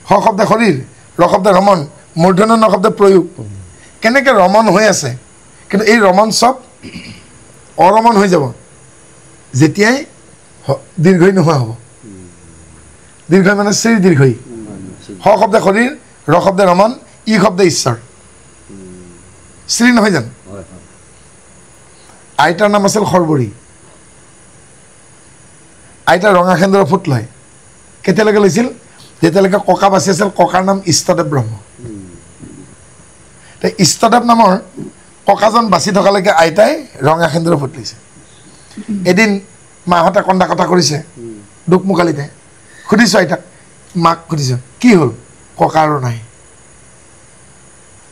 স শব্দে শৰীৰ ৰ শব্দে ৰমন মূৰ্ধন্য ন শব্দে প্ৰয়োগ কেনেকৈ ৰমন হৈ আছে কিন্তু এই ৰমন চব অৰমন হৈ যাব যেতিয়াই দীৰ্ঘই নোহোৱা হ'ব দীৰ্ঘই মানে শ্ৰী দীৰ্ঘই স শব্দে শৰীৰ ৰ শব্দে ৰমন ই শব্দে ঈশ্বৰ শ্ৰী নহয় জানো আইতাৰ নাম আছিল সৰ্বৰী আইতাৰ ৰঙা সেন্দুৰৰ ফুট লয় কেতিয়ালৈকে লৈছিল যেতিয়ালৈকে ককা বাচি আছিল ককাৰ নাম ইষ্টদেৱ ব্ৰহ্ম ইষ্টদেৱ নামৰ ককাজন বাচি থকালৈকে আইতাই ৰঙা সেন্দুৰৰ ফুট লৈছে এদিন মাহঁতে কন্দা কথা কৰিছে দুখ মুকালিতে সুধিছোঁ আইতাক মাক সুধিছোঁ কি হ'ল ককা আৰু নাই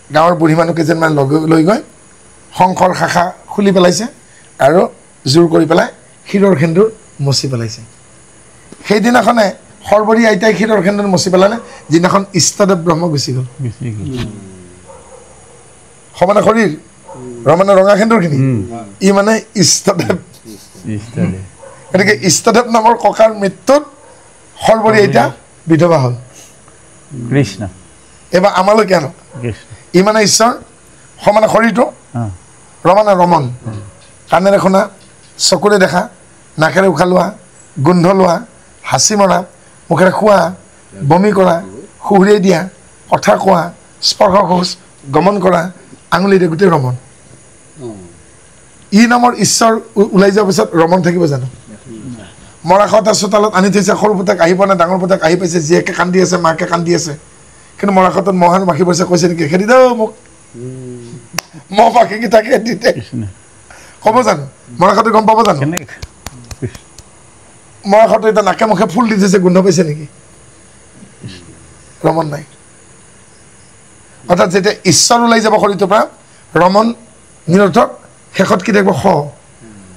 গাঁৱৰ বুঢ়ী মানুহ কেইজনমান লৈ গৈ শংকৰ শাখা খুলি পেলাইছে আৰু জোৰ কৰি পেলাই ক্ষীৰৰ সেন্দুৰ মচি পেলাইছে সেইদিনাখনে সৰ্বৰী আইতাই ক্ষীৰৰ সেন্দুৰ মচি পেলালে যিদিনাখন ইষ্টদেৱ ব্ৰহ্ম গুচি গ'ল সমানে শৰীৰ মানে ৰঙা সেন্দুৰখিনি ই মানে ইষ্টদেৱ গতিকে ইষ্টদেৱ নামৰ ককাৰ মৃত্যুত সৰ্বৰী আইতা বিধৱা হ'ল কৃষ্ণ এইবাৰ আমালৈ কেন ই মানে ঈশ্বৰ সমানে শৰীৰটো ৰমানে ৰমন কাণেৰে শুনা চকুৰে দেখা নাকেৰে উশাহ লোৱা গোন্ধ লোৱা হাঁচি মৰা মুখেৰে খোৱা বমি কৰা সুহুৰিয়াই দিয়া কথা কোৱা স্পৰ্শ খোজ গমন কৰা আঙুলিৰে গোটেই ৰমন ই নামৰ ঈশ্বৰ ওলাই যোৱাৰ পিছত ৰমন থাকিব জানো মৰাশত চোতালত আনি থৈছে সৰু পুতেক আহি পোৱা নাই ডাঙৰ পুতেক আহি পাইছে জীয়েকে কান্দি আছে মাকে কান্দি আছে কিন্তু মৰাশতত মহ আৰু মাখি পৰিছে কৈছে নেকি খেদি দেও মোক মহ পাখিকেইটাকে খেদি দে ক'ব জানো মৰাশতে গম পাব জানো মই হয়তো এতিয়া নাকে মুখে ফুল দি দিছে গোন্ধ পাইছে নেকি ৰমন নাই অৰ্থাৎ যেতিয়া ঈশ্বৰ ওলাই যাব শৰীৰটোৰ পৰা ৰমন নিৰৰ্থক শেষত কি থাকিব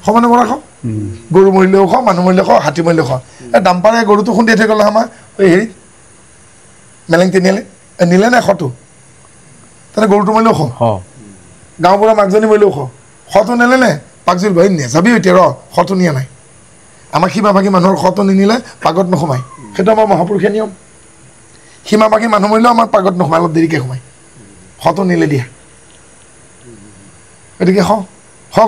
সমানে কৰা গৰু মৰিলেও মানুহ মৰিলেও হাতী মৰিলেও এই ডাম্পাৰে গৰুটো খুন্দিয়াই থৈ গ'ল আমাৰ এই হেৰিত মেলেং তিনিআলি নিলে নাই খটো তাতে গৰুটো মৰিলেও গাঁওবুঢ়া মাকজনী মৰিলেও খটো নিলে নে পাকজুল ভাই নেযাবি এতিয়া খটো নিয়া নাই আমাৰ সীমাভাগী মানুহৰ খটো নিনিলে পাগত নোসোমায় সেইটো আমাৰ মহাপুৰুষীয়া নিয়ম সীমাভাগী মানুহ মৰিলেও আমাৰ পাগত নোসোমায় অলপ দেৰিকৈ সোমায় খটো নিলে দিয়া গতিকে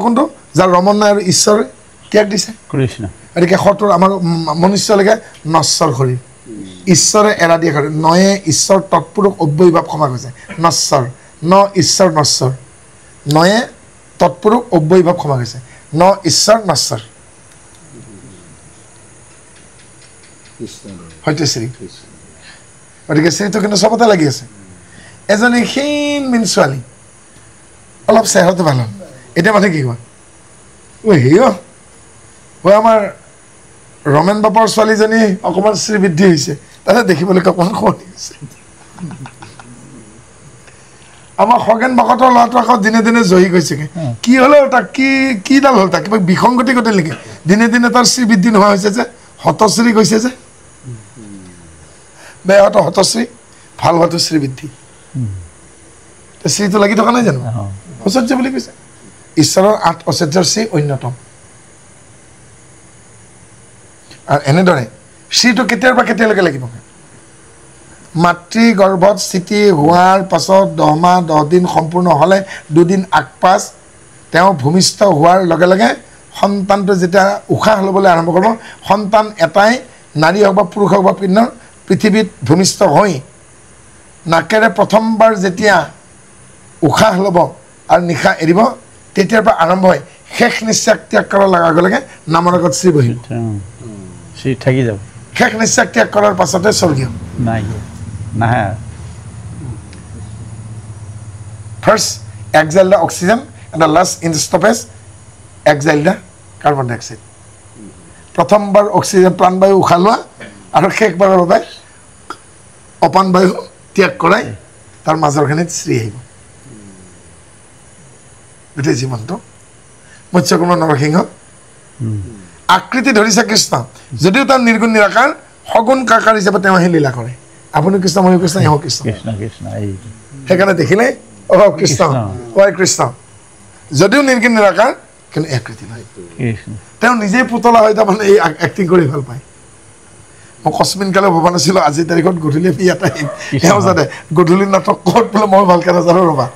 কোনটো যাৰ ৰমন নাই আৰু ঈশ্বৰে ত্যাগ দিছে কৃষ্ণ গতিকে খটোৰ আমাৰ মনুষ্যলৈকে নশ্বৰ শৰীৰ ঈশ্বৰে এৰা দিয়া শৰীৰ নয়ে ঈশ্বৰ তৎপুৰুষ অব্যয়ভাৱ ক্ষমা কৈছে নশ্বৰ ন ঈশ্বৰ নশ্বৰ নয়ে তৎপুৰুষ অব্যয়ভাৱ ক্ষমা কৈছে ন ঈশ্বৰ নশ্বৰ হয়তো শ্ৰী গতিকে শ্ৰীটো কিন্তু চবতে লাগি আছে এজনী ক্ষীণ ছোৱালী অলপ চেহেৰাটো ভাল হ'ল এতিয়া মানে কি কোৱা আমাৰ ৰমেন বাপৰ ছোৱালীজনী অকণমান শ্ৰীবৃদ্ধি হৈছে তাতে দেখিবলৈ অকণমান শুৱনি হৈছে আমাৰ খগেন ভকতৰ ল'ৰাটো আকৌ দিনে দিনে জহি গৈছেগৈ কি হ'লেও তাক কিডাল হ'ল তাক কিবা বিসংগতি ঘটিল নেকি দিনে দিনে তাৰ শ্ৰীবৃদ্ধি নোহোৱা হৈছে যে হতশ্ৰী গৈছে যে বেয়া হোৱাটো হতশ্ৰী ভাল হোৱাটো শ্ৰীবৃদ্ধি শ্ৰীটো লাগি থকা নাই জানো ঐশ্বৰ্য বুলি কৈছে ঈশ্বৰৰ 8 ঐশ্বৰ্যৰ শ্ৰী অন্যতম আৰু এনেদৰে শ্ৰীটো কেতিয়াৰ পৰা কেতিয়ালৈকে লাগিব মাতৃ গৰ্ভত স্থিতি হোৱাৰ পাছত 10 মাহ 10 দিন সম্পূৰ্ণ হ'লে 2 দিন আগপাছ তেওঁ ভূমিষ্ঠ হোৱাৰ লগে লগে সন্তানটো যেতিয়া উশাহ ল'বলৈ আৰম্ভ কৰিব সন্তান এটাই নাৰী হওক বা পুৰুষ হওক বা পৃথিৱীত ভূমিষ্ঠ হৈ নাকেৰে প্ৰথমবাৰ যেতিয়া উশাহ ল'ব আৰু নিশা এৰিব তেতিয়াৰ পৰা আৰম্ভ হয় শেষ নিশ্বাস ত্যাগ কৰাৰ লগে লগে নামৰ আগত শ্ৰী বহিব শ্ৰী থাকি যাব শেষ নিশ্বাস ত্যাগ কৰাৰ পাছতে স্বৰ্গীয় নাই নাহে first exhale the oxygen and the last in the stoppage exhale the carbon dioxide প্ৰথমবাৰ অক্সিজেন প্ৰাণবায়ু উশাহ লোৱা আৰু শেষবাৰৰ বাবে অপান বায়ু ত্যাগ কৰাই তাৰ মাজৰখিনিত শ্ৰী আহিব গোটেই জীৱনটো মৎস্যকুমাৰ নৰসিংহ আকৃতি ধৰিছে কৃষ্ণ যদিও তাৰ নিৰ্গুণ নিৰাকাৰ সগুণ কাকাৰ হিচাপে তেওঁ আহি লীলা কৰে আপুনি কৃষ্ণ মই কৃষ্ণ এওঁ কৃষ্ণ সেইকাৰণে দেখিলে কৃষ্ণ কৃষ্ণ যদিও নিৰ্গুণ নিৰাকাৰ কিন্তু আকৃতি নাই তেওঁ নিজেই পুতলা হয় তাৰমানে এই এক্টিং কৰি ভাল পায় মই কস্মিন কালে ভবা নাছিলোঁ আজিৰ তাৰিখত গধূলি ইয়াত আহিম তেওঁ যাতে গধূলি নাটক ক'ত বোলে মই ভালকৈ নাজানো ৰ'বা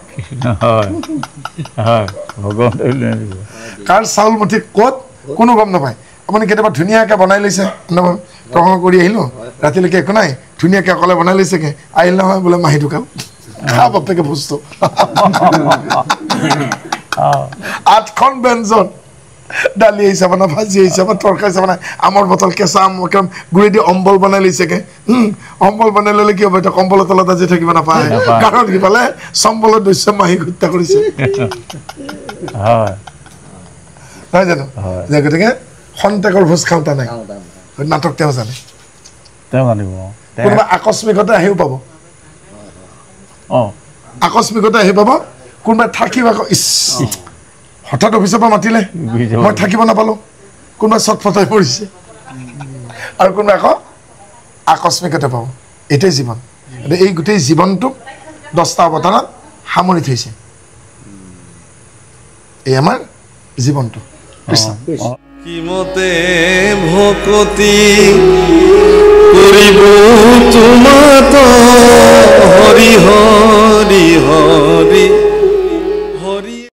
কাৰ চাউল মুঠি ক'ত কোনো গম নাপায় আপুনি কেতিয়াবা ধুনীয়াকৈ বনাই লৈছে গ্ৰহণ কৰি আহিলোঁ ৰাতিলৈকে একো নাই ধুনীয়াকৈ অকলে বনাই লৈছেগৈ আহিল নহয় বোলে মাহী দোকান খা বাপেকে বস্তু 8খন ব্যঞ্জন দালি আহিছে মানে ভাজি আহিছে বা তৰকাৰী আহিছে মানে আমৰ বটল কেঁচা আম গুড়ি দি অম্বল বনাই লৈছেগৈ অম্বল বনাই ল'লে কি হ'ব এতিয়া কম্বলৰ তলত আজি থাকিব নাপায় কাৰণ কি পালে চম্বলৰ দৃশ্য মাহীক হত্যা কৰিছে নহয় জানো গতিকে খন্তেকৰ ভোজ খাওঁতা নাই নাটক তেওঁ জানে কোনোবা আকস্মিকতে আহিও পাব আকস্মিকতে আহি পাব কোনোবাই থাকিব আকৌ হঠাৎ অফিচৰ পৰা মাতিলে মই থাকিব নাপালোঁ কোনোবাই চটফটাই পৰিছে আৰু কোনোবাই আকৌ আকস্মিকতে পাব এইটোৱেই জীৱন এই গোটেই জীৱনটোক 10টা অৱতাৰত সামৰি থৈছে এই আমাৰ জীৱনটো কৃষ্ণ কিমতে ভকতি কৰিব তোমাত